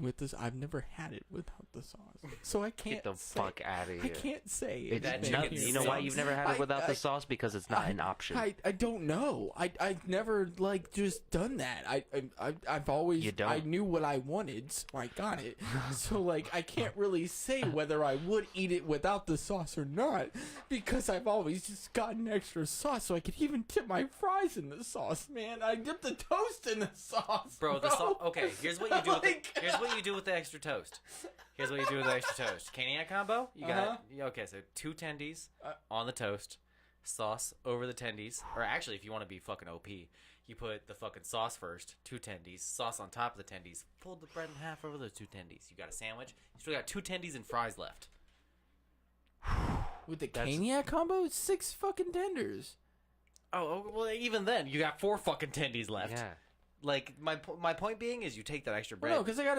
with this. I've never had it without the sauce, so I can't. Get the say, fuck out of here. I can't say It's That anything. chicken nothing. You know why sucks. you've never had it without I- the sauce? Because it's not an option. I don't know. I've never like just done that. I've always You don't. I knew what I wanted, so I got it. So like I can't really say whether I would eat it without the sauce or not because I've always just gotten extra sauce. So I could even dip my fries in the sauce, man. I dip the toast in the sauce, Bro, the sauce. Okay, here's what you do. Like- Here's what you do with the extra toast. Here's what you do with the extra toast. Caniac combo. You got okay. So 2 tendies on the toast, sauce over the tendies. Or actually, if you want to be fucking OP, you put the fucking sauce first. 2 tendies, sauce on top of the tendies. Fold the bread in half over those 2 tendies. You got a sandwich. You still got 2 tendies and fries left. With the That's- Caniac combo, 6 fucking tenders. Oh, well, even then, you got 4 fucking tendies left. Yeah. Like my point being is, you take that extra bread. No, because I got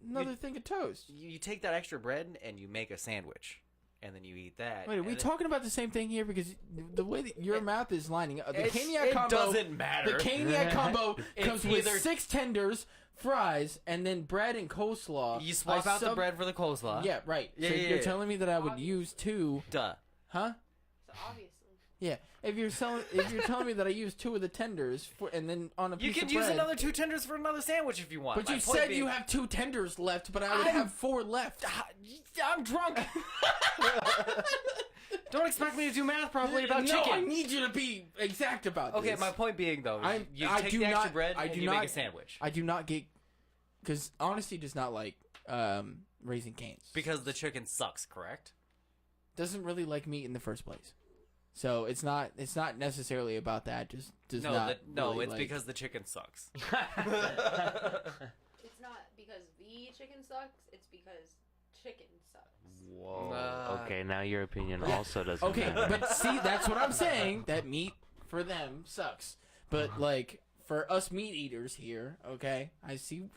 another thing of toast. You take that extra bread and you make a sandwich, and then you eat that. Wait, are we and then- talking about the same thing here? Because the way that your math is lining up, the It's- Caniac it combo doesn't matter. The Caniac combo It's comes with either- 6 tenders, fries, and then bread and coleslaw. You swap I out the bread for the coleslaw. Yeah, right. Yeah, so yeah, you're yeah. telling me that I would use 2, Duh. huh? So obviously. Yeah. If you're telling me that I use 2 of the tenders and then on a You piece can of use bread, another 2 tenders for another sandwich if you want. but My you point said being- you have 2 tenders left, but I would have 4 left. I'm drunk. Don't expect me to do math properly about no, chicken. I need you to be exact about Okay, this. my point being though, is you I take do the extra not- bread I and do you not, make a sandwich. I do not get because Honesty does not like Raising Cane's. Because the chicken sucks, correct? Doesn't really like meat in the first place, so it's not necessarily about that. Just does not. really it's like- because the chicken sucks. It's not because the chicken sucks, it's because chicken sucks. Whoa. Okay, now your opinion also doesn't Okay, matter. but see, that's what I'm saying. That meat for them sucks, but like for us meat eaters here, okay, I see.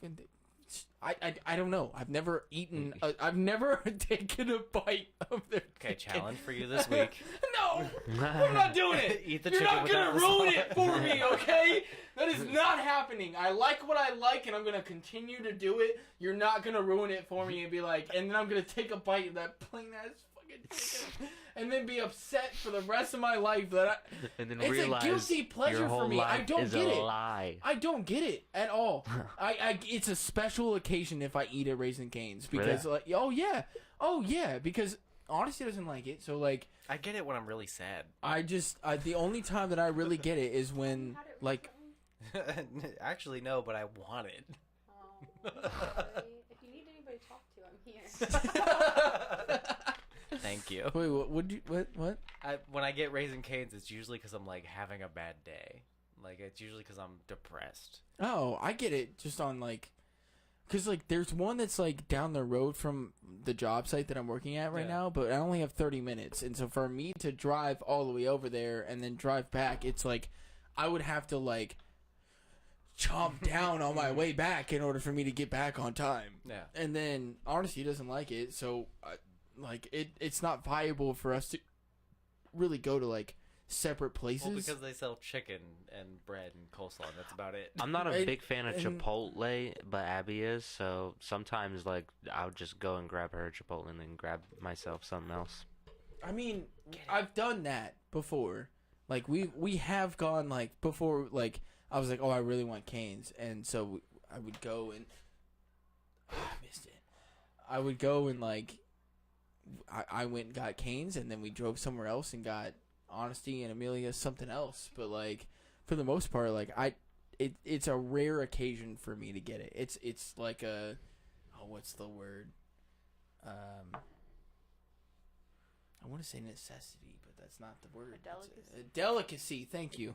I don't know. I've never eaten. I've never taken a bite of their. Okay, chicken. challenge for you this week. No, I'm not doing it. Eat the You're chicken not gonna without the ruin sauce. it for me, okay? That is not happening. I like what I like, and I'm gonna continue to do it. You're not gonna ruin it for me and be like, and then I'm gonna take a bite of that plain ass fucking fucking chicken, and then be upset for the rest of my life that And then it's realize a guilty pleasure your whole for me. I life don't is get a it. lie. I don't get it at all. It's a special occasion if I eat at Raising Cane's because Really? like, oh yeah, because Honesty doesn't like it, so like I get it when I'm really sad. the only time that I really get it is when like Actually, no, but I want it. Oh, sorry. If you need anybody to talk to, I'm here. Thank you. wait, what? When I get Raising Cane's, it's usually because I'm like having a bad day. Like it's usually because I'm depressed. Oh, I get it. Just on like, cause like there's one that's like down the road from the job site that I'm working at right now, but I only have 30 minutes, and so for me to drive all the way over there and then drive back, it's like I would have to like chomp down on my way back in order for me to get back on time. Yeah. And then Honesty doesn't like it, so it's not viable for us to really go to like separate places. Well, because they sell chicken and bread and coleslaw, and that's about it. I'm not a big fan of Chipotle, but Abby is, so sometimes like I would just go and grab her Chipotle and then grab myself something else. I mean, I've done that before. Like we have gone like before. Like I was like, oh, I really want Cane's, and so I would go and I missed it. I would go and like I went and got Cane's, and then we drove somewhere else and got Honesty and Amelia something else. But like for the most part, like it's a rare occasion for me to get it. It's like a what's the word? I want to say necessity, but that's not the word. A delicacy. A delicacy. Thank you.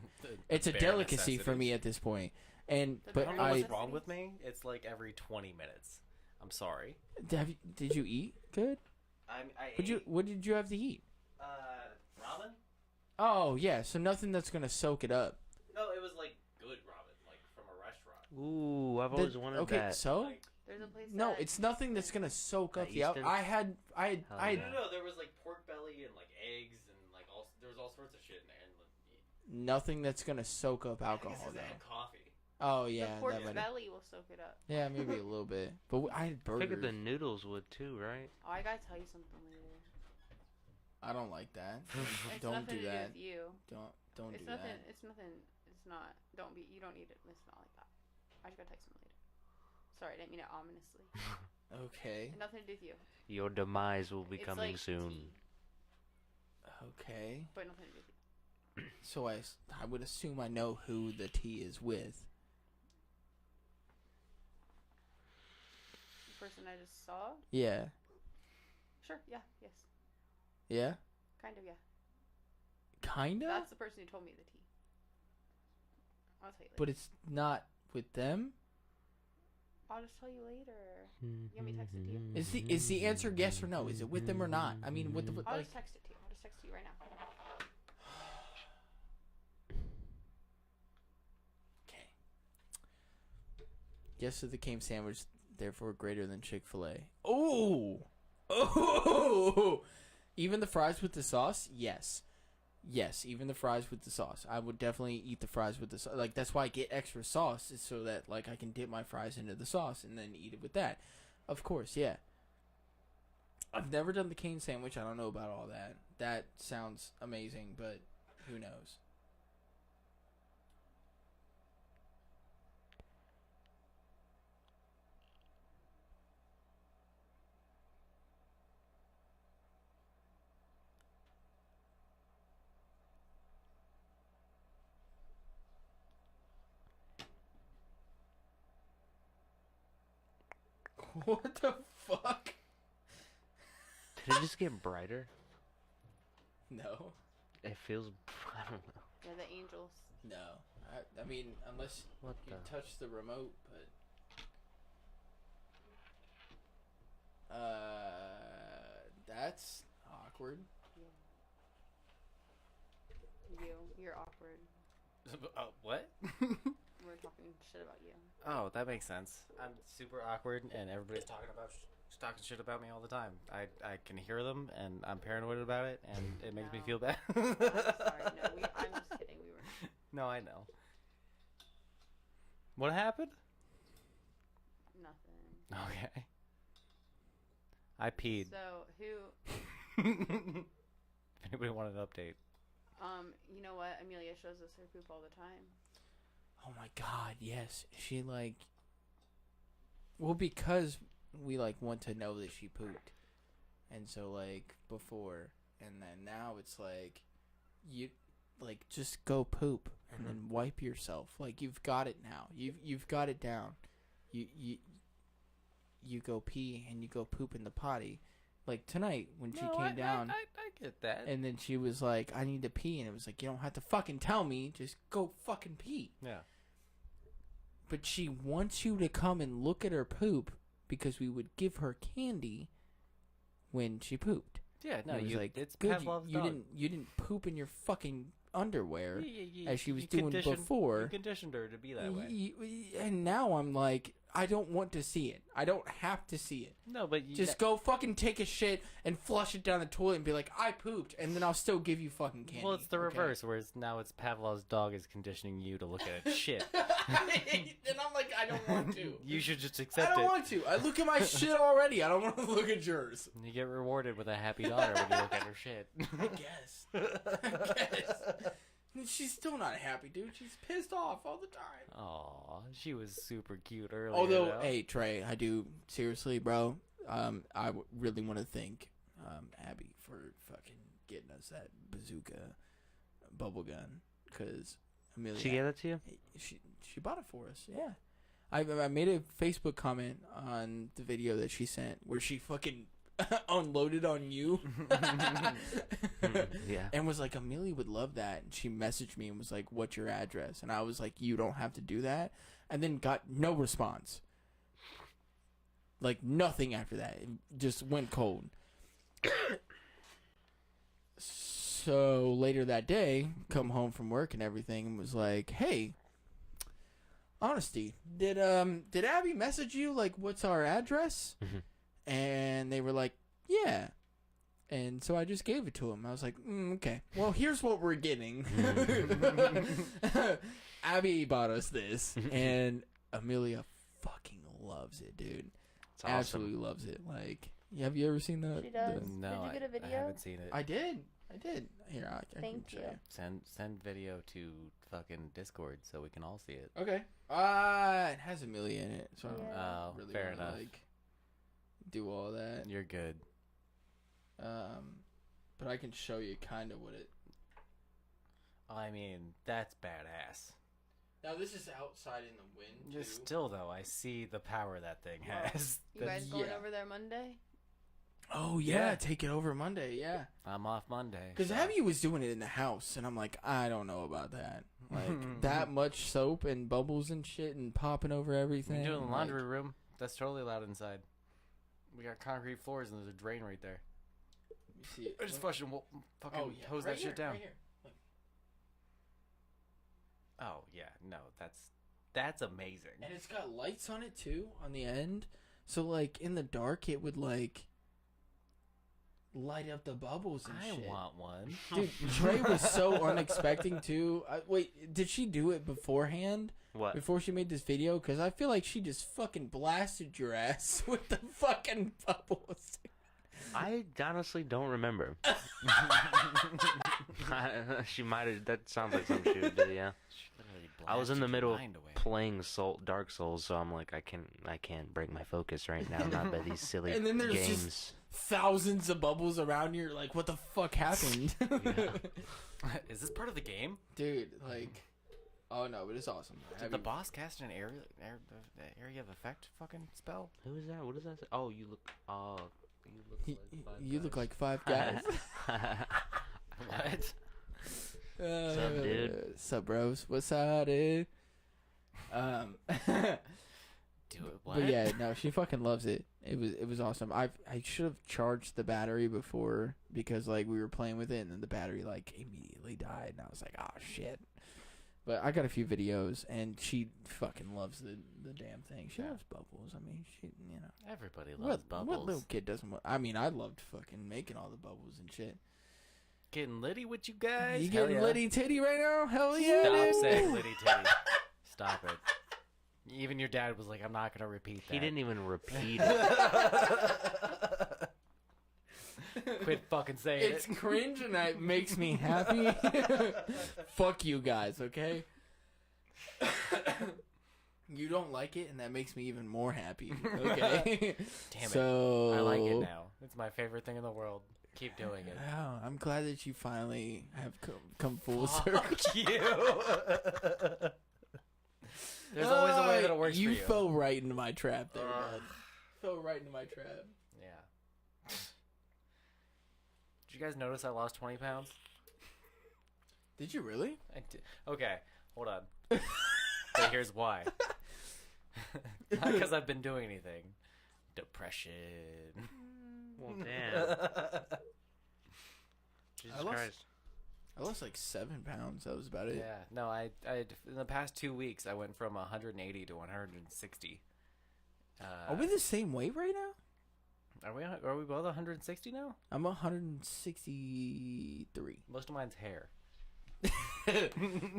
It's a bare delicacy for me necessities. at this point. And The but I don't know I what's wrong with me. It's like every 20 minutes. I'm sorry. did you eat good? What did you have to eat? Ramen? Oh yeah, so nothing that's gonna soak it up. No, it was like good ramen, like from a restaurant. Ooh, I've always wanted okay, that. so Like, There's a place. no, that- it's nothing that's gonna soak up At the out. Easton's? I had no, there was like pork belly and like eggs and like there was all sorts of shit in there. And, nothing that's gonna soak up I guess alcohol 'cause they though. had coffee. Oh yeah, the pork that might- belly will soak it up. yeah, maybe a little bit. But I had I figured burgers. the noodles would too, right? Oh, I gotta tell you something later. I don't like that. It's Don't nothing do to do that. with you. Don't It's do nothing. that. It's nothing. It's not. Don't be. You don't need it. It's not like that. I just gotta text him later. Sorry, I didn't mean it ominously. Okay. It nothing to do with you. Your demise will be It's coming like soon. tea, Okay. but nothing to do with you. So I would assume I know who the tea is with. The person I just saw. Yeah. Sure. Yeah. Yes. Yeah. Kind of. Yeah. Kinda. That's the person who told me the tea. I'll tell you later. But it's not with them. I'll just tell you later. You want me to text it to you? Is the answer yes or no? Is it with them or not? I mean, with the I'll like. just text it to you. I'll just text it to you right now. Okay. Yes to the Cane sandwich, therefore greater than Chick-fil-A. Oh. Even the fries with the sauce? Yes. Yes, even the fries with the sauce. I would definitely eat the fries with the sauce. Like, that's why I get extra sauce, is so that, like, I can dip my fries into the sauce and then eat it with that. Of course, yeah. I've never done the Cane sandwich. I don't know about all that. That sounds amazing, but who knows? What the fuck? Did it just get brighter? No. It feels. I don't know. Yeah, the angels. No. I mean, unless What you the? touch the remote, but... That's awkward. You're awkward. What? We're talking shit about you. Oh, that makes sense. I'm super awkward, and everybody's talking shit about me all the time. I can hear them, and I'm paranoid about it, and it makes me No. feel bad. I'm sorry. No, I'm just kidding. We were. No, I know. What happened? Nothing. Okay. I peed. So who? If anybody wanted an update. You know what? Amelia shows us her poop all the time. Oh my god, yes. She like, well, because we like want to know that she pooped, and so like before, and then now it's like, you like just go poop and then wipe yourself. Like you've got it now. You've got it down. You go pee and you go poop in the potty. Like tonight when she came down, I get that. and then she was like, I need to pee, and it was like, you don't have to fucking tell me, just go fucking pee. Yeah. But she wants you to come and look at her poop because we would give her candy when she pooped. Yeah, no, And it was like, it's good, Pavlov's you dog. didn't poop in your fucking underwear as she was you doing before. You conditioned her to be that way. And now I'm like, I don't want to see it. I don't have to see it. No, but you Just go fucking take a shit and flush it down the toilet and be like, I pooped, and then I'll still give you fucking candy. Well, it's the okay? reverse, whereas now it's Pavlov's dog is conditioning you to look at its shit. And I'm like, I don't want to. You should just I accept don't it. want to. I look at my shit already. I don't want to look at yours. You get rewarded with a happy daughter when you look at her shit. I guess. She's still not happy, dude. She's pissed off all the time. Aw, she was super cute earlier. Although, though. hey, Trey, I do, seriously, bro, really want to thank Abby for fucking getting us that bazooka bubble gun, because Amelia... She gave that to you? She bought it for us, yeah. I made a Facebook comment on the video that she sent where she fucking unloaded on you. Yeah. And was like, Amelia would love that. And she messaged me and was like, what's your address? And I was like, you don't have to do that. And then got no response. Like nothing after that. It just went cold. So later that day, come home from work and everything, and was like, hey, honesty, did Abby message you like, what's our address? And they were like, yeah. And so I just gave it to him. I was like, okay. Well, here's what we're getting. Abby bought us this, and Amelia fucking loves it, dude. It's awesome. Absolutely loves it. Like, have you ever seen the? She does. No, Did you get a video? I haven't seen it. I did. Here, I can Thank show you. Send video to fucking Discord so we can all see it. Okay. It has Amelia in it, so I don't Oh, really fair wanna, enough. like, do all that. You're good. But I can show you kind of what it. I mean, that's badass. Now this is outside in the wind. Just too. still though, I see the power that thing has. You guys going yeah. over there Monday? Oh yeah, take it over Monday. Yeah. I'm off Monday. Because so- Abby was doing it in the house, and I'm like, I don't know about that. Like that much soap and bubbles and shit and popping over everything. You can do it in the like- laundry room. That's totally allowed inside. We got concrete floors and there's a drain right there. Let me see it. I just fucking hose right that shit here, down. Right here. Look. Oh yeah, no, that's amazing. And it's got lights on it too on the end, so like in the dark it would like light up the bubbles and shit. I want one. Dude, Trey was so unexpecting too. Wait, did she do it beforehand? What? Before she made this video? Because I feel like she just fucking blasted your ass with the fucking bubbles. I honestly don't remember. She might have. That sounds like something she would do. Yeah. I was in the middle of playing Dark Souls, so I'm like, I can't break my focus right now. Not by these silly And then there's games. just thousands of bubbles around you. You're like, what the fuck happened? Is this part of the game? Dude, like, oh no, but it's awesome. Did the boss cast an area of effect fucking spell? Who is that? What does that say? Oh, you look. Oh, You look like five guys. What? Sup, dude? Sup, bros? What's up, dude? Do it. What? But yeah, no, she fucking loves it. It was awesome. I should have charged the battery before because like we were playing with it and then the battery like immediately died and I was like, oh shit. But I got a few videos and she fucking loves the damn thing. She loves bubbles. I mean, she Everybody loves bubbles. What little kid doesn't want? I mean, I loved fucking making all the bubbles and shit. Getting litty with you guys? You Hell getting yeah. litty titty right now? Hell yeah! Stop dude. saying litty titty. Stop it. Even your dad was like, I'm not going to repeat that. He didn't even repeat it. Quit fucking saying It's it. cringe and that makes me happy. Fuck you guys, okay? You don't like it, and that makes me even more happy. Okay. Damn it. So I like it now. It's my favorite thing in the world. Keep doing it. Oh, I'm glad that you finally have come full circle. Fuck you. There's always a way that it works You for you. fell right into my trap there, bud. Fell right into my trap. Yeah. Did you guys notice I lost 20 pounds? Did you really? I did. Okay, hold on. But here's why. Not because I've been doing anything. Depression. Well, damn. Jesus Christ. I lost like 7 pounds. That was about it. Yeah. No, I in the past 2 weeks, I went from 180 to 160. Are we the same weight right now? Are we both 160 now? I'm 163. Most of mine's hair.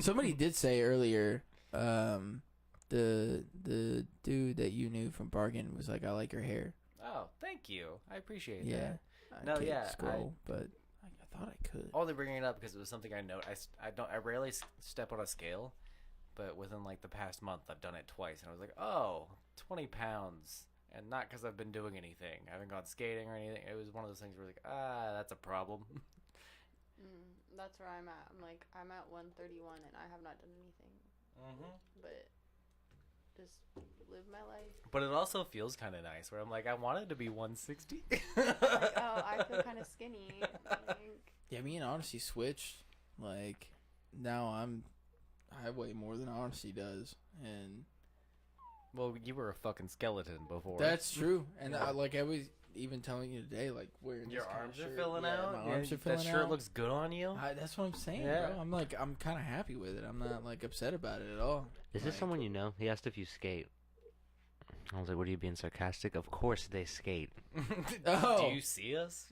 Somebody did say earlier, the dude that you knew from Bargain was like, I like your hair. Oh, thank you. I appreciate Yeah. that. I No, can't yeah, scroll, but I thought I could. Only bringing it up because it was something I know. I rarely step on a scale, but within like the past month, I've done it twice, and I was like, oh, 20 pounds, and not because I've been doing anything. I haven't gone skating or anything. It was one of those things where like, that's a problem. That's where I'm at. I'm at 131, and I have not done anything. But just live my life. But it also feels kind of nice, where I'm like, I wanted to be 160. I feel kind of skinny. Yeah, me and Odyssey switched. Like, now I weigh more than Odyssey does, and well, you were a fucking skeleton before. that's true. And I was even telling you today, like, wearing Your this kind arms of are shirt. filling Yeah, out. my arms are filling that shirt out. looks good on you. That's what I'm saying, Yeah. bro. I'm kind of happy with it. I'm not like upset about it at all. Is this someone you know? He asked if you skate. I was like, what are you being sarcastic? Of course they skate. Oh. Do you see us?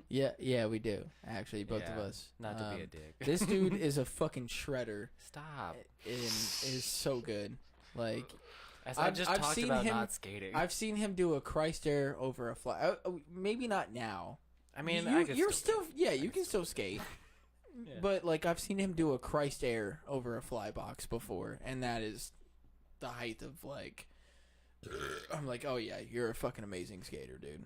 Yeah. yeah, we do. Actually, both of Yeah, us. not to be a dick. This dude is a fucking shredder. Stop. And is so good. Like, I just talked about not skating. I've seen him do a Christ air over a fly. Maybe not now. I mean, you're still you can still skate. Yeah. But like, I've seen him do a Christ air over a fly box before, and that is the height of like. I'm like, oh yeah, you're a fucking amazing skater, dude.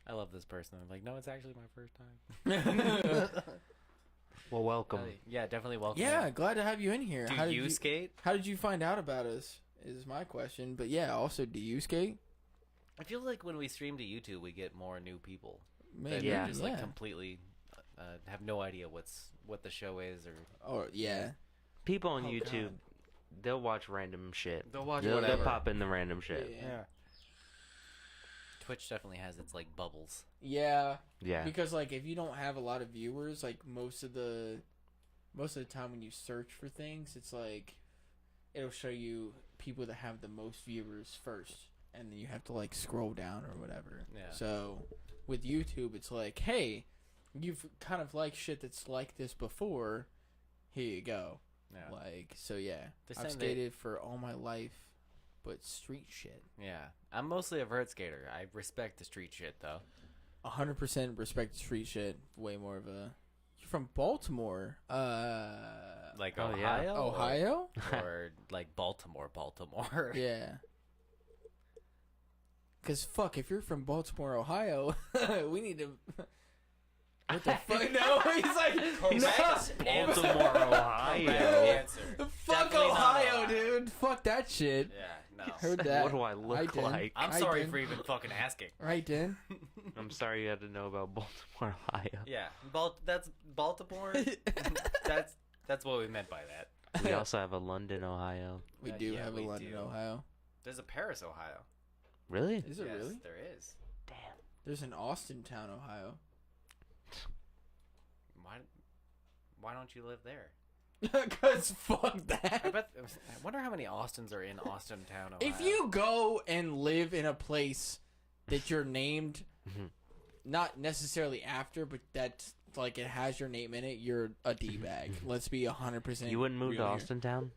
I love this person. I'm like, no, it's actually my first time. Well, welcome. Yeah, definitely welcome. Yeah, glad to have you in here. Do How did you skate? How did you find out about us? Is my question. But yeah, also, do you skate? I feel like when we stream to YouTube, we get more new people. Maybe, That just like yeah. completely have no idea what the show is or. Oh yeah. People on Oh, YouTube, God. they'll watch random shit. They'll watch They'll whatever. pop in the random shit. Yeah. Twitch definitely has its like bubbles. Yeah. Yeah. Because like, if you don't have a lot of viewers, like most of the time when you search for things, it's like it'll show you people that have the most viewers first, and then you have to like scroll down or whatever. Yeah. So with YouTube, it's like, hey, you've kind of liked shit that's like this before. Here you go. Yeah. Like, so yeah, The I've same skated for all my life, but street shit. Yeah, I'm mostly a vert skater. I respect the street shit though. 100% respect street shit. Way more of a. You're from Baltimore. Like Oh, Ohio, yeah. Ohio? or like Baltimore. Yeah. Cause fuck, if you're from Baltimore, Ohio, we need to. What the fuck? No, he's like, no. Baltimore, Ohio. Answer. Fuck Definitely not Ohio, Ohio. dude. Fuck that shit. Yeah, no. Heard that. What do I look did. like? I'm I sorry did. for even fucking asking. Right, Dan? I'm sorry you had to know about Baltimore, Ohio. Yeah, that's Baltimore. that's what we meant by that. We also have a London, Ohio. We do yeah, have we a London, do. Ohio. There's a Paris, Ohio. Really? Is it Yes, really? There is. Damn. There's an Austin town, Ohio. Why don't you live there? Cause fuck I that. bet. I wonder how many Austins are in Austintown, Ohio. If you go and live in a place that you're named, not necessarily after, but that's like it has your name in it, you're a D-bag. Let's be 100%. You wouldn't move to real here. Austin Town?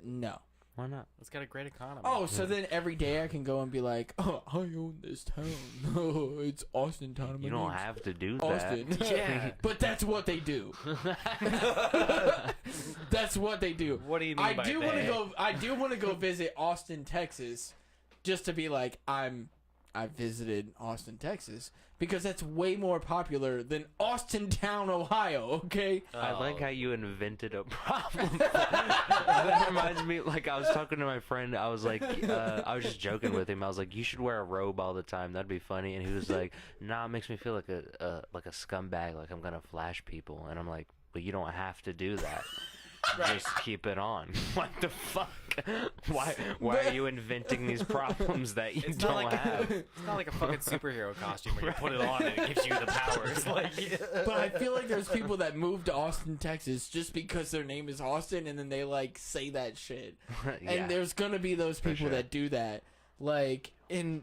No. Why not? It's got a great economy. Oh, so then every day I can go and be like, oh, I own this town. Oh, it's Austin town. You don't have to do Austin. that. Yeah. But that's what they do. That's what they do. What do you mean I by do that? want to go. I do want to go visit Austin, Texas, just to be like, I visited Austin, Texas, because that's way more popular than Austin Town, Ohio. Okay. I like how you invented a problem. That reminds me, like, I was talking to my friend. I was like, I was just joking with him. I was like, you should wear a robe all the time. That'd be funny. And he was like, nah, it makes me feel like a scumbag, like I'm gonna flash people. And I'm like, but you don't have to do that. Just keep it on. What the fuck? Why are you inventing these problems that you don't have? It's not like a fucking superhero costume where you put it on and it gives you the powers. Like, But I feel like there's people that move to Austin, Texas, just because their name is Austin, and then they like say that shit. Yeah. And there's gonna be those For people sure. that do that. Like, I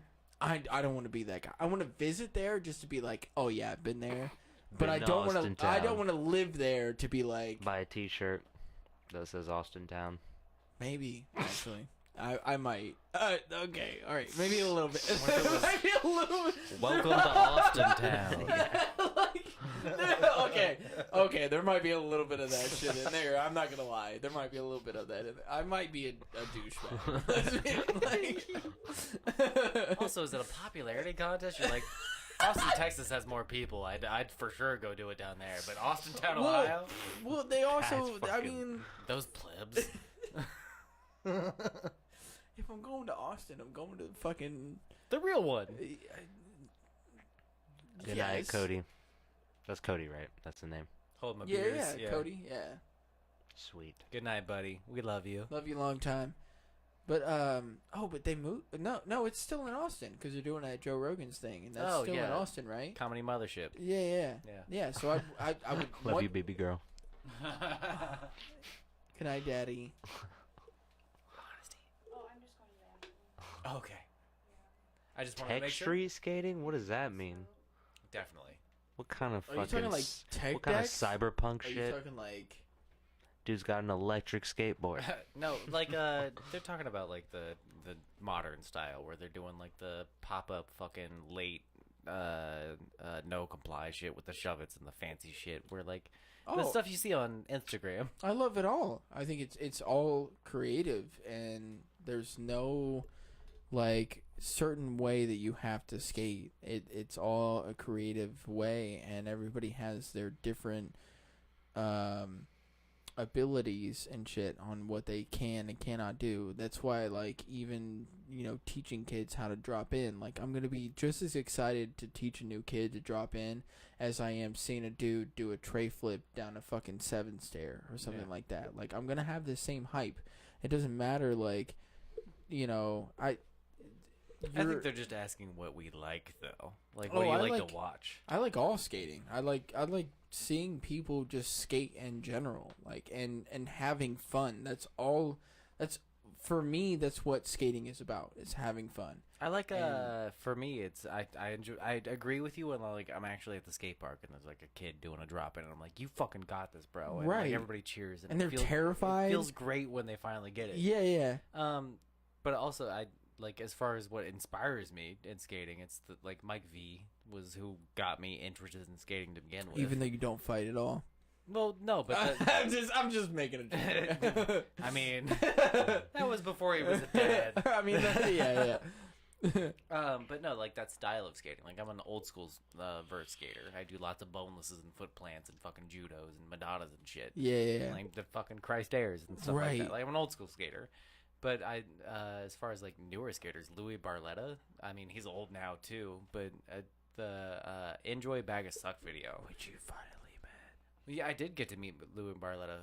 don't want to be that guy. I want to visit there just to be like, oh yeah, I've been there. But Been I to don't want Austin to. I town. don't want to live there to be like. Buy a T-shirt that says Austin Town. Maybe actually, I might. Okay, all right, maybe a little bit. was- Maybe a little bit. welcome to Austin Town. Okay, there might be a little bit of that shit in there. I'm not gonna lie. There might be a little bit of that in there. I might be a douchebag. Also, is it a popularity contest? You're like, Austin, Texas has more people. I'd for sure go do it down there. But Austin Town, Ohio? Well, they also. That's I fucking- mean, Those plebs. if I'm going to Austin, I'm going to fucking. The real one. Good night, Cody. That's Cody, right? That's the name. Hold my Yeah, beers. yeah, Cody. Yeah. Sweet. Good night, buddy. We love you. Love you long time. But but they moved. No, it's still in Austin because they're doing that Joe Rogan's thing, and that's still in Austin, right? Comedy Mothership. Yeah. So I would Love you, baby girl. Good night, Daddy. Okay. I just wanted to Tech make sure. street skating? What does that mean? Definitely. What kind of Are you fucking talking like tech what kind of decks? cyberpunk Are you shit? talking like? Dude's got an electric skateboard. No, like they're talking about like the modern style where they're doing like the pop-up fucking late no comply shit with the shove-its and the fancy shit where like the stuff you see on Instagram. I love it all. I think it's all creative, and there's no like certain way that you have to skate. It's all a creative way, and everybody has their different abilities and shit on what they can and cannot do. That's why, like, even, you know, teaching kids how to drop in, like, I'm gonna be just as excited to teach a new kid to drop in as I am seeing a dude do a tray flip down a fucking 7-stair or something like that. Like, I'm gonna have the same hype. It doesn't matter, like, you know, I think they're just asking what we like, though. Like, Oh, what do you I like like- to watch? I like all skating. I like seeing people just skate in general, like, and having fun. That's all. That's, for me, that's what skating is about. Is having fun. I like for me it's I enjoy. I agree with you when like I'm actually at the skate park and there's like a kid doing a drop in and I'm like, you fucking got this, bro. And Right. like, everybody cheers And it they're feels, terrified. It feels great when they finally get it. Yeah. But also I like, as far as what inspires me in skating, it's the, like Mike V was who got me interested in skating to begin with. Even though you don't fight at all. Well, no, but I'm just making a joke. I mean, that was before he was a dad. I mean, yeah. But no, like that style of skating. Like I'm an old school vert skater. I do lots of bonelesses and foot plants and fucking judos and Madadas and shit. Yeah. And, like the fucking Christ airs and stuff like Right. that. Like I'm an old school skater. But I, as far as like newer skaters, Louis Barletta. I mean, he's old now too. But the Enjoy Bag of Suck video, which you finally met. Yeah, I did get to meet Louis Barletta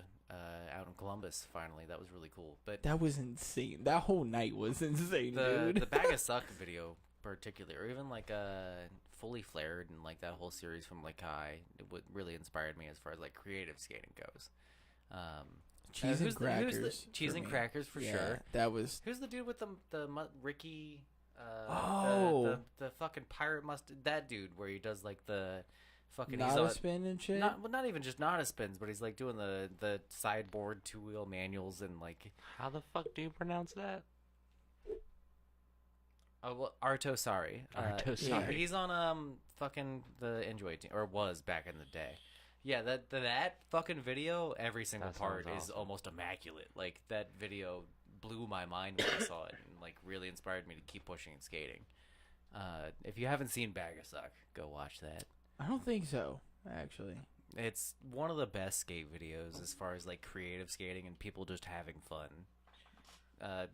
out in Columbus. Finally, that was really cool. But That was insane. That whole night was insane, dude. the Bag of Suck video, particularly, or even like Fully Flared and like that whole series from Lakai, what really inspired me as far as like creative skating goes. Cheese and crackers. Cheese for and me. crackers for Yeah, sure. That was. Who's the dude with the Ricky? Oh. The fucking pirate must that dude where he does like the fucking Not a spin and shit. Not even just not a spins, but he's like doing the sideboard 2-wheel manuals and like. How the fuck do you pronounce that? Oh, well, Artosari. Artosari. He's on fucking the Enjoy team, or was back in the day. Yeah, that fucking video, every single That part sounds is awesome. almost immaculate. Like that video blew my mind when I saw it, and like really inspired me to keep pushing and skating. If you haven't seen Bag of Suck, go watch that. I don't think so, actually. It's one of the best skate videos as far as like creative skating and people just having fun.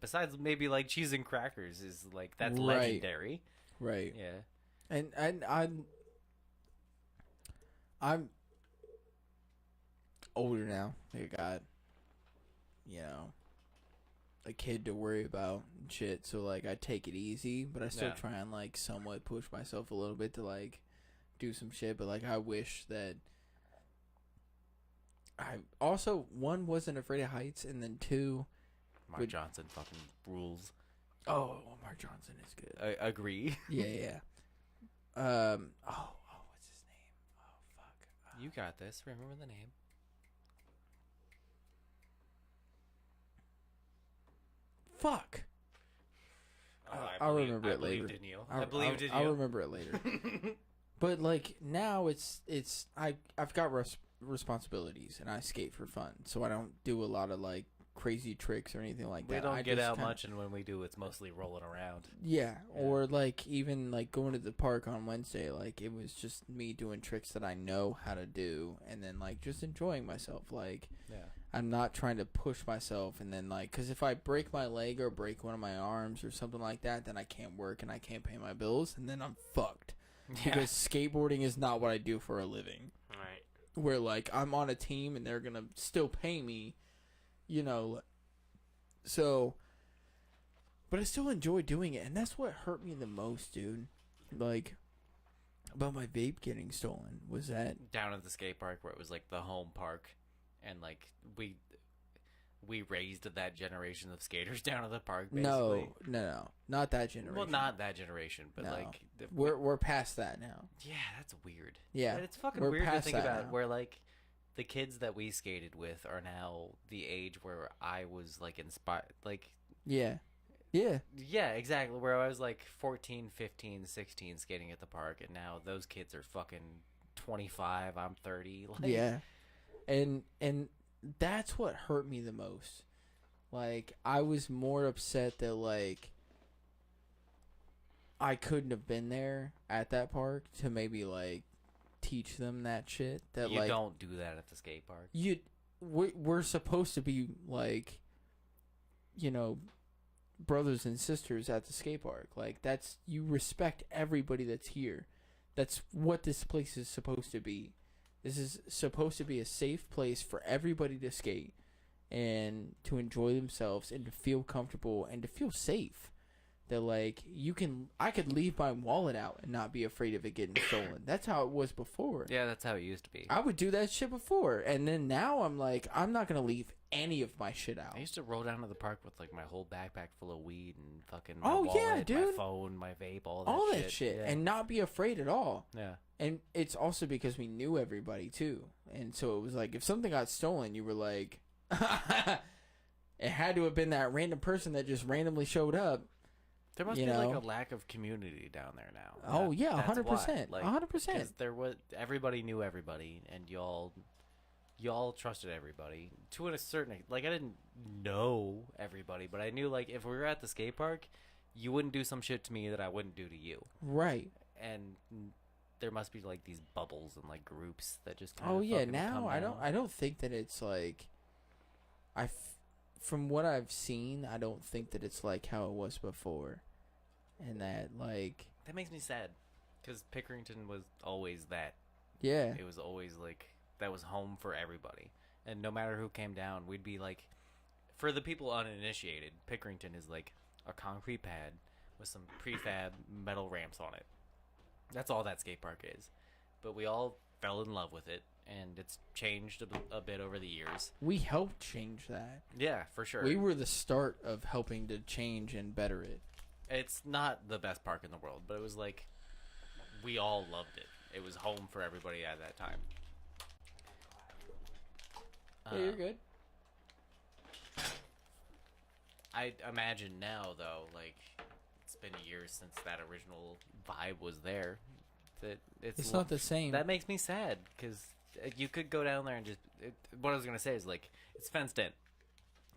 Besides maybe like cheese and crackers is like that's Right. legendary. Right. Yeah. And I'm older now. I got, a kid to worry about and shit. So like I take it easy, but I still Yeah. try and like somewhat push myself a little bit to like do some shit. But like I wish that I also, one, wasn't afraid of heights, and then two, Mark Johnson fucking rules. oh, Mark Johnson is good. I agree. Yeah. What's his name? Oh fuck. You got this. Remember the name. Fuck. I I'll remember it believed later. in you. I believed in you. I'll remember it later. But like now, I've got responsibilities and I skate for fun, so I don't do a lot of like crazy tricks or anything like We that. don't I get just out kinda- much, and when we do, it's mostly rolling around. Yeah, or like even like going to the park on Wednesday, like it was just me doing tricks that I know how to do, and then like just enjoying myself. Like Yeah. I'm not trying to push myself, and then like, because if I break my leg or break one of my arms or something like that, then I can't work and I can't pay my bills, and then I'm fucked. Because skateboarding is not what I do for a living. Right. Where like I'm on a team and they're gonna still pay me, So, but I still enjoy doing it, and that's what hurt me the most, dude. Like about my vape getting stolen was that Down at the skate park where it was like the home park, and like we raised that generation of skaters down at the park. Basically. No, not that generation. Well, not that generation, but No. like we're past that now. yeah, that's weird. Yeah, It's fucking we're weird to past think that about now. where like the kids that we skated with are now the age where I was like inspired, like Yeah. yeah, exactly, where I was like 14, 15, 16 skating at the park, and now those kids are fucking 25, I'm 30. Like, Yeah. And that's what hurt me the most. Like I was more upset that like I couldn't have been there at that park to maybe like teach them that shit. That you like don't do that at the skate park. we're supposed to be like, brothers and sisters at the skate park. Like that's, you respect everybody that's here. That's what this place is supposed to be. This is supposed to be a safe place for everybody to skate and to enjoy themselves and to feel comfortable and to feel safe. That like I could leave my wallet out and not be afraid of it getting stolen. That's how it was before. Yeah, that's how it used to be. I would do that shit before, and then now I'm like, I'm not gonna leave any of my shit out. I used to roll down to the park with like my whole backpack full of weed and fucking Oh, my yeah, wallet, my dude. phone, my vape, all that shit, Yeah. and not be afraid at all. Yeah. And it's also because we knew everybody too, and so it was like if something got stolen, you were like, it had to have been that random person that just randomly showed up. There must be like a lack of community down there now. Oh, yeah, that's 100%, why. 100%. Because there was everybody knew everybody, and y'all trusted everybody to a certain. Like I didn't know everybody, but I knew like if we were at the skate park, you wouldn't do some shit to me that I wouldn't do to you. Right. And there must be like these bubbles and like groups that just. Oh yeah, now I don't think that it's like, from what I've seen, I don't think that it's like how it was before, and that like that makes me sad, because Pickerington was always that. Yeah. It was always like that was home for everybody, and no matter who came down, we'd be like, for the people uninitiated, Pickerington is like a concrete pad with some prefab metal ramps on it. That's all that skate park is, but we all fell in love with it, and it's changed a bit over the years. We helped change that. Yeah, for sure. We were the start of helping to change and better it. It's not the best park in the world, but it was like we all loved it. It was home for everybody at that time. Yeah, you're good. I imagine now, though, like, it's been years since that original vibe was there. That It's not the same. That makes me sad, because you could go down there and just... what I was going to say is, like, it's fenced in.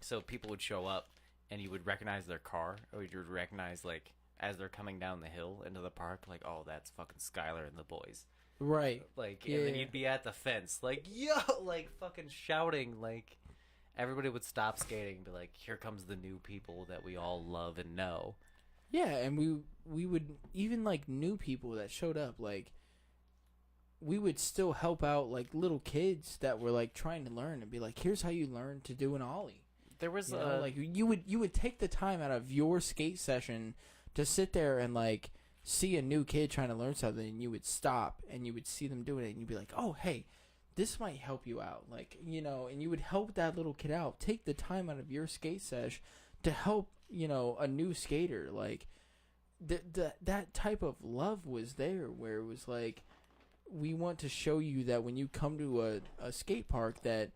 So people would show up, and you would recognize their car, or you would recognize, like, as they're coming down the hill into the park, like, oh, that's fucking Skylar and the boys. Right. Like, Yeah. and then you'd be at the fence, like, yo, like, fucking shouting, like... Everybody would stop skating and be like, here comes the new people that we all love and know. Yeah, and we would, even, like, new people that showed up, like, we would still help out, like, little kids that were, like, trying to learn and be like, here's how you learn to do an ollie. There was, like, you would take the time out of your skate session to sit there and, like, see a new kid trying to learn something, and you would stop, and you would see them doing it, and you'd be like, oh, hey, this might help you out, like, you know, and you would help that little kid out. Take the time out of your skate sesh to help, you know, a new skater. Like, that type of love was there, where it was like, we want to show you that when you come to a skate park, that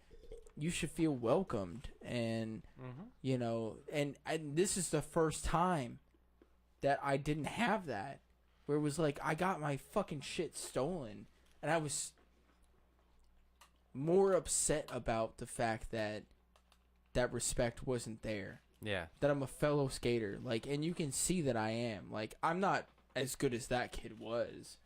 you should feel welcomed, and you know, and this is the first time that I didn't have that, where it was like, I got my fucking shit stolen, and I was more upset about the fact that that respect wasn't there. Yeah. That I'm a fellow skater. Like, and you can see that I am. Like, I'm not as good as that kid was.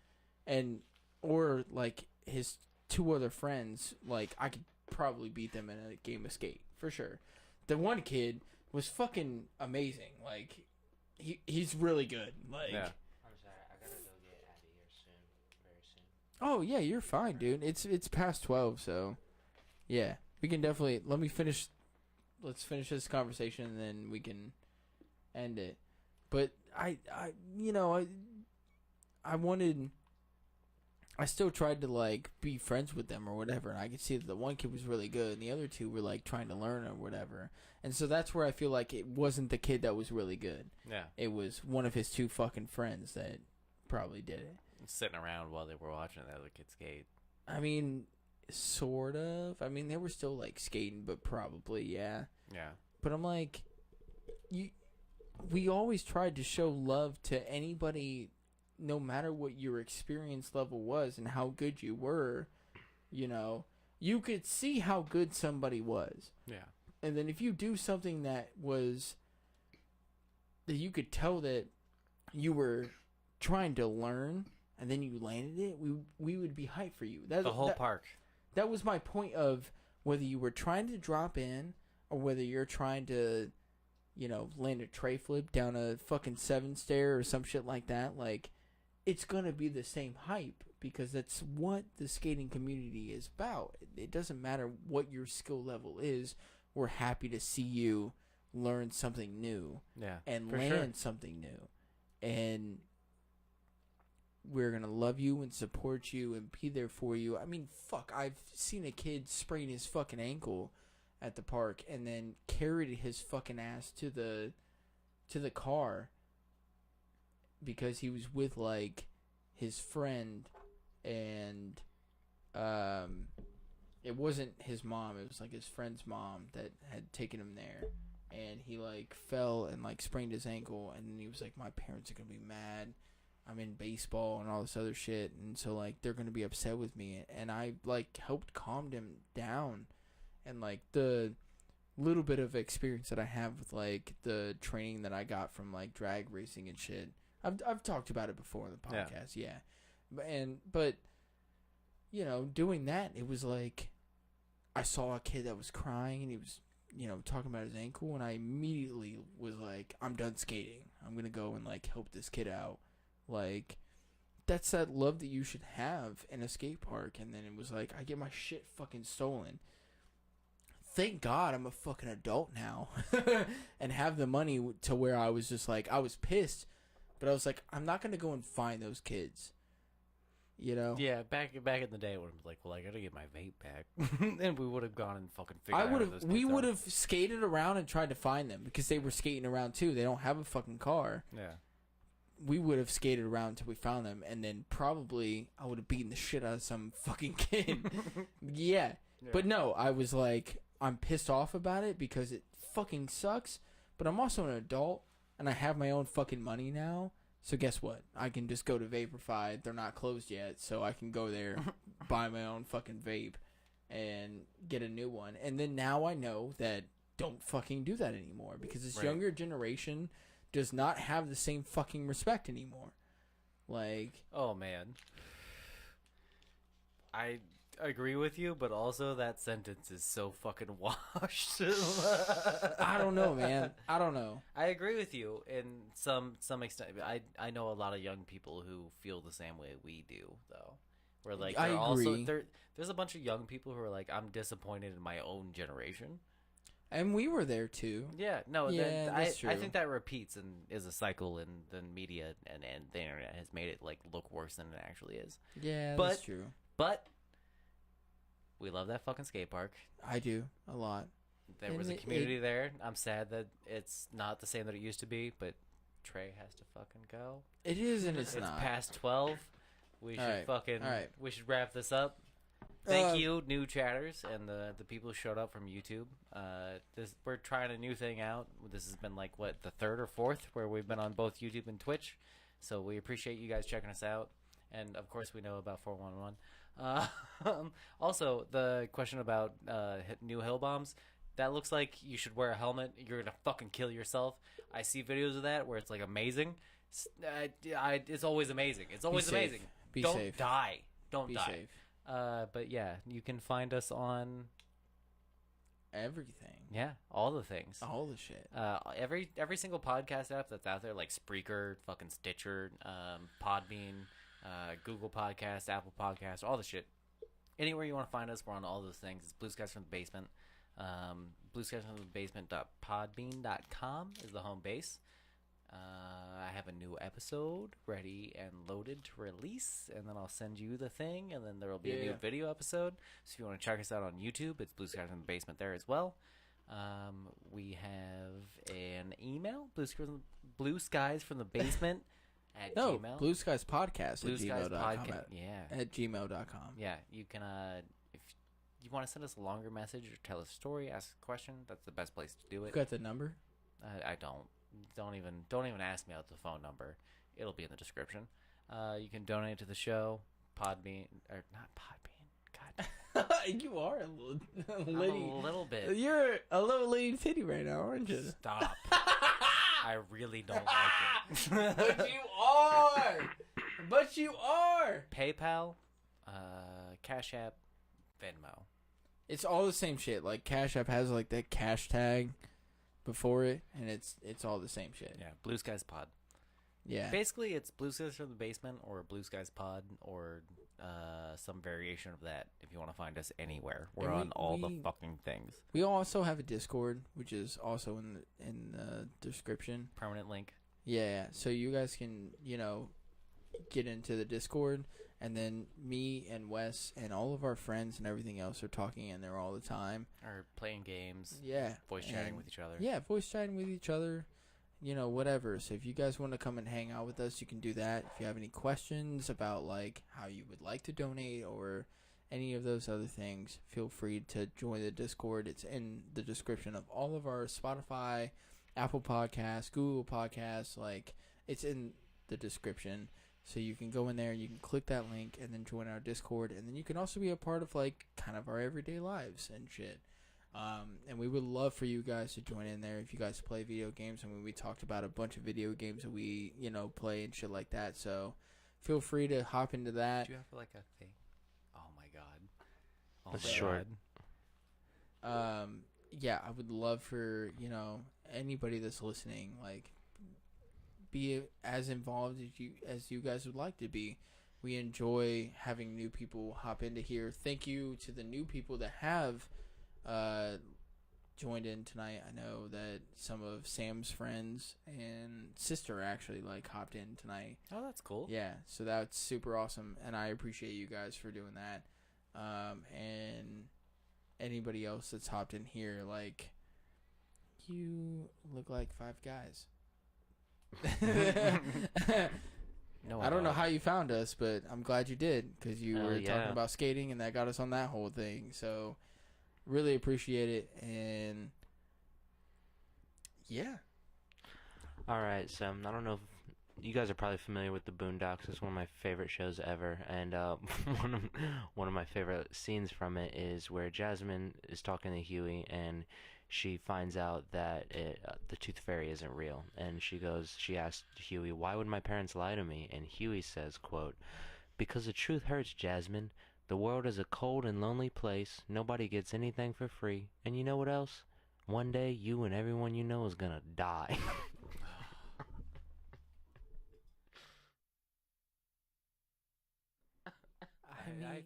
And, or, like, his two other friends, like, I could probably beat them in a game of skate. For sure. The one kid was fucking amazing. Like, he's really good. Like... Yeah. I'm sorry, I gotta go get out of here soon. Very soon. Oh yeah, you're fine, dude. It's past 12, so yeah, we can definitely let's finish this conversation and then we can end it. But I still tried to, like, be friends with them or whatever, and I could see that the one kid was really good and the other two were, like, trying to learn or whatever. And so that's where I feel like it wasn't the kid that was really good. Yeah. It was one of his two fucking friends that probably did it. Sitting around while they were watching the other kid skate. I mean, sort of. I mean, they were still, like, skating, but probably, yeah. Yeah. But I'm like, we always tried to show love to anybody, no matter what your experience level was and how good you were. You know, you could see how good somebody was. Yeah. And then if you do something that you could tell that you were trying to learn, and then you landed it, we would be hyped for you. The whole park. That was my point of whether you were trying to drop in or whether you're trying to, you know, land a tray flip down a fucking 7-stair or some shit like that. Like, it's going to be the same hype because that's what the skating community is about. It doesn't matter what your skill level is. We're happy to see you learn something new. Yeah, and for land sure. something new. And we're going to love you and support you and be there for you. I mean, fuck, I've seen a kid sprain his fucking ankle at the park and then carried his fucking ass to the car because he was with, like, his friend, and it wasn't his mom, it was, like, his friend's mom that had taken him there, and he, like, fell and, like, sprained his ankle, and then he was like, my parents are gonna be mad, I'm in baseball and all this other shit, and so, like, they're gonna be upset with me, and I, like, helped calm him down, and, like, the little bit of experience that I have with, like, the training that I got from, like, drag racing and shit, I've talked about it before on the podcast, yeah. But you know, doing that, it was like, I saw a kid that was crying, and he was, you know, talking about his ankle, and I immediately was like, I'm done skating. I'm gonna go and, like, help this kid out. Like, that's that love that you should have in a skate park. And then it was like, I get my shit fucking stolen. Thank God I'm a fucking adult now and have the money to where I was just like, I was pissed, but I was like, I'm not gonna go and find those kids. You know? Yeah, back in the day, I would have been like, well, I gotta get my vape back, and we would have gone and fucking figured out. We would have skated around and tried to find them because they were skating around too. They don't have a fucking car. Yeah. we would have skated around until we found them, and then probably I would have beaten the shit out of some fucking kid. Yeah. But no, I was like, I'm pissed off about it because it fucking sucks, but I'm also an adult, and I have my own fucking money now. So guess what? I can just go to Vaporfy. They're not closed yet, so I can go there, buy my own fucking vape, and get a new one. And then now I know that don't fucking do that anymore because this younger generation does not have the same fucking respect anymore. Like, oh man, I agree with you, but also that sentence is so fucking washed. I don't know, man. I don't know. I agree with you in some extent. I know a lot of young people who feel the same way we do, though. Where like I agree. There's a bunch of young people who are like, I'm disappointed in my own generation. And we were there too. Yeah, no, yeah, that's true. I think that repeats and is a cycle, and the media and the internet has made it like look worse than it actually is. Yeah, but, that's true. But we love that fucking skate park. I do a lot. There was a community there. I'm sad that it's not the same that it used to be, but Trey has to fucking go. It is and it's not. It's past 12. We should right. We should wrap this up. Thank you, new chatters, and the people who showed up from YouTube. We're trying a new thing out. This has been like, what, the third or fourth where we've been on both YouTube and Twitch. So we appreciate you guys checking us out. And, of course, we know about 411. Also, the question about new hill bombs, that looks like you should wear a helmet. You're going to fucking kill yourself. I see videos of that where it's, like, amazing. It's always amazing. It's always amazing. Don't die. Don't die. Safe. But yeah, you can find us on everything. Yeah, all the things. All the shit. Every single podcast app that's out there, like Spreaker, fucking Stitcher, Podbean, Google Podcast, Apple Podcast, all the shit. Anywhere you want to find us, we're on all those things. It's Blue Skies from the Basement. BlueSkiesFromTheBasement.podbean.com is the home base. I have a new episode ready and loaded to release, and then I'll send you the thing, and then there will be a new video episode. So if you want to check us out on YouTube, it's Blue Skies from the Basement there as well. We have an email, Blue Skies from the Basement at Gmail. Blue Skies Podcast Blue at Skies gmail.com. At gmail.com. Yeah, you can, if you want to send us a longer message or tell us a story, ask a question, that's the best place to do it. You got the number? I don't. Don't even ask me out the phone number. It'll be in the description. You can donate to the show. Podbean, or not Podbean. God, you are a little bit. You're a little lady titty right now, aren't you? Stop. I really don't like it. But you are. But you are. PayPal, Cash App, Venmo. It's all the same shit. Like Cash App has like that cash tag before it, and it's all the same shit. Yeah, Blue Skies Pod. Yeah. Basically, it's Blue Skies from the Basement or Blue Skies Pod or some variation of that if you want to find us anywhere. We're on all the fucking things. We also have a Discord, which is also in the description. Permanent link. Yeah, so you guys can, get into the Discord, and then me and Wes and all of our friends and everything else are talking in there all the time. Or playing games. Yeah. Voice chatting with each other. Yeah, voice chatting with each other. Whatever. So if you guys want to come and hang out with us, you can do that. If you have any questions about, like, how you would like to donate or any of those other things, feel free to join the Discord. It's in the description of all of our Spotify, Apple Podcasts, Google Podcasts. Like, it's in the description. So you can go in there, you can click that link, and then join our Discord. And then you can also be a part of, like, kind of our everyday lives and shit. And we would love for you guys to join in there if you guys play video games. I mean, we talked about a bunch of video games that we, play and shit like that. So feel free to hop into that. Do you have, like, a thing? Oh, my God. Oh, that's short. Yeah, I would love for, anybody that's listening, like, be as involved as you guys would like to be. We enjoy having new people hop into here. Thank you to the new people that have joined in tonight. I know that some of Sam's friends and sister actually hopped in tonight. Oh, that's cool. Yeah, so that's super awesome, and I appreciate you guys for doing that. And anybody else that's hopped in here, you look like 5 guys. No, I don't know how you found us, but I'm glad you did, because you were yeah. talking about skating, and that got us on that whole thing. So, really appreciate it, and yeah. All right, so I don't know if you guys are probably familiar with the Boondocks. It's one of my favorite shows ever, and one of my favorite scenes from it is where Jasmine is talking to Huey, and she finds out that the Tooth Fairy isn't real, and she asks Huey, "Why would my parents lie to me?" And Huey says, quote, "Because the truth hurts, Jasmine. The world is a cold and lonely place. Nobody gets anything for free. And you know what else? One day, you and everyone you know is gonna die." I mean,